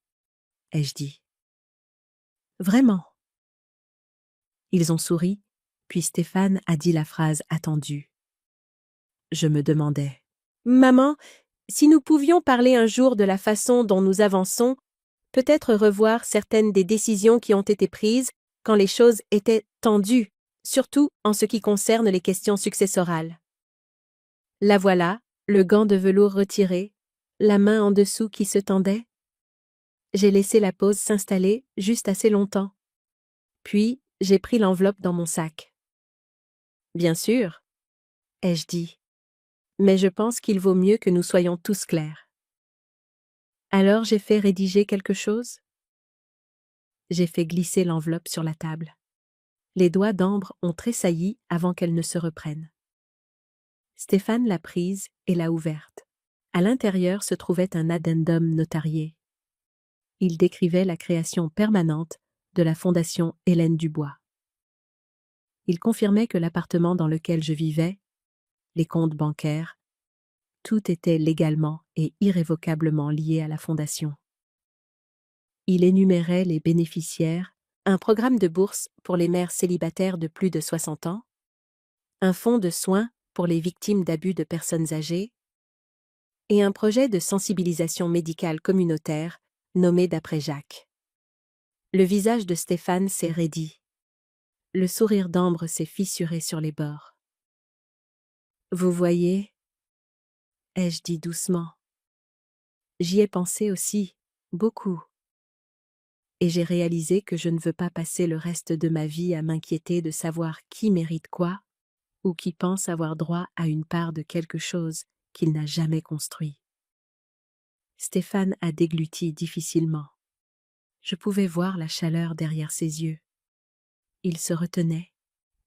ai-je dit. Vraiment. Ils ont souri, puis Stéphane a dit la phrase attendue. Je me demandais. Maman, si nous pouvions parler un jour de la façon dont nous avançons, peut-être revoir certaines des décisions qui ont été prises quand les choses étaient tendues, surtout en ce qui concerne les questions successorales. La voilà, le gant de velours retiré, la main en dessous qui se tendait. J'ai laissé la pause s'installer juste assez longtemps. Puis, j'ai pris l'enveloppe dans mon sac. Bien sûr, ai-je dit, mais je pense qu'il vaut mieux que nous soyons tous clairs. Alors j'ai fait rédiger quelque chose? J'ai fait glisser l'enveloppe sur la table. Les doigts d'Ambre ont tressailli avant qu'elle ne se reprenne. Stéphane l'a prise et l'a ouverte. À l'intérieur se trouvait un addendum notarié. Il décrivait la création permanente de la Fondation Hélène Dubois. Il confirmait que l'appartement dans lequel je vivais, les comptes bancaires, tout était légalement et irrévocablement lié à la Fondation. Il énumérait les bénéficiaires, un programme de bourse pour les mères célibataires de plus de 60 ans, un fonds de soins pour les victimes d'abus de personnes âgées et un projet de sensibilisation médicale communautaire nommé d'après Jacques. Le visage de Stéphane s'est raidi. Le sourire d'Ambre s'est fissuré sur les bords. « Vous voyez » ai-je dit doucement. « J'y ai pensé aussi, beaucoup. Et j'ai réalisé que je ne veux pas passer le reste de ma vie à m'inquiéter de savoir qui mérite quoi ou qui pense avoir droit à une part de quelque chose qu'il n'a jamais construit. » Stéphane a dégluti difficilement. Je pouvais voir la chaleur derrière ses yeux. Il se retenait,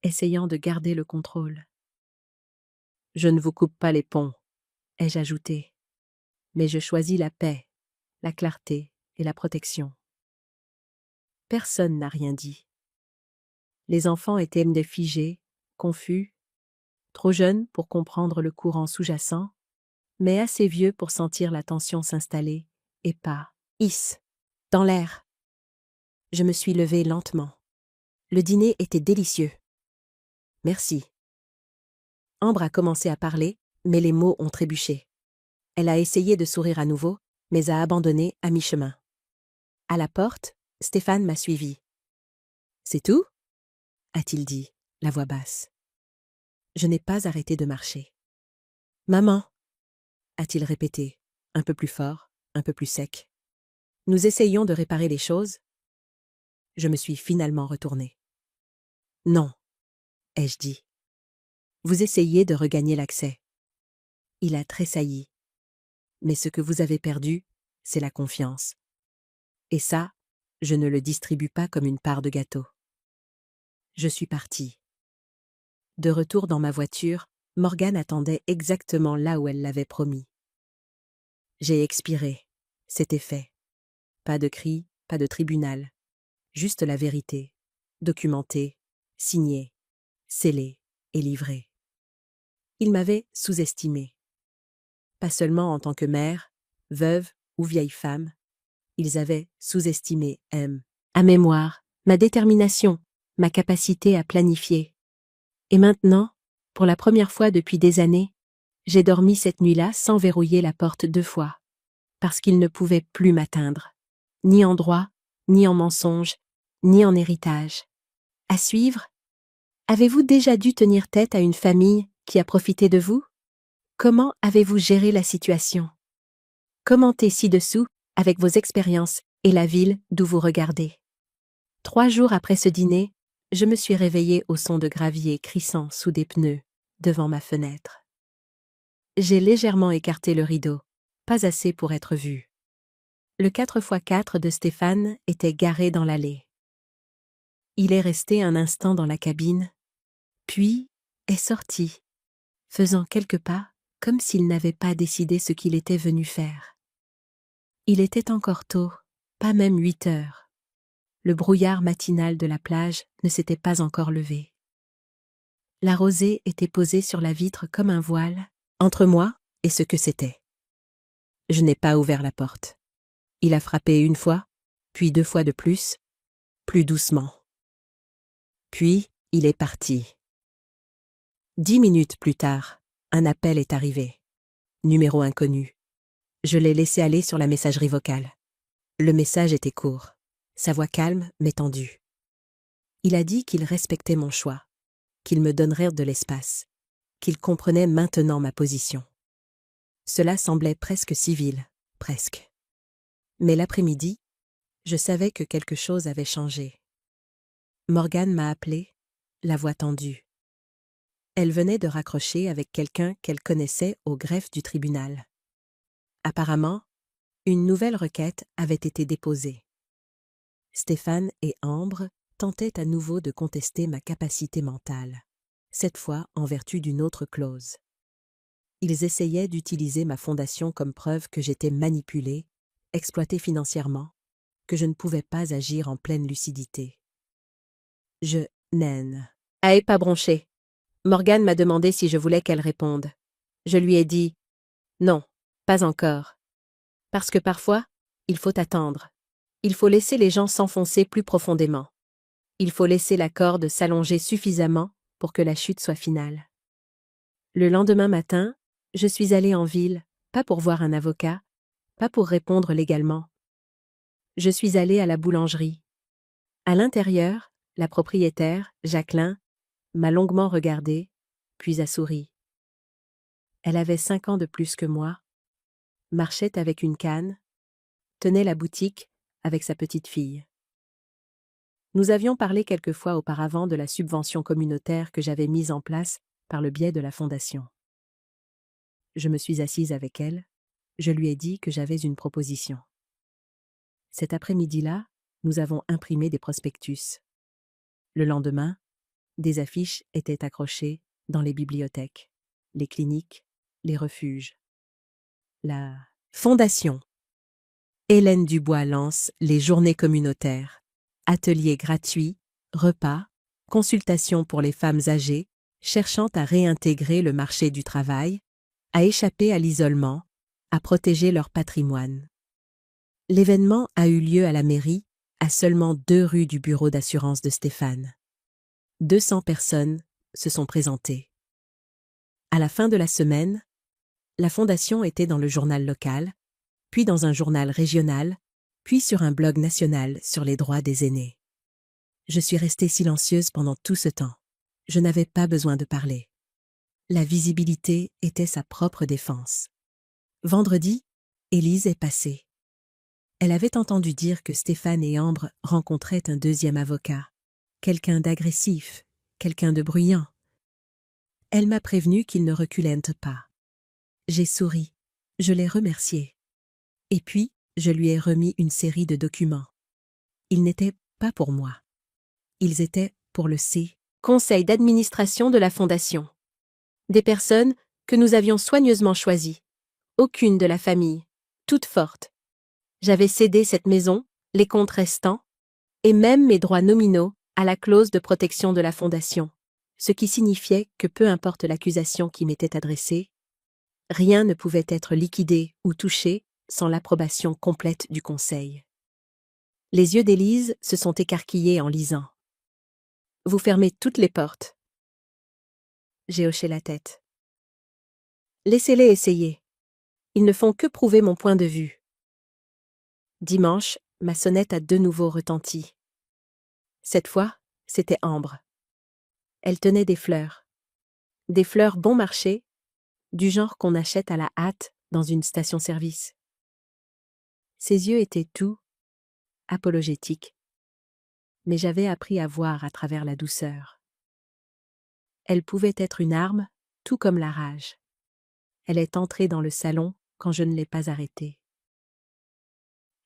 essayant de garder le contrôle. « Je ne vous coupe pas les ponts, » ai-je ajouté, « mais je choisis la paix, la clarté et la protection. » Personne n'a rien dit. Les enfants étaient figés, confus, trop jeunes pour comprendre le courant sous-jacent, mais assez vieux pour sentir la tension s'installer, et pas « hiss » dans l'air. Je me suis levée lentement. Le dîner était délicieux. Merci. Ambre a commencé à parler, mais les mots ont trébuché. Elle a essayé de sourire à nouveau, mais a abandonné à mi-chemin. À la porte, Stéphane m'a suivi. « C'est tout ?» a-t-il dit, la voix basse. Je n'ai pas arrêté de marcher. « Maman » a-t-il répété, un peu plus fort, un peu plus sec. « Nous essayons de réparer les choses. » Je me suis finalement retournée. « Non » ai-je dit. « Vous essayez de regagner l'accès. » Il a tressailli. « Mais ce que vous avez perdu, c'est la confiance. Et ça, je ne le distribue pas comme une part de gâteau. » Je suis partie. De retour dans ma voiture, Morgane attendait exactement là où elle l'avait promis. J'ai expiré. C'était fait. Pas de cri, pas de tribunal. Juste la vérité. Documentée, signée, scellée et livrée. Il m'avait sous-estimé. Pas seulement en tant que mère, veuve ou vieille femme. Ils avaient sous-estimé ma mémoire, ma détermination, ma capacité à planifier. Et maintenant, pour la première fois depuis des années, j'ai dormi cette nuit-là sans verrouiller la porte 2 fois, parce qu'il ne pouvait plus m'atteindre, ni en droit, ni en mensonge, ni en héritage. À suivre? Avez-vous déjà dû tenir tête à une famille qui a profité de vous? Comment avez-vous géré la situation? Commentez ci-dessous avec vos expériences et la ville d'où vous regardez. 3 jours après ce dîner, je me suis réveillée au son de gravier crissant sous des pneus, devant ma fenêtre. J'ai légèrement écarté le rideau, pas assez pour être vue. Le 4x4 de Stéphane était garé dans l'allée. Il est resté un instant dans la cabine, puis est sorti, faisant quelques pas comme s'il n'avait pas décidé ce qu'il était venu faire. Il était encore tôt, pas même 8 heures. Le brouillard matinal de la plage ne s'était pas encore levé. La rosée était posée sur la vitre comme un voile, entre moi et ce que c'était. Je n'ai pas ouvert la porte. Il a frappé 1 fois, puis 2 fois de plus doucement. Puis, il est parti. 10 minutes plus tard, un appel est arrivé. Numéro inconnu. Je l'ai laissé aller sur la messagerie vocale. Le message était court. Sa voix calme mais tendue. Il a dit qu'il respectait mon choix, qu'il me donnerait de l'espace, qu'il comprenait maintenant ma position. Cela semblait presque civil, presque. Mais l'après-midi, je savais que quelque chose avait changé. Morgane m'a appelée, la voix tendue. Elle venait de raccrocher avec quelqu'un qu'elle connaissait au greffe du tribunal. Apparemment, une nouvelle requête avait été déposée. Stéphane et Ambre tentaient à nouveau de contester ma capacité mentale, cette fois en vertu d'une autre clause. Ils essayaient d'utiliser ma fondation comme preuve que j'étais manipulée, exploitée financièrement, que je ne pouvais pas agir en pleine lucidité. Je n'ai pas bronché. Morgane m'a demandé si je voulais qu'elle réponde. Je lui ai dit « Non, pas encore. » Parce que parfois, il faut attendre. Il faut laisser les gens s'enfoncer plus profondément. Il faut laisser la corde s'allonger suffisamment pour que la chute soit finale. Le lendemain matin, je suis allée en ville, pas pour voir un avocat, pas pour répondre légalement. Je suis allée à la boulangerie. À l'intérieur, la propriétaire, Jacqueline, m'a longuement regardée, puis a souri. Elle avait 5 ans de plus que moi, marchait avec une canne, tenait la boutique avec sa petite fille. Nous avions parlé quelquefois auparavant de la subvention communautaire que j'avais mise en place par le biais de la fondation. Je me suis assise avec elle, je lui ai dit que j'avais une proposition. Cet après-midi-là, nous avons imprimé des prospectus. Le lendemain, des affiches étaient accrochées dans les bibliothèques, les cliniques, les refuges. La Fondation Hélène Dubois lance les journées communautaires, ateliers gratuits, repas, consultations pour les femmes âgées, cherchant à réintégrer le marché du travail, à échapper à l'isolement, à protéger leur patrimoine. L'événement a eu lieu à la mairie, à seulement 2 rues du bureau d'assurance de Stéphane. 200 personnes se sont présentées. À la fin de la semaine, la fondation était dans le journal local, puis dans un journal régional, puis sur un blog national sur les droits des aînés. Je suis restée silencieuse pendant tout ce temps. Je n'avais pas besoin de parler. La visibilité était sa propre défense. Vendredi, Élise est passée. Elle avait entendu dire que Stéphane et Ambre rencontraient un deuxième avocat, quelqu'un d'agressif, quelqu'un de bruyant. Elle m'a prévenu qu'il ne reculait pas. J'ai souri, je l'ai remercié. Et puis, je lui ai remis une série de documents. Ils n'étaient pas pour moi. Ils étaient pour le conseil d'administration de la Fondation. Des personnes que nous avions soigneusement choisies. Aucune de la famille, toute forte. J'avais cédé cette maison, les comptes restants, et même mes droits nominaux à la clause de protection de la Fondation, ce qui signifiait que peu importe l'accusation qui m'était adressée, rien ne pouvait être liquidé ou touché sans l'approbation complète du Conseil. Les yeux d'Élise se sont écarquillés en lisant. « Vous fermez toutes les portes. » J'ai hoché la tête. « Laissez-les essayer. Ils ne font que prouver mon point de vue. » Dimanche, ma sonnette a de nouveau retenti. Cette fois, c'était Ambre. Elle tenait des fleurs. Des fleurs bon marché, du genre qu'on achète à la hâte dans une station-service. Ses yeux étaient tout apologétiques. Mais j'avais appris à voir à travers la douceur. Elle pouvait être une arme, tout comme la rage. Elle est entrée dans le salon quand je ne l'ai pas arrêtée.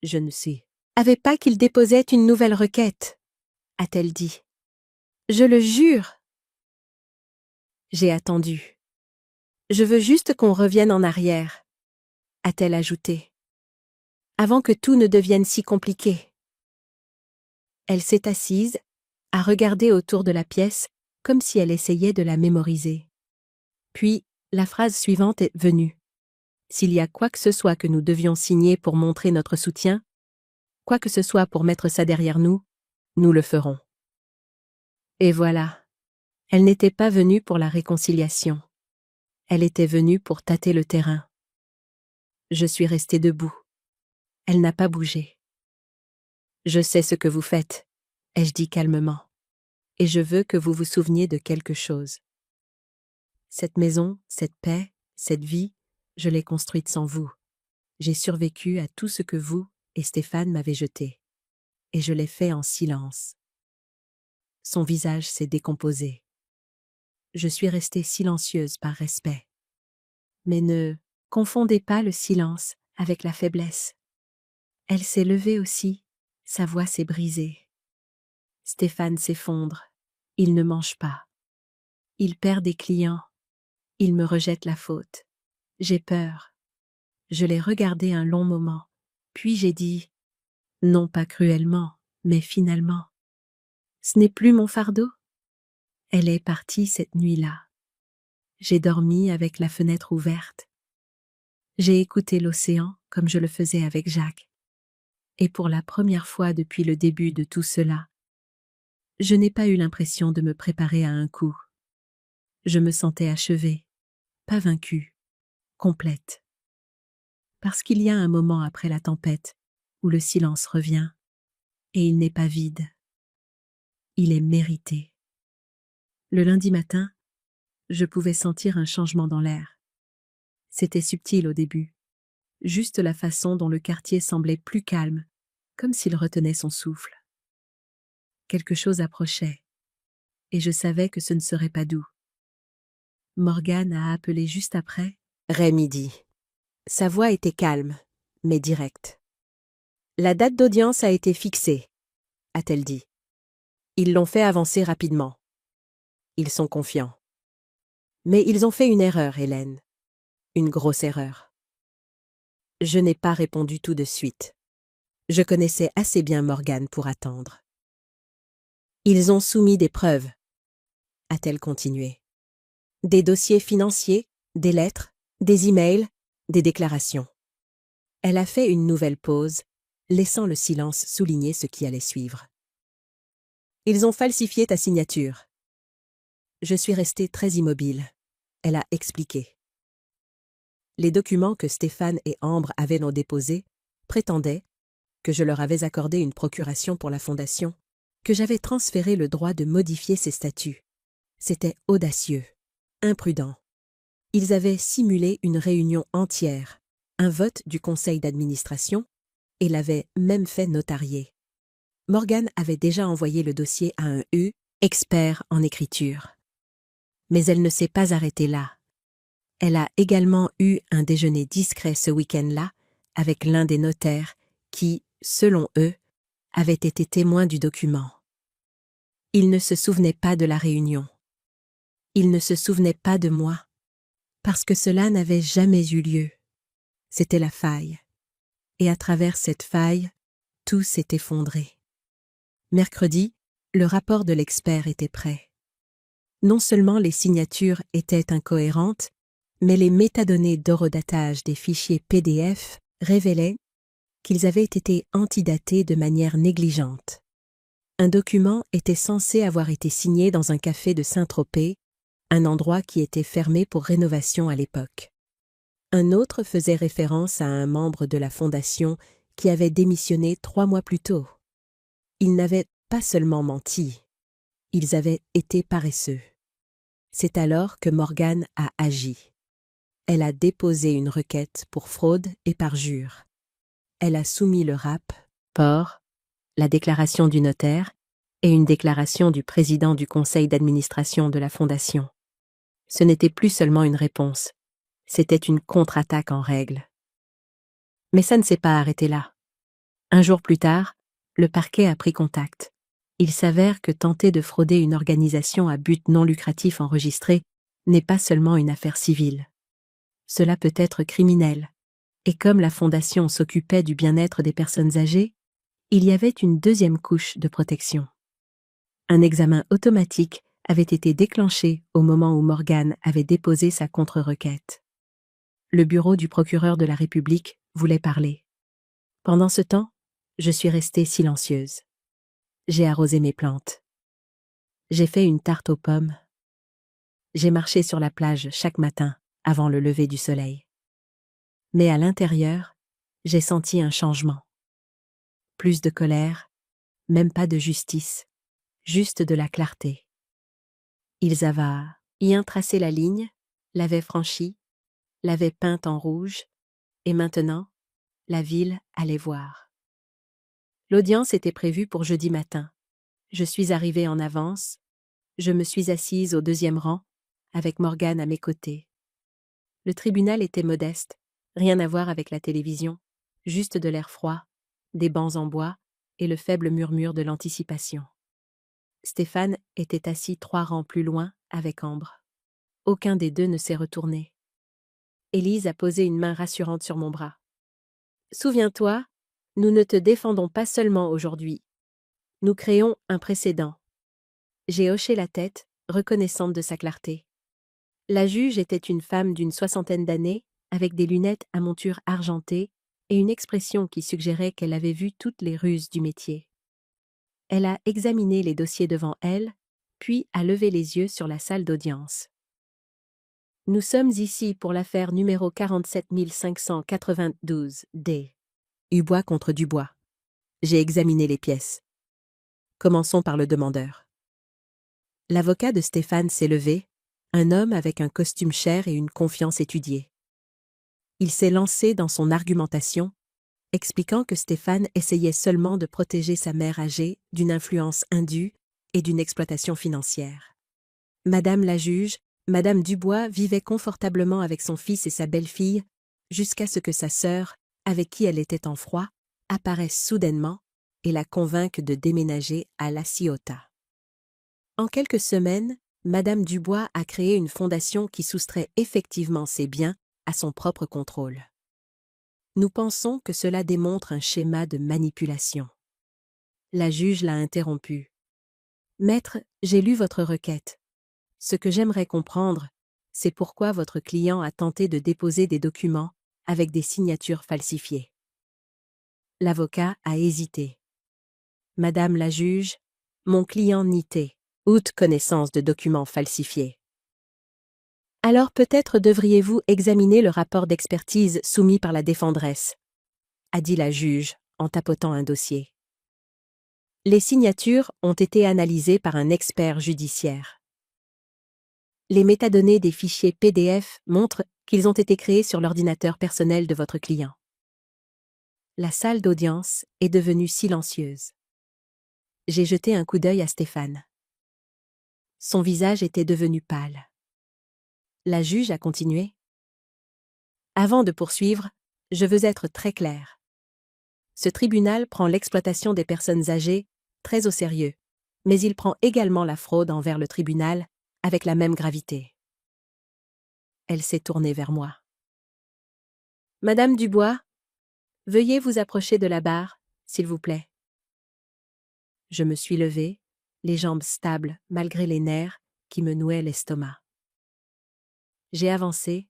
Je ne savais pas qu'il déposait une nouvelle requête, a-t-elle dit. Je le jure. J'ai attendu. Je veux juste qu'on revienne en arrière, a-t-elle ajouté, avant que tout ne devienne si compliqué. Elle s'est assise, a regardé autour de la pièce, comme si elle essayait de la mémoriser. Puis, la phrase suivante est venue. S'il y a quoi que ce soit que nous devions signer pour montrer notre soutien, quoi que ce soit pour mettre ça derrière nous, nous le ferons. Et voilà. Elle n'était pas venue pour la réconciliation. Elle était venue pour tâter le terrain. Je suis restée debout. Elle n'a pas bougé. Je sais ce que vous faites, ai-je dit calmement, et je veux que vous vous souveniez de quelque chose. Cette maison, cette paix, cette vie, je l'ai construite sans vous. J'ai survécu à tout ce que vous et Stéphane m'avez jeté. Et je l'ai fait en silence. Son visage s'est décomposé. Je suis restée silencieuse par respect. Mais ne confondez pas le silence avec la faiblesse. Elle s'est levée aussi, sa voix s'est brisée. Stéphane s'effondre, il ne mange pas. Il perd des clients, il me rejette la faute. J'ai peur. Je l'ai regardé un long moment, puis j'ai dit, non pas cruellement, mais finalement. Ce n'est plus mon fardeau. Elle est partie cette nuit-là. J'ai dormi avec la fenêtre ouverte. J'ai écouté l'océan comme je le faisais avec Jacques. Et pour la première fois depuis le début de tout cela, je n'ai pas eu l'impression de me préparer à un coup. Je me sentais achevée, pas vaincue, complète. Parce qu'il y a un moment après la tempête où le silence revient, et il n'est pas vide. Il est mérité. Le lundi matin, je pouvais sentir un changement dans l'air. C'était subtil au début, juste la façon dont le quartier semblait plus calme, comme s'il retenait son souffle. Quelque chose approchait, et je savais que ce ne serait pas doux. Morgane a appelé juste après. Rémi dit. Sa voix était calme, mais directe. La date d'audience a été fixée, a-t-elle dit. Ils l'ont fait avancer rapidement. Ils sont confiants. Mais ils ont fait une erreur, Hélène. Une grosse erreur. Je n'ai pas répondu tout de suite. Je connaissais assez bien Morgane pour attendre. Ils ont soumis des preuves, a-t-elle continué. Des dossiers financiers, des lettres, des emails, des déclarations. Elle a fait une nouvelle pause, laissant le silence souligner ce qui allait suivre. Ils ont falsifié ta signature. Je suis restée très immobile. Elle a expliqué. Les documents que Stéphane et Ambre avaient non déposés prétendaient que je leur avais accordé une procuration pour la fondation, que j'avais transféré le droit de modifier ses statuts. C'était audacieux, imprudent. Ils avaient simulé une réunion entière, un vote du conseil d'administration, et l'avaient même fait notarier. Morgane avait déjà envoyé le dossier à un expert en écriture. Mais elle ne s'est pas arrêtée là. Elle a également eu un déjeuner discret ce week-end-là avec l'un des notaires qui, selon eux, avait été témoin du document. Il ne se souvenait pas de la réunion. Il ne se souvenait pas de moi, parce que cela n'avait jamais eu lieu. C'était la faille. Et à travers cette faille, tout s'est effondré. Mercredi, le rapport de l'expert était prêt. Non seulement les signatures étaient incohérentes, mais les métadonnées d'horodatage des fichiers PDF révélaient qu'ils avaient été antidatés de manière négligente. Un document était censé avoir été signé dans un café de Saint-Tropez, un endroit qui était fermé pour rénovation à l'époque. Un autre faisait référence à un membre de la fondation qui avait démissionné 3 mois plus tôt. Ils n'avaient pas seulement menti, ils avaient été paresseux. C'est alors que Morgane a agi. Elle a déposé une requête pour fraude et parjure. Elle a soumis le rapport, la déclaration du notaire et une déclaration du président du conseil d'administration de la fondation. Ce n'était plus seulement une réponse, c'était une contre-attaque en règle. Mais ça ne s'est pas arrêté là. Un jour plus tard, le parquet a pris contact. Il s'avère que tenter de frauder une organisation à but non lucratif enregistrée n'est pas seulement une affaire civile. Cela peut être criminel. Et comme la fondation s'occupait du bien-être des personnes âgées, il y avait une deuxième couche de protection. Un examen automatique avait été déclenché au moment où Morgane avait déposé sa contre-requête. Le bureau du procureur de la République voulait parler. Pendant ce temps, je suis restée silencieuse. J'ai arrosé mes plantes. J'ai fait une tarte aux pommes. J'ai marché sur la plage chaque matin avant le lever du soleil. Mais à l'intérieur, j'ai senti un changement. Plus de colère, même pas de justice, juste de la clarté. Ils avaient y tracé la ligne, l'avaient franchie, l'avaient peinte en rouge, et maintenant, la ville allait voir. L'audience était prévue pour jeudi matin. Je suis arrivée en avance, je me suis assise au 2e rang, avec Morgane à mes côtés. Le tribunal était modeste, rien à voir avec la télévision, juste de l'air froid, des bancs en bois et le faible murmure de l'anticipation. Stéphane était assis 3 rangs plus loin avec Ambre. Aucun des deux ne s'est retourné. Élise a posé une main rassurante sur mon bras. « Souviens-toi, nous ne te défendons pas seulement aujourd'hui. Nous créons un précédent. » J'ai hoché la tête, reconnaissante de sa clarté. La juge était une femme d'une 60aine d'années, avec des lunettes à monture argentée et une expression qui suggérait qu'elle avait vu toutes les ruses du métier. Elle a examiné les dossiers devant elle, puis a levé les yeux sur la salle d'audience. Nous sommes ici pour l'affaire numéro 47592D. Dubois contre Dubois. J'ai examiné les pièces. Commençons par le demandeur. L'avocat de Stéphane s'est levé, un homme avec un costume cher et une confiance étudiée. Il s'est lancé dans son argumentation, expliquant que Stéphane essayait seulement de protéger sa mère âgée d'une influence indue et d'une exploitation financière. Madame la juge, Madame Dubois vivait confortablement avec son fils et sa belle-fille jusqu'à ce que sa sœur, avec qui elle était en froid, apparaisse soudainement et la convainque de déménager à La Ciotat. En quelques semaines, Madame Dubois a créé une fondation qui soustrait effectivement ses biens à son propre contrôle. Nous pensons que cela démontre un schéma de manipulation. La juge l'a interrompu. « Maître, j'ai lu votre requête. Ce que j'aimerais comprendre, c'est pourquoi votre client a tenté de déposer des documents avec des signatures falsifiées. » L'avocat a hésité. « Madame la juge, mon client niait, outre connaissance de documents falsifiés. » Alors peut-être devriez-vous examiner le rapport d'expertise soumis par la défenderesse, a dit la juge en tapotant un dossier. Les signatures ont été analysées par un expert judiciaire. Les métadonnées des fichiers PDF montrent qu'ils ont été créés sur l'ordinateur personnel de votre client. La salle d'audience est devenue silencieuse. J'ai jeté un coup d'œil à Stéphane. Son visage était devenu pâle. La juge a continué. « Avant de poursuivre, je veux être très clair. Ce tribunal prend l'exploitation des personnes âgées très au sérieux, mais il prend également la fraude envers le tribunal avec la même gravité. » Elle s'est tournée vers moi. « Madame Dubois, veuillez vous approcher de la barre, s'il vous plaît. » Je me suis levée, les jambes stables malgré les nerfs qui me nouaient l'estomac. J'ai avancé,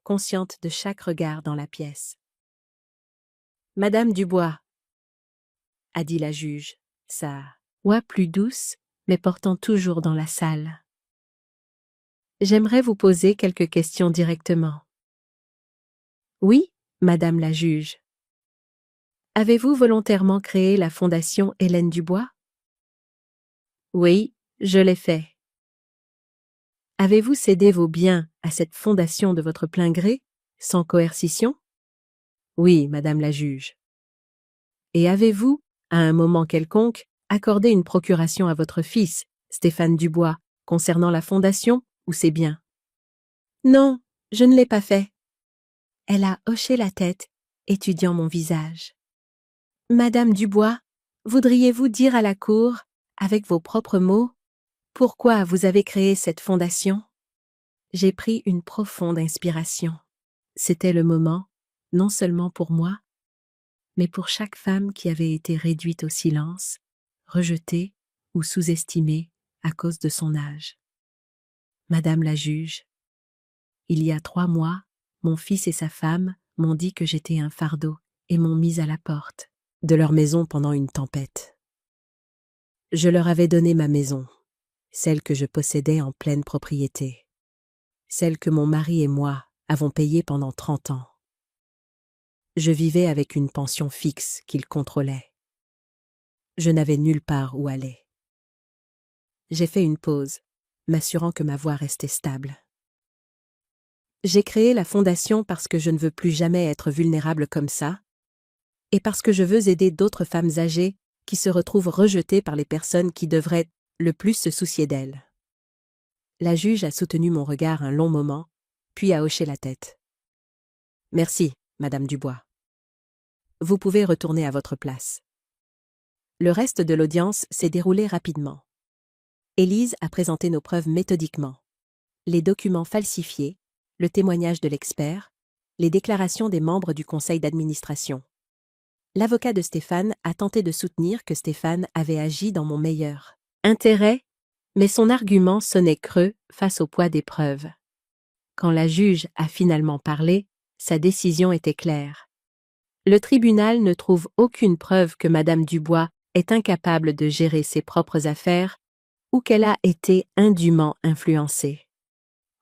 consciente de chaque regard dans la pièce. « Madame Dubois, » a dit la juge, sa voix plus douce, mais portant toujours dans la salle. « J'aimerais vous poser quelques questions directement. » « Oui, Madame la juge. » « Avez-vous volontairement créé la Fondation Hélène Dubois? » »« Oui, je l'ai fait. » « Avez-vous cédé vos biens à cette fondation de votre plein gré, sans coercition? » »« Oui, Madame la juge. » « Et avez-vous, à un moment quelconque, accordé une procuration à votre fils, Stéphane Dubois, concernant la fondation ou ses biens? » »« Non, je ne l'ai pas fait. » Elle a hoché la tête, étudiant mon visage. « Madame Dubois, voudriez-vous dire à la cour, avec vos propres mots, pourquoi vous avez créé cette fondation? » J'ai pris une profonde inspiration. C'était le moment, non seulement pour moi, mais pour chaque femme qui avait été réduite au silence, rejetée ou sous-estimée à cause de son âge. Madame la juge, il y a 3 mois, mon fils et sa femme m'ont dit que j'étais un fardeau et m'ont mise à la porte de leur maison pendant une tempête. Je leur avais donné ma maison, celle que je possédais en pleine propriété, celle que mon mari et moi avons payée pendant 30 ans. Je vivais avec une pension fixe qu'ils contrôlaient. Je n'avais nulle part où aller. J'ai fait une pause, m'assurant que ma voix restait stable. J'ai créé la fondation parce que je ne veux plus jamais être vulnérable comme ça, et parce que je veux aider d'autres femmes âgées qui se retrouvent rejetées par les personnes qui devraient le plus se soucier d'elles. La juge a soutenu mon regard un long moment, puis a hoché la tête. « Merci, Madame Dubois. Vous pouvez retourner à votre place. » Le reste de l'audience s'est déroulé rapidement. Élise a présenté nos preuves méthodiquement. Les documents falsifiés, le témoignage de l'expert, les déclarations des membres du conseil d'administration. L'avocat de Stéphane a tenté de soutenir que Stéphane avait agi dans mon meilleur intérêt, mais son argument sonnait creux face au poids des preuves. Quand la juge a finalement parlé, sa décision était claire. Le tribunal ne trouve aucune preuve que Madame Dubois est incapable de gérer ses propres affaires ou qu'elle a été indûment influencée.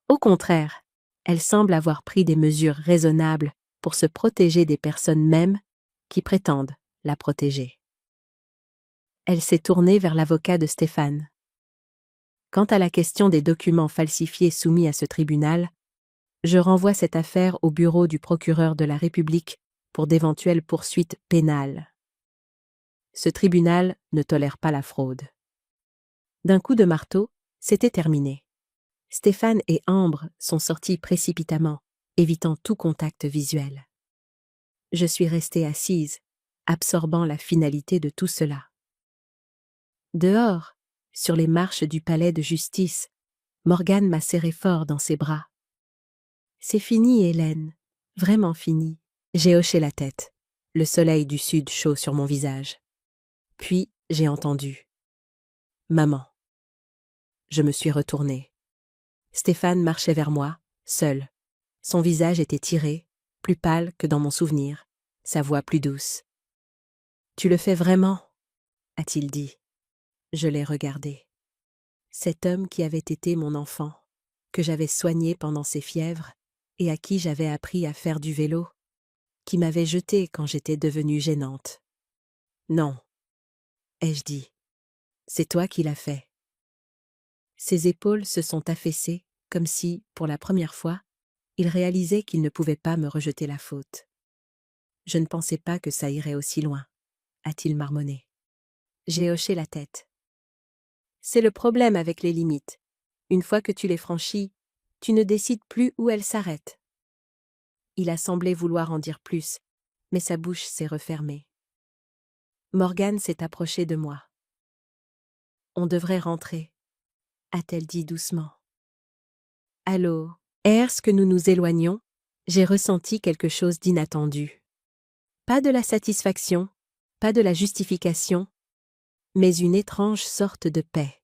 Au contraire, Elle semble avoir pris des mesures raisonnables pour se protéger des personnes mêmes qui prétendent la protéger. Elle s'est tournée vers l'avocat de Stéphane. Quant à la question des documents falsifiés soumis à ce tribunal, je renvoie cette affaire au bureau du procureur de la République pour d'éventuelles poursuites pénales. Ce tribunal ne tolère pas la fraude. D'un coup de marteau, c'était terminé. Stéphane et Ambre sont sortis précipitamment, évitant tout contact visuel. Je suis restée assise, absorbant la finalité de tout cela. Dehors, sur les marches du palais de justice, Morgane m'a serré fort dans ses bras. « C'est fini, Hélène, vraiment fini. » J'ai hoché la tête, le soleil du sud chaud sur mon visage. Puis, j'ai entendu. « Maman. » Je me suis retournée. Stéphane marchait vers moi, seul. Son visage était tiré, plus pâle que dans mon souvenir, sa voix plus douce. « Tu le fais vraiment ?» a-t-il dit. Je l'ai regardé. Cet homme qui avait été mon enfant, que j'avais soigné pendant ses fièvres et à qui j'avais appris à faire du vélo, qui m'avait jetée quand j'étais devenue gênante. « Non, » ai-je dit. « C'est toi qui l'as fait. » Ses épaules se sont affaissées, comme si, pour la première fois, il réalisait qu'il ne pouvait pas me rejeter la faute. « Je ne pensais pas que ça irait aussi loin, » a-t-il marmonné. J'ai hoché la tête. C'est le problème avec les limites. Une fois que tu les franchis, tu ne décides plus où elles s'arrêtent. Il a semblé vouloir en dire plus, mais sa bouche s'est refermée. Morgane s'est approchée de moi. « On devrait rentrer, » a-t-elle dit doucement. Allô, est-ce que nous nous éloignons? J'ai ressenti quelque chose d'inattendu. Pas de la satisfaction, pas de la justification, mais une étrange sorte de paix.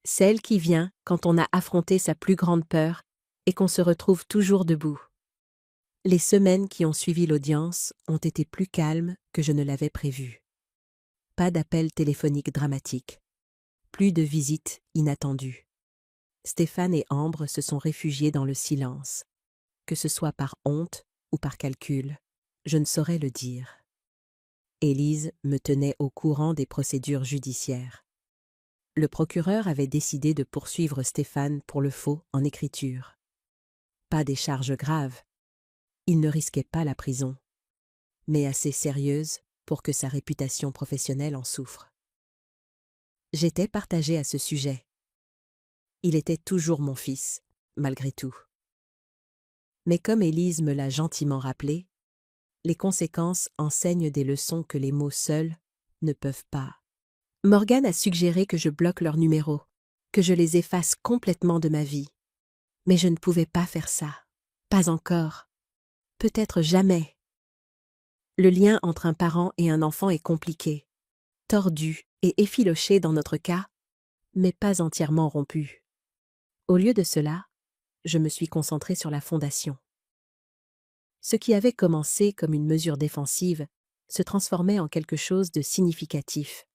Celle qui vient quand on a affronté sa plus grande peur et qu'on se retrouve toujours debout. Les semaines qui ont suivi l'audience ont été plus calmes que je ne l'avais prévu. Pas d'appel téléphonique dramatique. Plus de visites inattendues. Stéphane et Ambre se sont réfugiés dans le silence. Que ce soit par honte ou par calcul, je ne saurais le dire. Élise me tenait au courant des procédures judiciaires. Le procureur avait décidé de poursuivre Stéphane pour le faux en écriture. Pas des charges graves. Il ne risquait pas la prison, mais assez sérieuse pour que sa réputation professionnelle en souffre. J'étais partagée à ce sujet. Il était toujours mon fils, malgré tout. Mais comme Élise me l'a gentiment rappelé, les conséquences enseignent des leçons que les mots seuls ne peuvent pas. Morgane a suggéré que je bloque leurs numéros, que je les efface complètement de ma vie. Mais je ne pouvais pas faire ça. Pas encore. Peut-être jamais. Le lien entre un parent et un enfant est compliqué, tordu et effiloché dans notre cas, mais pas entièrement rompu. Au lieu de cela, je me suis concentrée sur la fondation. Ce qui avait commencé comme une mesure défensive se transformait en quelque chose de significatif.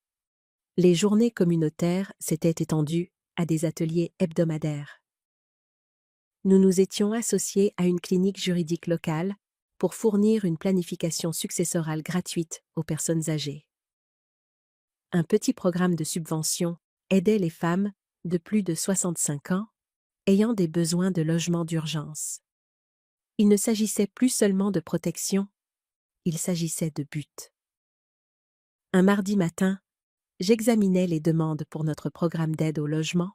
Les journées communautaires s'étaient étendues à des ateliers hebdomadaires. Nous nous étions associés à une clinique juridique locale pour fournir une planification successorale gratuite aux personnes âgées. Un petit programme de subvention aidait les femmes de plus de 65 ans ayant des besoins de logement d'urgence. Il ne s'agissait plus seulement de protection, il s'agissait de but. Un mardi matin, j'examinais les demandes pour notre programme d'aide au logement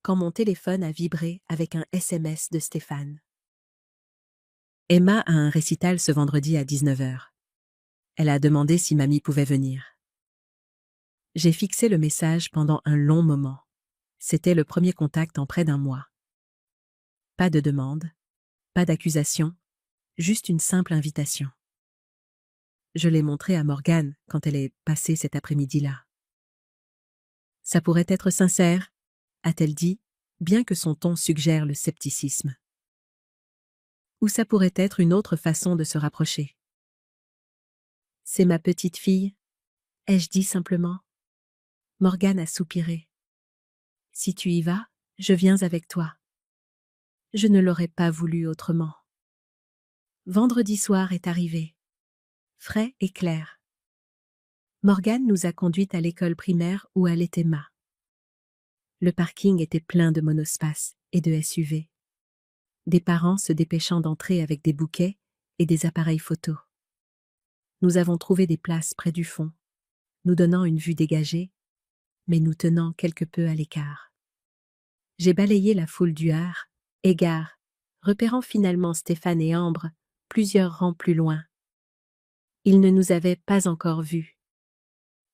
quand mon téléphone a vibré avec un SMS de Stéphane. Emma a un récital ce vendredi à 19h. Elle a demandé si mamie pouvait venir. J'ai fixé le message pendant un long moment. C'était le premier contact en près d'un mois. Pas de demande, pas d'accusation, juste une simple invitation. Je l'ai montré à Morgane quand elle est passée cet après-midi-là. Ça pourrait être sincère, a-t-elle dit, bien que son ton suggère le scepticisme. Ou ça pourrait être une autre façon de se rapprocher. C'est ma petite fille, ai-je dit simplement. Morgane a soupiré. Si tu y vas, je viens avec toi. Je ne l'aurais pas voulu autrement. Vendredi soir est arrivé. Frais et clair. Morgane nous a conduites à l'école primaire où allait Emma. Le parking était plein de monospaces et de SUV. Des parents se dépêchant d'entrer avec des bouquets et des appareils photo. Nous avons trouvé des places près du fond, nous donnant une vue dégagée, mais nous tenant quelque peu à l'écart. J'ai balayé la foule du égard, repérant finalement Stéphane et Ambre, plusieurs rangs plus loin. Ils ne nous avaient pas encore vus.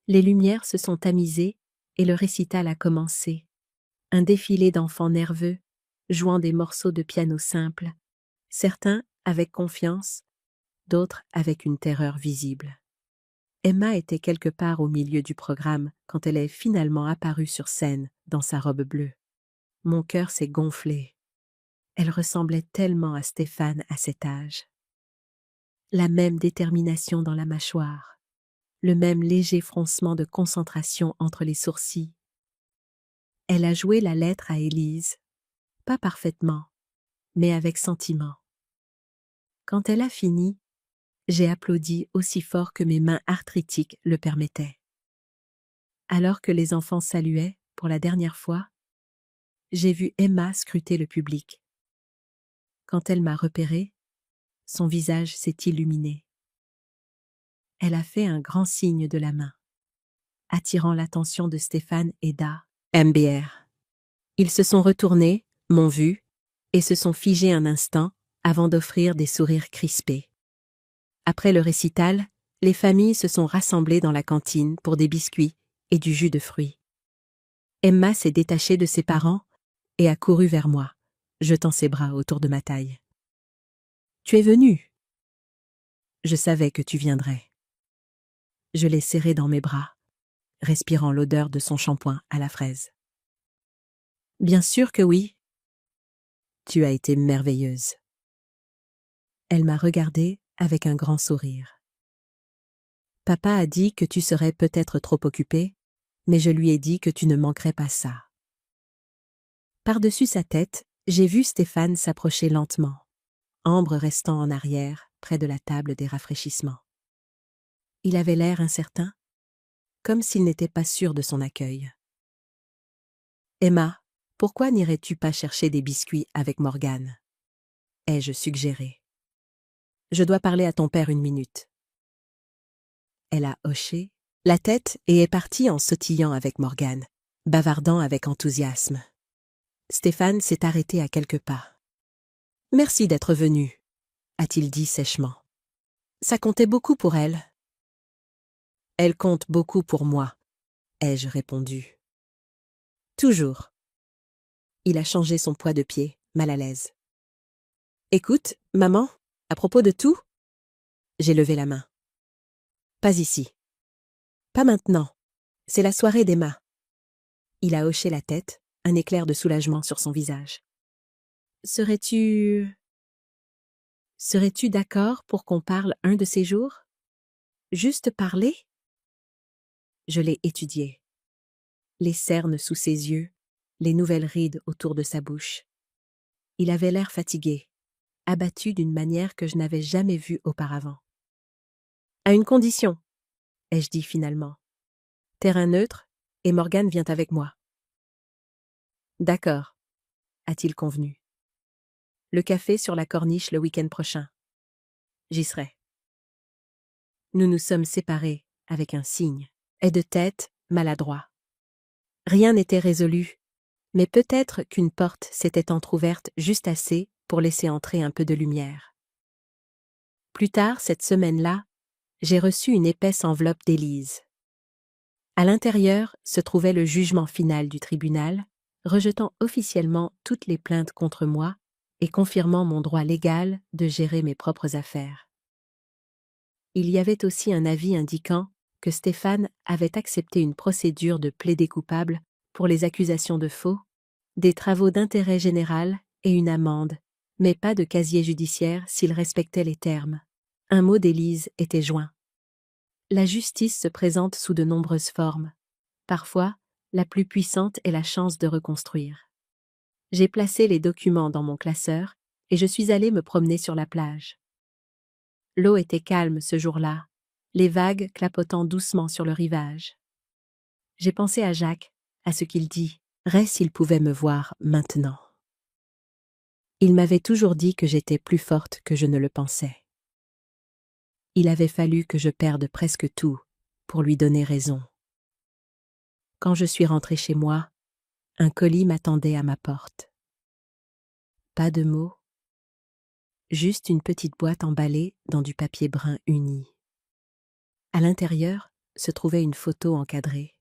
Les lumières se sont tamisées et le récital a commencé. Un défilé d'enfants nerveux, jouant des morceaux de piano simples, certains avec confiance, d'autres avec une terreur visible. Emma était quelque part au milieu du programme quand elle est finalement apparue sur scène dans sa robe bleue. Mon cœur s'est gonflé. Elle ressemblait tellement à Stéphane à cet âge. La même détermination dans la mâchoire, le même léger froncement de concentration entre les sourcils. Elle a joué la lettre à Élise, pas parfaitement, mais avec sentiment. Quand elle a fini, j'ai applaudi aussi fort que mes mains arthritiques le permettaient. Alors que les enfants saluaient, pour la dernière fois, j'ai vu Emma scruter le public. Quand elle m'a repéré, son visage s'est illuminé. Elle a fait un grand signe de la main, attirant l'attention de Stéphane et d'A.M.B.R. Ils se sont retournés, m'ont vu, et se sont figés un instant avant d'offrir des sourires crispés. Après le récital, les familles se sont rassemblées dans la cantine pour des biscuits et du jus de fruits. Emma s'est détachée de ses parents et a couru vers moi, jetant ses bras autour de ma taille. « Tu es venue !»« Je savais que tu viendrais. » Je l'ai serrée dans mes bras, respirant l'odeur de son shampoing à la fraise. « Bien sûr que oui. Tu as été merveilleuse. » Elle m'a regardée avec un grand sourire. « Papa a dit que tu serais peut-être trop occupée, mais je lui ai dit que tu ne manquerais pas ça. » Par-dessus sa tête, j'ai vu Stéphane s'approcher lentement, Ambre restant en arrière, près de la table des rafraîchissements. Il avait l'air incertain, comme s'il n'était pas sûr de son accueil. « Emma, pourquoi n'irais-tu pas chercher des biscuits avec Morgane ?» ai-je suggéré. « Je dois parler à ton père une minute. » Elle a hoché la tête et est partie en sautillant avec Morgane, bavardant avec enthousiasme. Stéphane s'est arrêté à quelques pas. « Merci d'être venu, » a-t-il dit sèchement. « Ça comptait beaucoup pour elle. »« Elle compte beaucoup pour moi, » ai-je répondu. « Toujours. » Il a changé son poids de pied, mal à l'aise. « Écoute, maman, à propos de tout ?» J'ai levé la main. « Pas ici. »« Pas maintenant. C'est la soirée d'Emma. » Il a hoché la tête, un éclair de soulagement sur son visage. « Serais-tu d'accord pour qu'on parle un de ces jours? Juste parler ?» Je l'ai étudié. Les cernes sous ses yeux, les nouvelles rides autour de sa bouche. Il avait l'air fatigué, abattu d'une manière que je n'avais jamais vue auparavant. « À une condition, » ai-je dit finalement. « Terrain neutre, et Morgane vient avec moi. »« D'accord, » a-t-il convenu. « Le café sur la corniche le week-end prochain. J'y serai. » Nous nous sommes séparés avec un signe, et de tête maladroit. Rien n'était résolu, mais peut-être qu'une porte s'était entr'ouverte juste assez pour laisser entrer un peu de lumière. Plus tard, cette semaine-là, j'ai reçu une épaisse enveloppe d'Élise. À l'intérieur se trouvait le jugement final du tribunal, rejetant officiellement toutes les plaintes contre moi et confirmant mon droit légal de gérer mes propres affaires. Il y avait aussi un avis indiquant que Stéphane avait accepté une procédure de plaidé coupable pour les accusations de faux, des travaux d'intérêt général et une amende, mais pas de casier judiciaire s'il respectait les termes. Un mot d'Élise était joint. La justice se présente sous de nombreuses formes. Parfois, la plus puissante est la chance de reconstruire. J'ai placé les documents dans mon classeur et je suis allée me promener sur la plage. L'eau était calme ce jour-là, les vagues clapotant doucement sur le rivage. J'ai pensé à Jacques, à ce qu'il dit. Ray s'il pouvait me voir maintenant. Il m'avait toujours dit que j'étais plus forte que je ne le pensais. Il avait fallu que je perde presque tout pour lui donner raison. Quand je suis rentrée chez moi, un colis m'attendait à ma porte. Pas de mots, juste une petite boîte emballée dans du papier brun uni. À l'intérieur se trouvait une photo encadrée,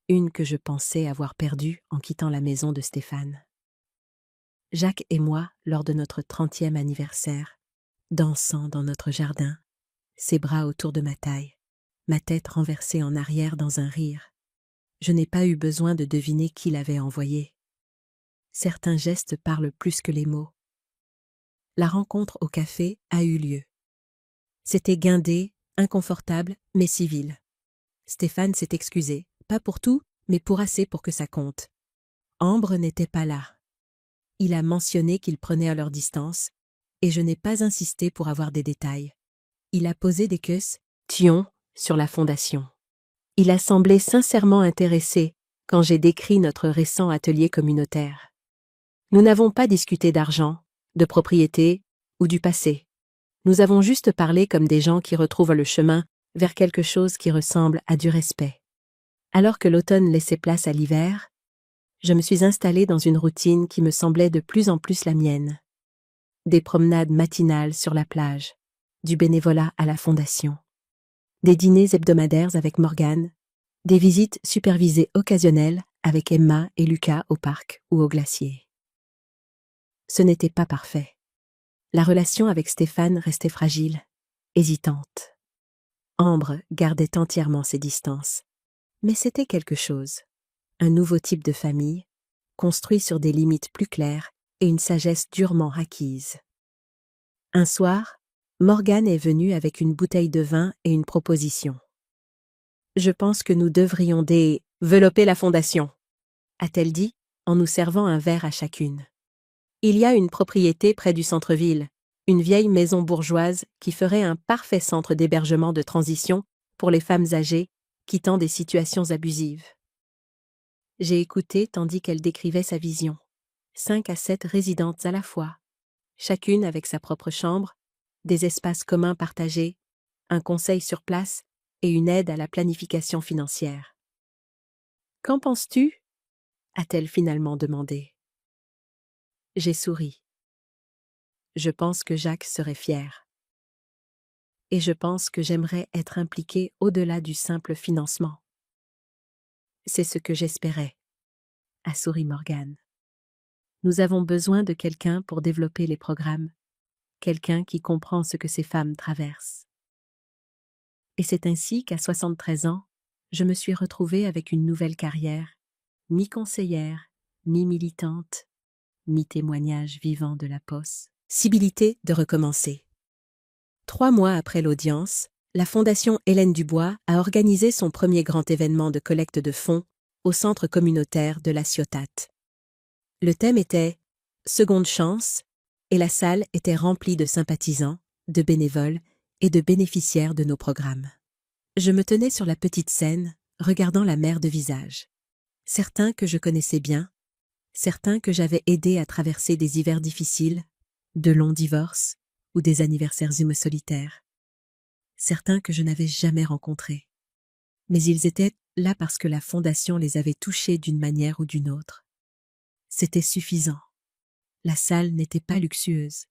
une que je pensais avoir perdue en quittant la maison de Stéphane. Jacques et moi, lors de notre 30e anniversaire, dansant dans notre jardin, ses bras autour de ma taille, ma tête renversée en arrière dans un rire. Je n'ai pas eu besoin de deviner qui l'avait envoyé. Certains gestes parlent plus que les mots. La rencontre au café a eu lieu. C'était guindé, inconfortable, mais civil. Stéphane s'est excusé, pas pour tout, mais pour assez pour que ça compte. Ambre n'était pas là. Il a mentionné qu'ils prenaient à leur distance, et je n'ai pas insisté pour avoir des détails. Il a posé des questions sur la fondation. Il a semblé sincèrement intéressé quand j'ai décrit notre récent atelier communautaire. Nous n'avons pas discuté d'argent, de propriété ou du passé. Nous avons juste parlé comme des gens qui retrouvent le chemin vers quelque chose qui ressemble à du respect. Alors que l'automne laissait place à l'hiver, je me suis installée dans une routine qui me semblait de plus en plus la mienne. Des promenades matinales sur la plage, du bénévolat à la fondation, des dîners hebdomadaires avec Morgane, des visites supervisées occasionnelles avec Emma et Lucas au parc ou au glacier. Ce n'était pas parfait. La relation avec Stéphane restait fragile, hésitante. Ambre gardait entièrement ses distances. Mais c'était quelque chose. Un nouveau type de famille, construit sur des limites plus claires et une sagesse durement acquise. Un soir, Morgane est venue avec une bouteille de vin et une proposition. « Je pense que nous devrions développer la fondation », a-t-elle dit, en nous servant un verre à chacune. Il y a une propriété près du centre-ville, une vieille maison bourgeoise qui ferait un parfait centre d'hébergement de transition pour les femmes âgées quittant des situations abusives. J'ai écouté tandis qu'elle décrivait sa vision. 5 à 7 résidentes à la fois, chacune avec sa propre chambre, des espaces communs partagés, un conseil sur place et une aide à la planification financière. « Qu'en penses-tu » a-t-elle finalement demandé. J'ai souri. Je pense que Jacques serait fier. Et je pense que j'aimerais être impliquée au-delà du simple financement. C'est ce que j'espérais, a souri Morgane. Nous avons besoin de quelqu'un pour développer les programmes, quelqu'un qui comprend ce que ces femmes traversent. Et c'est ainsi qu'à 73 ans, je me suis retrouvée avec une nouvelle carrière, mi-conseillère, mi-militante, mi-témoignage vivant de la possibilité de recommencer. 3 mois après l'audience, la Fondation Hélène Dubois a organisé son premier grand événement de collecte de fonds au centre communautaire de La Ciotat. Le thème était « Seconde chance » et la salle était remplie de sympathisants, de bénévoles et de bénéficiaires de nos programmes. Je me tenais sur la petite scène, regardant la mer de visage. Certains que je connaissais bien, certains que j'avais aidés à traverser des hivers difficiles, de longs divorces ou des anniversaires solitaires. Certains que je n'avais jamais rencontrés. Mais ils étaient là parce que la Fondation les avait touchés d'une manière ou d'une autre. C'était suffisant. La salle n'était pas luxueuse.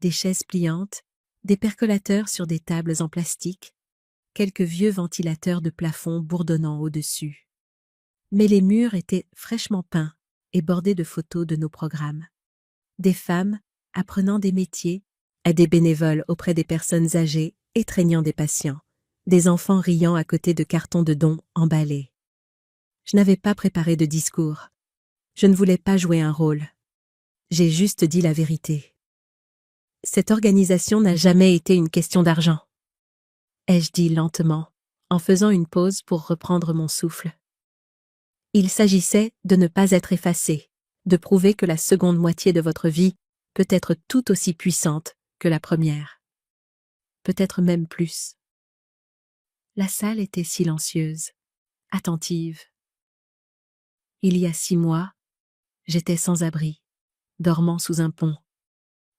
Des chaises pliantes, des percolateurs sur des tables en plastique, quelques vieux ventilateurs de plafond bourdonnant au-dessus. Mais les murs étaient fraîchement peints et bordés de photos de nos programmes. Des femmes apprenant des métiers, à des bénévoles auprès des personnes âgées étreignant des patients, des enfants riant à côté de cartons de dons emballés. Je n'avais pas préparé de discours. Je ne voulais pas jouer un rôle. J'ai juste dit la vérité. Cette organisation n'a jamais été une question d'argent, ai-je dit lentement, en faisant une pause pour reprendre mon souffle. Il s'agissait de ne pas être effacé, de prouver que la seconde moitié de votre vie peut être tout aussi puissante que la première. Peut-être même plus. La salle était silencieuse, attentive. Il y a 6 mois, j'étais sans abri, dormant sous un pont,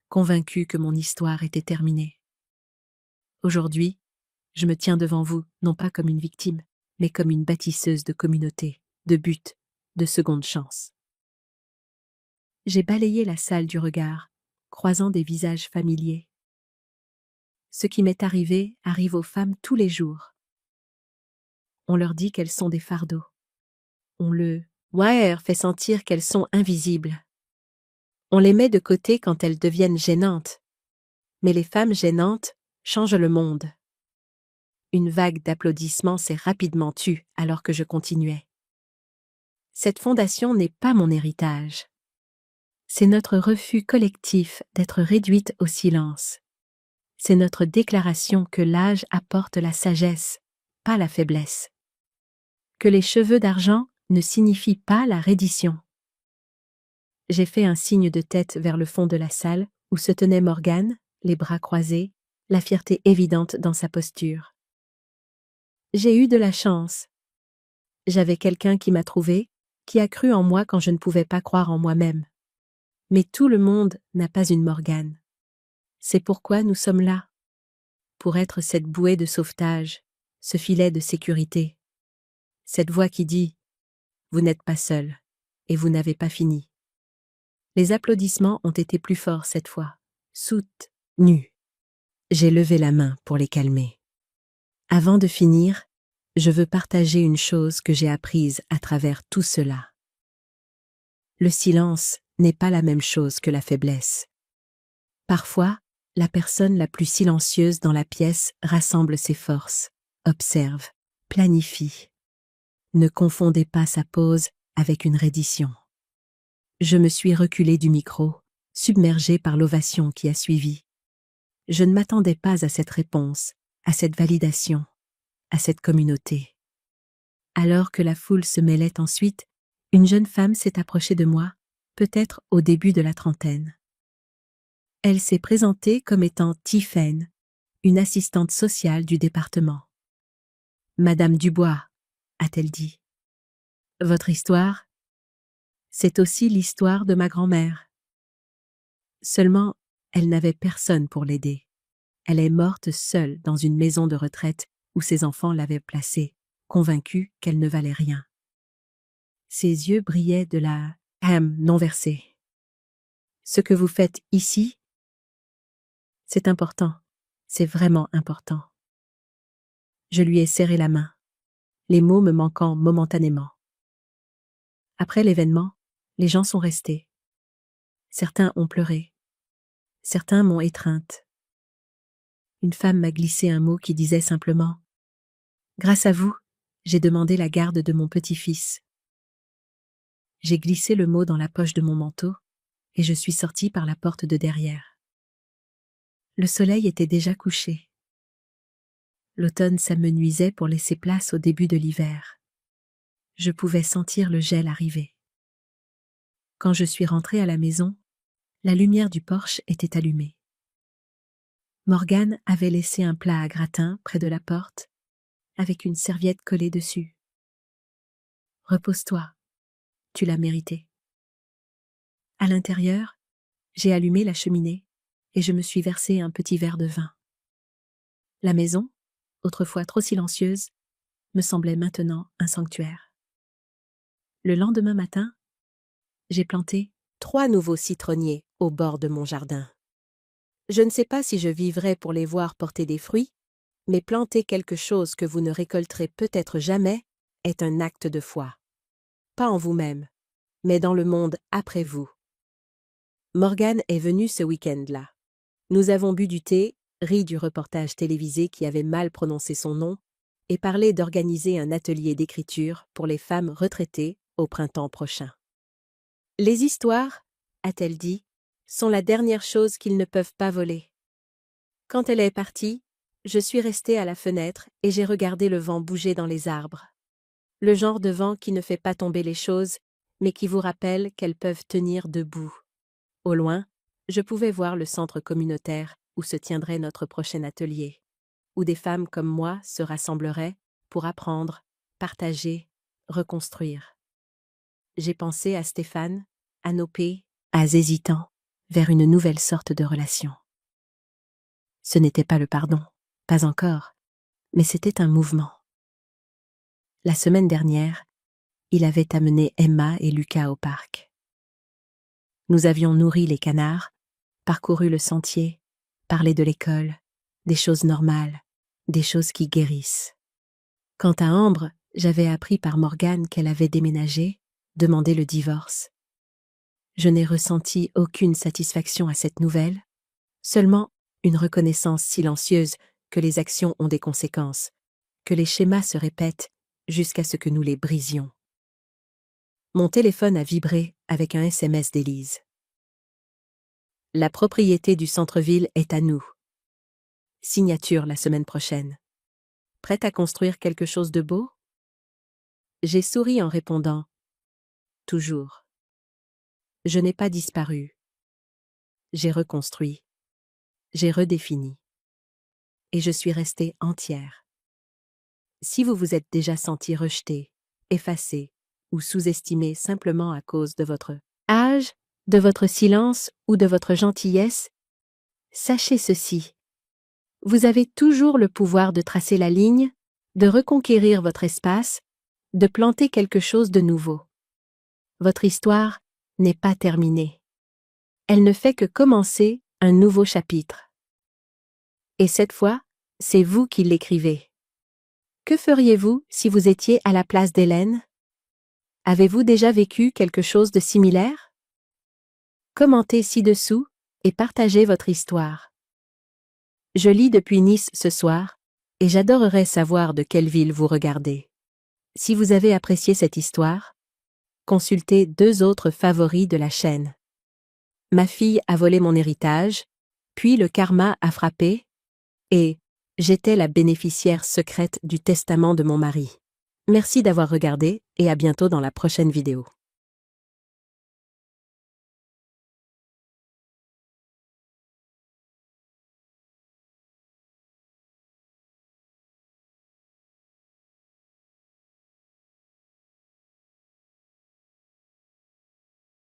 convaincu que mon histoire était terminée. Aujourd'hui, je me tiens devant vous, non pas comme une victime, mais comme une bâtisseuse de communauté, de but, de seconde chance. J'ai balayé la salle du regard, croisant des visages familiers. Ce qui m'est arrivé arrive aux femmes tous les jours. On leur dit qu'elles sont des fardeaux. On le wire fait sentir qu'elles sont invisibles. On les met de côté quand elles deviennent gênantes. Mais les femmes gênantes changent le monde. Une vague d'applaudissements s'est rapidement tue alors que je continuais. Cette fondation n'est pas mon héritage. C'est notre refus collectif d'être réduite au silence. C'est notre déclaration que l'âge apporte la sagesse, pas la faiblesse. Que les cheveux d'argent ne signifient pas la reddition. J'ai fait un signe de tête vers le fond de la salle où se tenait Morgane, les bras croisés, la fierté évidente dans sa posture. J'ai eu de la chance. J'avais quelqu'un qui m'a trouvé, qui a cru en moi quand je ne pouvais pas croire en moi-même. Mais tout le monde n'a pas une Morgane. C'est pourquoi nous sommes là. Pour être cette bouée de sauvetage, ce filet de sécurité. Cette voix qui dit « Vous n'êtes pas seul, et vous n'avez pas fini ». Les applaudissements ont été plus forts cette fois, soutenus. J'ai levé la main pour les calmer. Avant de finir, je veux partager une chose que j'ai apprise à travers tout cela. Le silence n'est pas la même chose que la faiblesse. Parfois, la personne la plus silencieuse dans la pièce rassemble ses forces, observe, planifie. Ne confondez pas sa pause avec une reddition. Je me suis reculée du micro, submergée par l'ovation qui a suivi. Je ne m'attendais pas à cette réponse, à cette validation, à cette communauté. Alors que la foule se mêlait ensuite, une jeune femme s'est approchée de moi, peut-être au début de la trentaine. Elle s'est présentée comme étant Tiffaine, une assistante sociale du département. « Madame Dubois », a-t-elle dit. « Votre histoire, c'est aussi l'histoire de ma grand-mère. » Seulement, elle n'avait personne pour l'aider. Elle est morte seule dans une maison de retraite où ses enfants l'avaient placée, convaincus qu'elle ne valait rien. Ses yeux brillaient de la haine non versée. « Ce que vous faites ici, c'est important, c'est vraiment important. » Je lui ai serré la main, les mots me manquant momentanément. Après l'événement, les gens sont restés. Certains ont pleuré. Certains m'ont étreinte. Une femme m'a glissé un mot qui disait simplement « Grâce à vous, j'ai demandé la garde de mon petit-fils. » J'ai glissé le mot dans la poche de mon manteau et je suis sortie par la porte de derrière. Le soleil était déjà couché. L'automne s'amenuisait pour laisser place au début de l'hiver. Je pouvais sentir le gel arriver. Quand je suis rentrée à la maison, la lumière du porche était allumée. Morgane avait laissé un plat à gratin près de la porte, avec une serviette collée dessus. « Repose-toi, tu l'as mérité. » À l'intérieur, j'ai allumé la cheminée et je me suis versé un petit verre de vin. La maison, autrefois trop silencieuse, me semblait maintenant un sanctuaire. Le lendemain matin, j'ai planté 3 nouveaux citronniers au bord de mon jardin. Je ne sais pas si je vivrai pour les voir porter des fruits, mais planter quelque chose que vous ne récolterez peut-être jamais est un acte de foi. Pas en vous-même, mais dans le monde après vous. Morgane est venue ce week-end-là. Nous avons bu du thé, ri du reportage télévisé qui avait mal prononcé son nom, et parlé d'organiser un atelier d'écriture pour les femmes retraitées au printemps prochain. Les histoires, a-t-elle dit, sont la dernière chose qu'ils ne peuvent pas voler. Quand elle est partie, je suis restée à la fenêtre et j'ai regardé le vent bouger dans les arbres. Le genre de vent qui ne fait pas tomber les choses, mais qui vous rappellent qu'elles peuvent tenir debout. Au loin, je pouvais voir le centre communautaire où se tiendrait notre prochain atelier, où des femmes comme moi se rassembleraient pour apprendre, partager, reconstruire. J'ai pensé à Stéphane, à Nopé, à Hésitant, vers une nouvelle sorte de relation. Ce n'était pas le pardon, pas encore, mais c'était un mouvement. La semaine dernière, il avait amené Emma et Lucas au parc. Nous avions nourri les canards, parcouru le sentier, parlé de l'école, des choses normales, des choses qui guérissent. Quant à Ambre, j'avais appris par Morgane qu'elle avait déménagé, demandé le divorce. Je n'ai ressenti aucune satisfaction à cette nouvelle, seulement une reconnaissance silencieuse que les actions ont des conséquences, que les schémas se répètent jusqu'à ce que nous les brisions. Mon téléphone a vibré avec un SMS d'Élise. La propriété du centre-ville est à nous. Signature la semaine prochaine. Prête à construire quelque chose de beau? J'ai souri en répondant. Toujours. Je n'ai pas disparu. J'ai reconstruit. J'ai redéfini. Et je suis restée entière. Si vous vous êtes déjà senti rejeté, effacé ou sous-estimé simplement à cause de votre âge, de votre silence ou de votre gentillesse, sachez ceci. Vous avez toujours le pouvoir de tracer la ligne, de reconquérir votre espace, de planter quelque chose de nouveau. Votre histoire n'est pas terminée. Elle ne fait que commencer un nouveau chapitre. Et cette fois, c'est vous qui l'écrivez. Que feriez-vous si vous étiez à la place d'Hélène? Avez-vous déjà vécu quelque chose de similaire? Commentez ci-dessous et partagez votre histoire. Je lis depuis Nice ce soir, et j'adorerais savoir de quelle ville vous regardez. Si vous avez apprécié cette histoire, consultez 2 autres favoris de la chaîne. Ma fille a volé mon héritage, puis le karma a frappé, et j'étais la bénéficiaire secrète du testament de mon mari. Merci d'avoir regardé et à bientôt dans la prochaine vidéo.